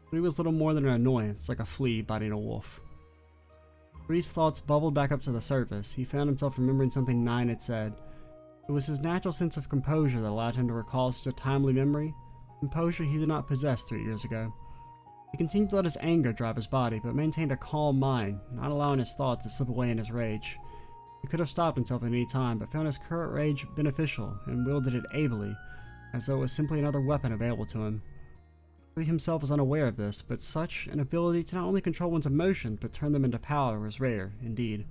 3 was little more than an annoyance, like a flea biting a wolf. 3's thoughts bubbled back up to the surface. He found himself remembering something 9 had said. It was his natural sense of composure that allowed him to recall such a timely memory, composure he did not possess 3 years ago. He continued to let his anger drive his body, but maintained a calm mind, not allowing his thoughts to slip away in his rage. He could have stopped himself at any time, but found his current rage beneficial and wielded it ably, as though it was simply another weapon available to him. He himself was unaware of this, but such an ability to not only control one's emotions, but turn them into power was rare, indeed.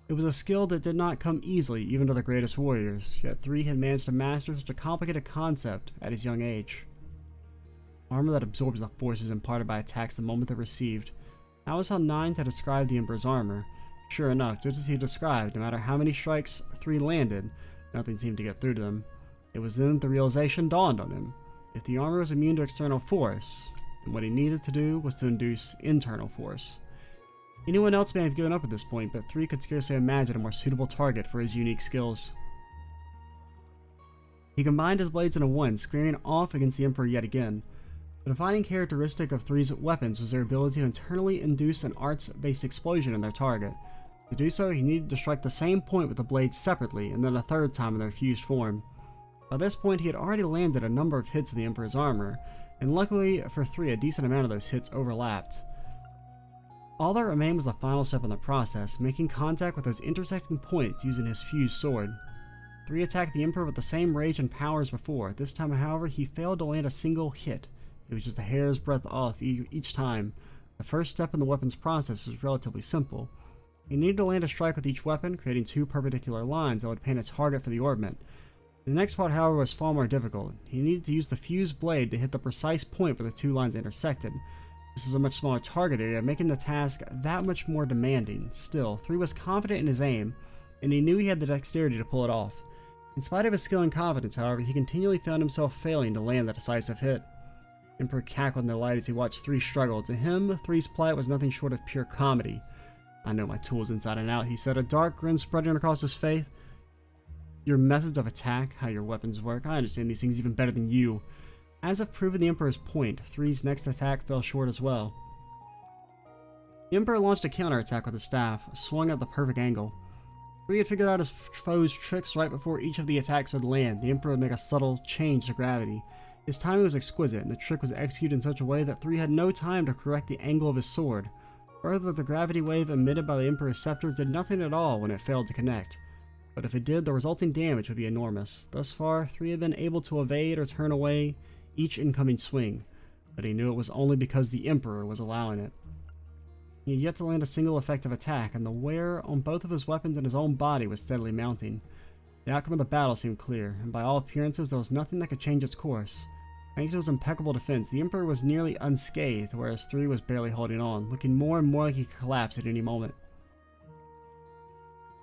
It was a skill that did not come easily even to the greatest warriors, yet 3 had managed to master such a complicated concept at his young age. Armor that absorbs the forces imparted by attacks the moment they're received. That was how 9 had described the Emperor's armor. Sure enough, just as he described, no matter how many strikes 3 landed, Nothing seemed to get through to them. It was then that the realization dawned on him. If the armor was immune to external force, then what he needed to do was to induce internal force. Anyone else may have given up at this point, but 3 could scarcely imagine a more suitable target for his unique skills. He combined his blades into one, squaring off against the Emperor yet again. The defining characteristic of 3's weapons was their ability to internally induce an arts-based explosion in their target. To do so, he needed to strike the same point with the blades separately, and then a third time in their fused form. By this point, he had already landed a number of hits in the Emperor's armor, and luckily for 3, a decent amount of those hits overlapped. All that remained was the final step in the process, making contact with those intersecting points using his fused sword. 3 attacked the Emperor with the same rage and power as before. This time, however, he failed to land a single hit. It was just a hair's breadth off each time. The first step in the weapon's process was relatively simple. He needed to land a strike with each weapon, creating 2 perpendicular lines that would paint a target for the orbment. The next part, however, was far more difficult. He needed to use the fused blade to hit the precise point where the 2 lines intersected. This was a much smaller target area, making the task that much more demanding. Still, 3 was confident in his aim, and he knew he had the dexterity to pull it off. In spite of his skill and confidence, however, he continually found himself failing to land the decisive hit. Emperor cackled in delight as he watched 3 struggle. To him, 3's plight was nothing short of pure comedy. "I know my tools inside and out," he said, a dark grin spreading across his face. "Your methods of attack, how your weapons work, I understand these things even better than you." As if proving the Emperor's point, 3's next attack fell short as well. The Emperor launched a counterattack with his staff, swung at the perfect angle. 3 had figured out his foe's tricks right before each of the attacks would land. The Emperor would make a subtle change to gravity. His timing was exquisite, and the trick was executed in such a way that 3 had no time to correct the angle of his sword. Further, the gravity wave emitted by the Emperor's scepter did nothing at all when it failed to connect. But if it did, the resulting damage would be enormous. Thus far, 3 had been able to evade or turn away each incoming swing, but he knew it was only because the Emperor was allowing it. He had yet to land a single effective attack, and the wear on both of his weapons and his own body was steadily mounting. The outcome of the battle seemed clear, and by all appearances there was nothing that could change its course. Thanks to his impeccable defense, the Emperor was nearly unscathed, whereas 3 was barely holding on, looking more and more like he could collapse at any moment.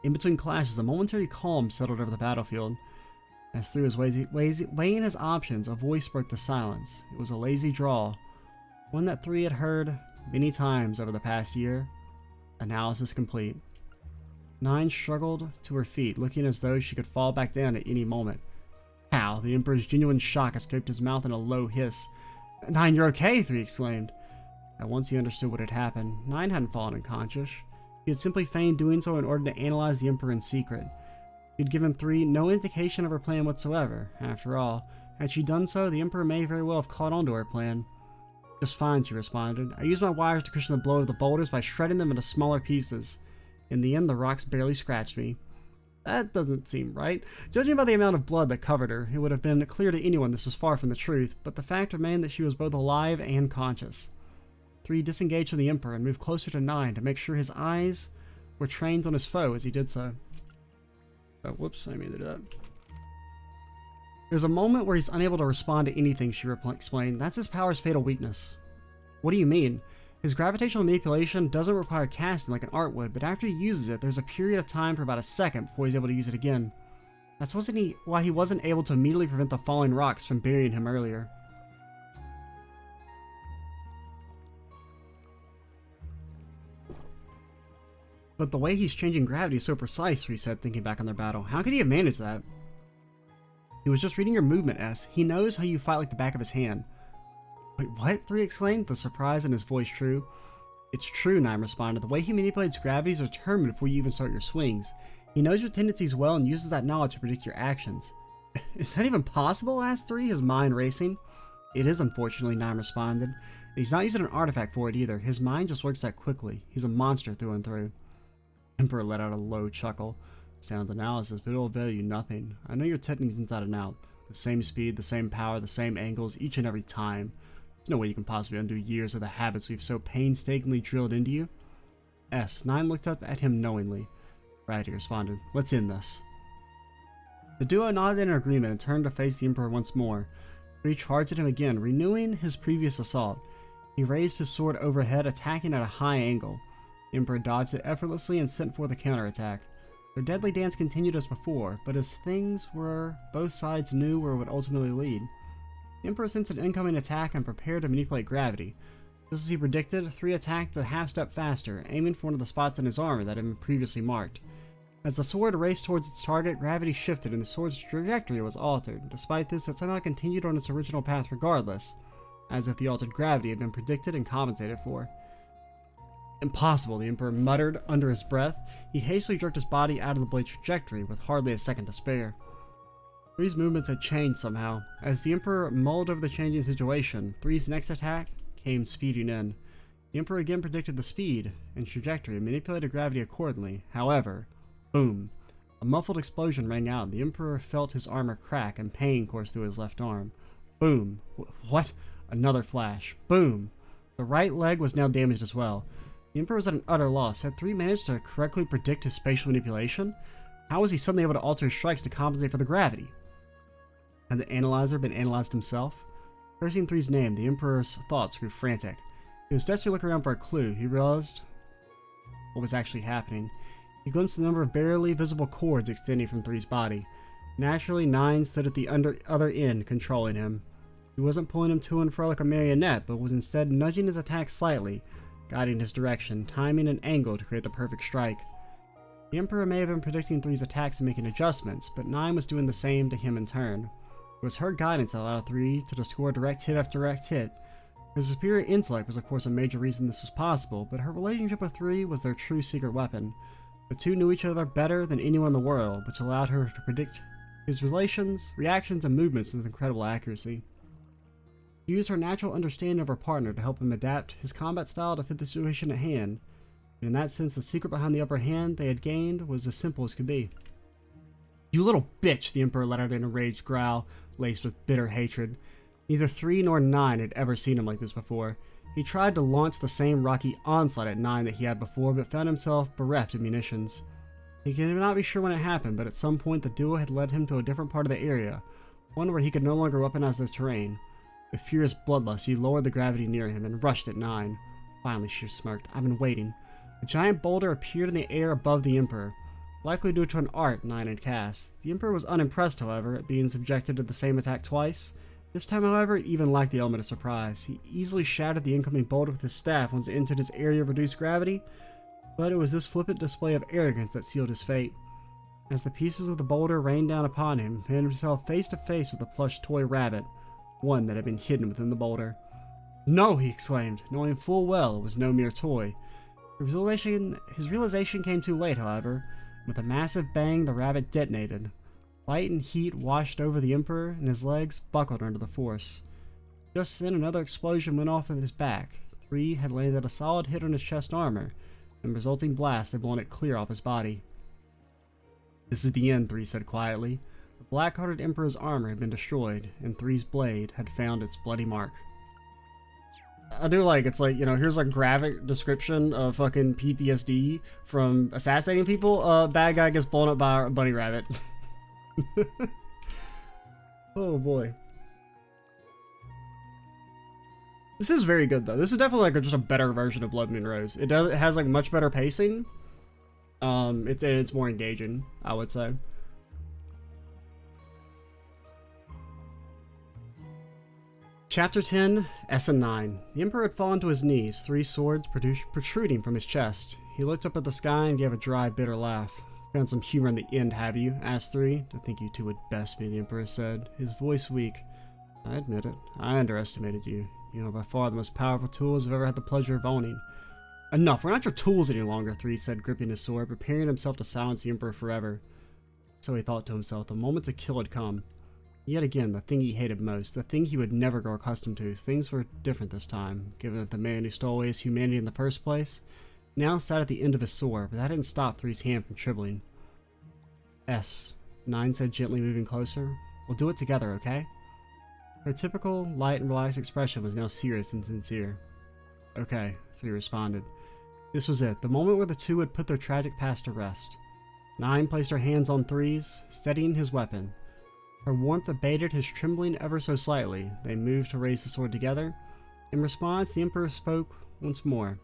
In between clashes, a momentary calm settled over the battlefield. As 3 was weighing his options, a voice broke the silence. It was a lazy drawl, one that 3 had heard many times over the past year. Analysis complete. 9 struggled to her feet, looking as though she could fall back down at any moment. "How?" The Emperor's genuine shock escaped his mouth in a low hiss. "9, you're okay!" 3 exclaimed. At once he understood what had happened. 9 hadn't fallen unconscious. He had simply feigned doing so in order to analyze the Emperor in secret. He had given 3 no indication of her plan whatsoever. After all, had she done so, the Emperor may very well have caught on to her plan. "Just fine," she responded. "I used my wires to cushion the blow of the boulders by shredding them into smaller pieces. In the end, the rocks barely scratched me." That doesn't seem right. Judging by the amount of blood that covered her, it would have been clear to anyone this was far from the truth, but the fact remained that she was both alive and conscious. 3 disengaged from the Emperor and moved closer to 9 to make sure his eyes were trained on his foe as he did so. Oh, whoops, I didn't mean to do that. There's a moment where he's unable to respond to anything, she explained. That's his power's fatal weakness. What do you mean? His gravitational manipulation doesn't require casting like an art would, but after he uses it, there's a period of time for about a second before he's able to use it again. That's why he wasn't able to immediately prevent the falling rocks from burying him earlier. But the way he's changing gravity is so precise, he said, thinking back on their battle. How could he have managed that? He was just reading your movement, S. He knows how you fight like the back of his hand. Wait, what? 3 exclaimed, the surprise in his voice true. It's true, 9 responded. The way he manipulates gravity is determined before you even start your swings. He knows your tendencies well and uses that knowledge to predict your actions. Is that even possible? Asked 3, his mind racing. It is, unfortunately, 9 responded. He's not using an artifact for it either. His mind just works that quickly. He's a monster through and through. Emperor let out a low chuckle. Sound analysis, but it'll avail you nothing. I know your techniques inside and out. The same speed, the same power, the same angles, each and every time. There's no way you can possibly undo years of the habits we've so painstakingly drilled into you. 9 looked up at him knowingly. Right, he responded. Let's end this. The duo nodded in agreement and turned to face the Emperor once more. 3 charged at him again, renewing his previous assault. He raised his sword overhead, attacking at a high angle. The Emperor dodged it effortlessly and sent forth a counterattack. Their deadly dance continued as before, but as things were, both sides knew where it would ultimately lead. The Emperor sensed an incoming attack and prepared to manipulate gravity. Just as he predicted, 3 attacked a half step faster, aiming for one of the spots in his armor that had been previously marked. As the sword raced towards its target, gravity shifted and the sword's trajectory was altered. Despite this, it somehow continued on its original path regardless, as if the altered gravity had been predicted and compensated for. Impossible, the Emperor muttered under his breath. He hastily jerked his body out of the blade's trajectory with hardly a second to spare. 3's movements had changed somehow. As the Emperor mulled over the changing situation, 3's next attack came speeding in. The Emperor again predicted the speed and trajectory and manipulated gravity accordingly. However, boom! A muffled explosion rang out, and the Emperor felt his armor crack and pain course through his left arm. Boom! What? Another flash. Boom! The right leg was now damaged as well. The Emperor was at an utter loss. Had 3 managed to correctly predict his spatial manipulation? How was he suddenly able to alter his strikes to compensate for the gravity? Had the analyzer been analyzed himself? Cursing 3's name, the Emperor's thoughts grew frantic. He was desperately looking around for a clue. He realized what was actually happening. He glimpsed the number of barely visible cords extending from 3's body. Naturally, 9 stood at the other end, controlling him. He wasn't pulling him to and fro like a marionette, but was instead nudging his attack slightly, guiding his direction, timing an angle to create the perfect strike. The Emperor may have been predicting 3's attacks and making adjustments, but 9 was doing the same to him in turn. It was her guidance that allowed 3 to score direct hit after direct hit. Her superior intellect was of course a major reason this was possible, but her relationship with 3 was their true secret weapon. The two knew each other better than anyone in the world, which allowed her to predict his relations, reactions, and movements with incredible accuracy. She used her natural understanding of her partner to help him adapt his combat style to fit the situation at hand, and in that sense the secret behind the upper hand they had gained was as simple as could be. "You little bitch!" the Emperor let out an enraged growl, laced with bitter hatred. Neither 3 nor 9 had ever seen him like this before. He tried to launch the same rocky onslaught at 9 that he had before, but found himself bereft of munitions. He could not be sure when it happened, but at some point the duo had led him to a different part of the area, one where he could no longer weaponize the terrain. With furious bloodlust, he lowered the gravity near him and rushed at 9. Finally, she smirked. "I've been waiting." A giant boulder appeared in the air above the Emperor, likely due to an art 9 had cast. The Emperor was unimpressed, however, at being subjected to the same attack twice. This time, however, it even lacked the element of surprise. He easily shattered the incoming boulder with his staff once it entered his area of reduced gravity, but it was this flippant display of arrogance that sealed his fate. As the pieces of the boulder rained down upon him, he found himself face to face with a plush toy rabbit, one that had been hidden within the boulder. "No!" he exclaimed, knowing full well it was no mere toy. His realization came too late, however. With a massive bang, the rabbit detonated. Light and heat washed over the Emperor, and his legs buckled under the force. Just then, another explosion went off at his back. 3 had landed a solid hit on his chest armor, and the resulting blast had blown it clear off his body. "This is the end," 3 said quietly. The black-hearted Emperor's armor had been destroyed, and 3's blade had found its bloody mark. I do like, it's like, you know, here's a graphic description of fucking PTSD from assassinating people. Bad guy gets blown up by a bunny rabbit. Oh boy. This is very good though. This is definitely like just a better version of Blood Moon Rose. It has like much better pacing. It's more engaging, I would say. Chapter 10, Essen 9. The Emperor had fallen to his knees, 3 swords protruding from his chest. He looked up at the sky and gave a dry, bitter laugh. "Found some humor in the end, have you?" asked 3. "To think you two would best me," the Emperor said, his voice weak. "I admit it. I underestimated you. You are by far the most powerful tools I've ever had the pleasure of owning." "Enough, we're not your tools any longer," 3 said, gripping his sword, preparing himself to silence the Emperor forever. So he thought to himself, the moment to kill had come. Yet again, the thing he hated most, the thing he would never grow accustomed to. Things were different this time, given that the man who stole away his humanity in the first place now sat at the end of his sword, but that didn't stop 3's hand from trembling. "S," 9 said, gently moving closer. "We'll do it together, okay?" Her typical light and relaxed expression was now serious and sincere. "Okay," 3 responded. This was it, the moment where the two would put their tragic past to rest. 9 placed her hands on 3's, steadying his weapon. Her warmth abated his trembling ever so slightly. They moved to raise the sword together. In response, the Emperor spoke once more.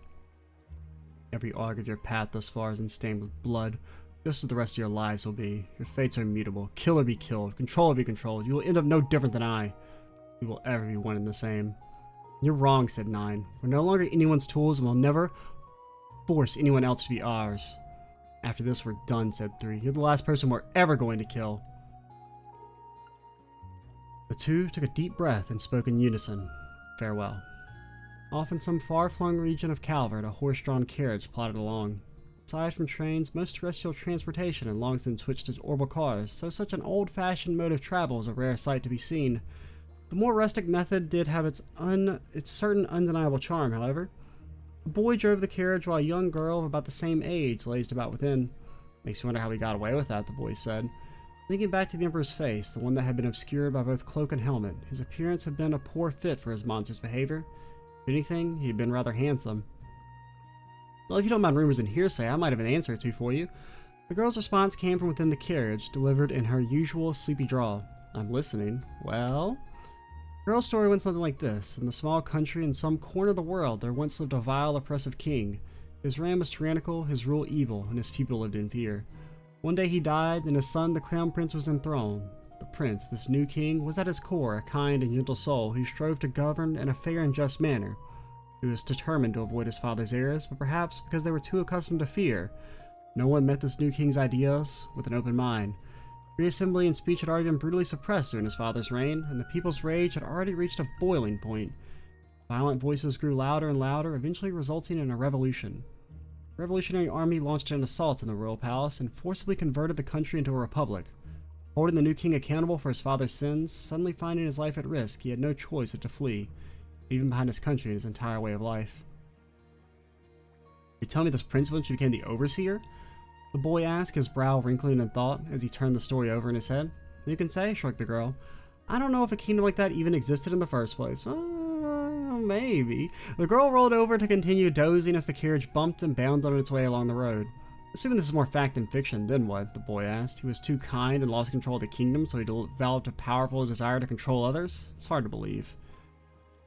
"Every arc of your path thus far has been stained with blood. Just as the rest of your lives will be. Your fates are immutable. Kill or be killed. Control or be controlled. You will end up no different than I. We will ever be one and the same. You're wrong, said 9. We're no longer anyone's tools and we'll never force anyone else to be ours. After this, we're done, said 3. You're the last person we're ever going to kill. The two took a deep breath and spoke in unison. Farewell. Off in some far-flung region of Calvert, a horse-drawn carriage plodded along. Aside from trains, most terrestrial transportation had long since switched to orbital cars, so such an old-fashioned mode of travel was a rare sight to be seen. The more rustic method did have its certain undeniable charm, however. The boy drove the carriage while a young girl of about the same age lazed about within. Makes you wonder how he got away with that, the boy said. Thinking back to the Emperor's face, the one that had been obscured by both cloak and helmet, his appearance had been a poor fit for his monster's behavior. If anything, he had been rather handsome. Well, if you don't mind rumors and hearsay, I might have an answer or two for you. The girl's response came from within the carriage, delivered in her usual sleepy drawl. I'm listening. Well? The girl's story went something like this. In the small country in some corner of the world, there once lived a vile, oppressive king. His reign was tyrannical, his rule evil, and his people lived in fear. One day he died, and his son, the crown prince, was enthroned. The prince, this new king, was at his core a kind and gentle soul who strove to govern in a fair and just manner. He was determined to avoid his father's errors, but perhaps because they were too accustomed to fear, no one met this new king's ideas with an open mind. Free assembly and speech had already been brutally suppressed during his father's reign, and the people's rage had already reached a boiling point. Violent voices grew louder and louder, eventually resulting in a revolution. The Revolutionary Army launched an assault on the royal palace and forcibly converted the country into a republic. Holding the new king accountable for his father's sins, suddenly finding his life at risk, he had no choice but to flee, leaving behind his country and his entire way of life. You tell me this prince eventually became the overseer? The boy asked, his brow wrinkling in thought as he turned the story over in his head. You can say, shrugged the girl. I don't know if a kingdom like that even existed in the first place. Maybe. The girl rolled over to continue dozing as the carriage bumped and bounded on its way along the road. Assuming this is more fact than fiction, then what? The boy asked. He was too kind and lost control of the kingdom, so he developed a powerful desire to control others? It's hard to believe.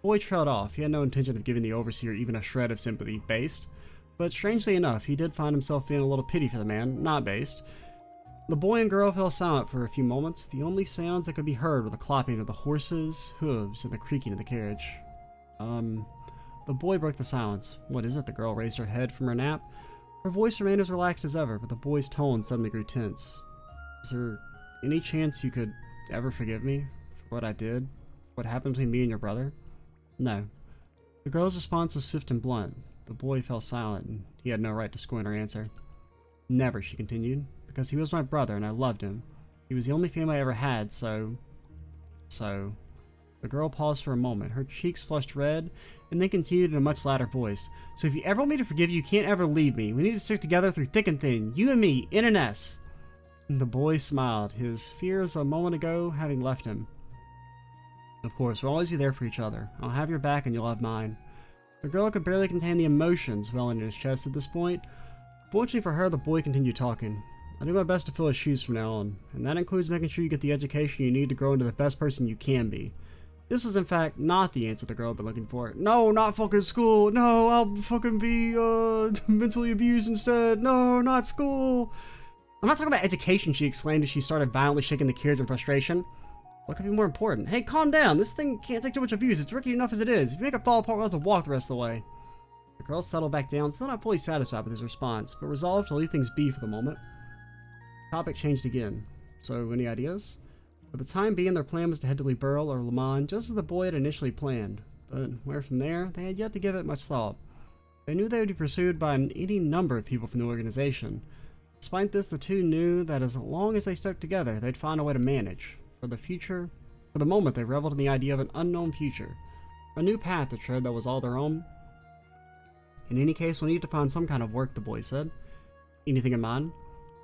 The boy trailed off. He had no intention of giving the overseer even a shred of sympathy, based. But strangely enough, he did find himself feeling a little pity for the man, not based. The boy and girl fell silent for a few moments. The only sounds that could be heard were the clopping of the horses' hooves and the creaking of the carriage. The boy broke the silence. What is it? The girl raised her head from her nap. Her voice remained as relaxed as ever, but the boy's tone suddenly grew tense. Is there any chance you could ever forgive me for what I did? What happened between me and your brother? No. The girl's response was swift and blunt. The boy fell silent, and he had no right to scorn her answer. Never, she continued, because he was my brother and I loved him. He was the only family I ever had, so... The girl paused for a moment, her cheeks flushed red, and then continued in a much louder voice. So if you ever want me to forgive you, you can't ever leave me. We need to stick together through thick and thin, you and me, in an S. And the boy smiled, his fears a moment ago having left him. Of course, we'll always be there for each other. I'll have your back and you'll have mine. The girl could barely contain the emotions welling in his chest at this point. Fortunately for her, the boy continued talking. I do my best to fill his shoes from now on, and that includes making sure you get the education you need to grow into the best person you can be. This was in fact not the answer the girl had been looking for. No, not fucking school. No, I'll fucking be mentally abused instead. No, not school. I'm not talking about education, she exclaimed as she started violently shaking the carriage in frustration. What could be more important? Hey, calm down. This thing can't take too much abuse. It's rickety enough as it is. If you make it fall apart, we'll have to walk the rest of the way. The girl settled back down, still not fully satisfied with his response, but resolved to leave things be for the moment. The topic changed again. So, any ideas? For the time being, their plan was to head to Liberl or Le Mans, just as the boy had initially planned. But where from there, they had yet to give it much thought. They knew they would be pursued by any number of people from the organization. Despite this, the two knew that as long as they stuck together, they'd find a way to manage. For the moment, they reveled in the idea of an unknown future. A new path to tread that was all their own. In any case, we need to find some kind of work, the boy said. Anything in mind?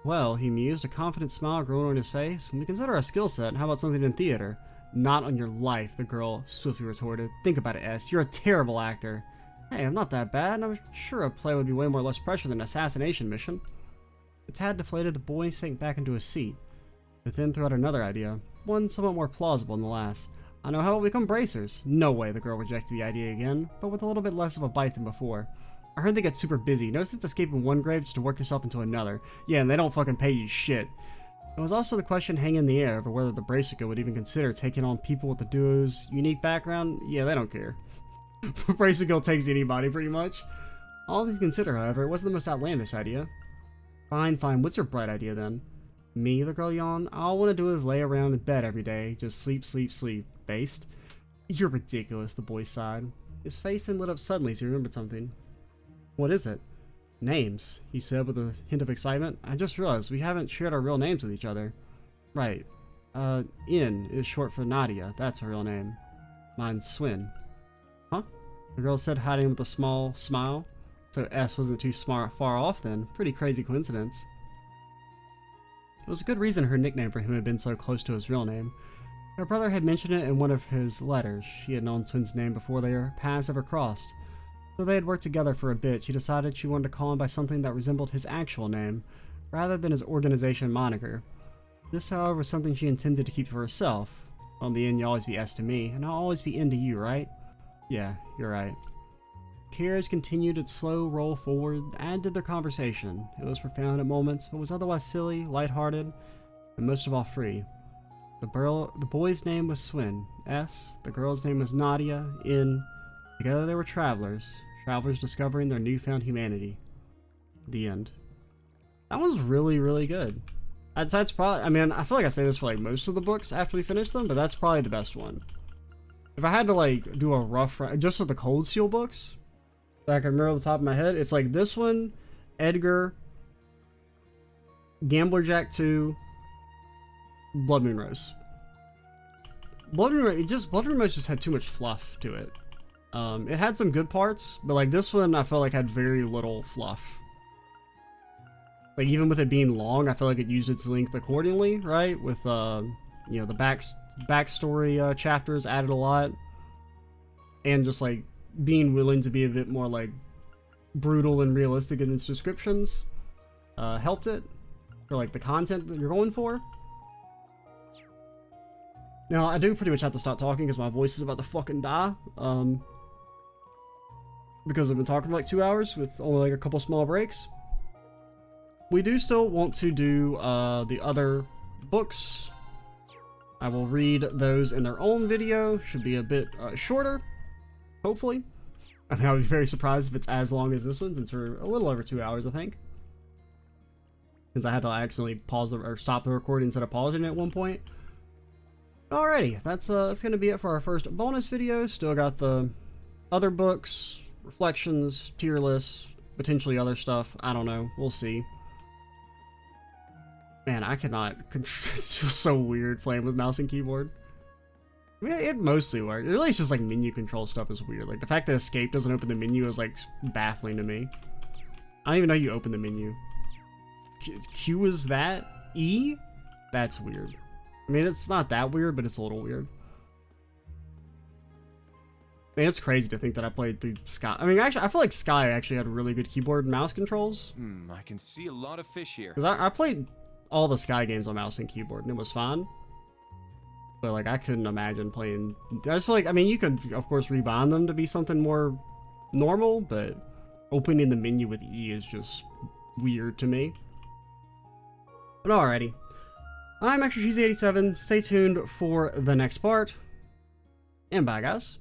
Well, he mused, a confident smile growing on his face. When we consider our skill set, how about something in theater? Not on your life, the girl swiftly retorted. Think about it, S. You're a terrible actor. Hey, I'm not that bad. I'm sure a play would be way more less pressure than an assassination mission. The tad deflated, the boy sank back into his seat. But then threw out another idea, one somewhat more plausible than the last. I know how we'll become bracers. No way, the girl rejected the idea again, but with a little bit less of a bite than before. I heard they get super busy. No sense escaping one grave just to work yourself into another. Yeah, and they don't fucking pay you shit. There was also the question hanging in the air over whether the Brassica would even consider taking on people with the duo's unique background. Yeah, they don't care. Brassica takes anybody, pretty much. All things considered, however, it wasn't the most outlandish idea. Fine, fine. What's your bright idea, then? Me, the girl yawned. All I want to do is lay around in bed every day. Just sleep, sleep, sleep. Based. You're ridiculous, the boy sighed. His face then lit up suddenly as he remembered something. What is it? Names, he said with a hint of excitement. I just realized we haven't shared our real names with each other. Right. In is short for Nadia. That's her real name. Mine's Swin. Huh? The girl said, hiding with a small smile. So S wasn't too far off then. Pretty crazy coincidence. It was a good reason her nickname for him had been so close to his real name. Her brother had mentioned it in one of his letters. She had known Swin's name before their paths ever crossed. Though they had worked together for a bit, she decided she wanted to call him by something that resembled his actual name, rather than his organization moniker. This, however, was something she intended to keep for herself. On the end, you always be S to me, and I'll always be N to you, right? Yeah, you're right. The carriage continued its slow roll forward, add to their conversation. It was profound at moments, but was otherwise silly, lighthearted, and most of all free. The boy's name was Swin, S. The girl's name was Nadia, N. Together they were travelers discovering their newfound humanity. The end. That was really, really good. That's probably, I mean, I feel like I say this for like most of the books after we finish them, but that's probably the best one. If I had to like do a rough, just of the Cold Steel books, that I can remember off the top of my head, it's like this one, Edgar, Gambler Jack 2, Blood Moon Rose. Blood Moon Rose just had too much fluff to it. It had some good parts, but like this one I felt like had very little fluff. Like even with it being long, I feel like it used its length accordingly, right? With you know, the backstory chapters added a lot, and just like being willing to be a bit more like brutal and realistic in its descriptions helped it for like the content that you're going for. Now I do pretty much have to stop talking because my voice is about to fucking die. Because I've been talking for like 2 hours with only like a couple small breaks. We do still want to do the other books. I will read those in their own video. Should be a bit shorter, hopefully. I mean, I would be very surprised if it's as long as this one, since we're a little over 2 hours, I think. Because I had to accidentally pause or stop the recording instead of pausing it at one point. Alrighty, that's gonna be it for our first bonus video. Still got the other books, reflections, tier lists, potentially other stuff. I don't know. We'll see. Man, I cannot. It's just so weird playing with mouse and keyboard. I mean, it mostly works. It really is just like menu control stuff is weird. Like the fact that escape doesn't open the menu is like baffling to me. I don't even know you open the menu. Q is that? E? That's weird. I mean, it's not that weird, but it's a little weird. Man, it's crazy to think that I played through Sky. I mean, actually, I feel like Sky actually had really good keyboard and mouse controls. I can see a lot of fish here. Because I played all the Sky games on mouse and keyboard, and it was fun. But, like, I couldn't imagine playing... I just feel like, I mean, you can, of course, rebind them to be something more normal, but opening the menu with E is just weird to me. But alrighty. I'm Extra Cheesy 87. Stay tuned for the next part. And bye, guys.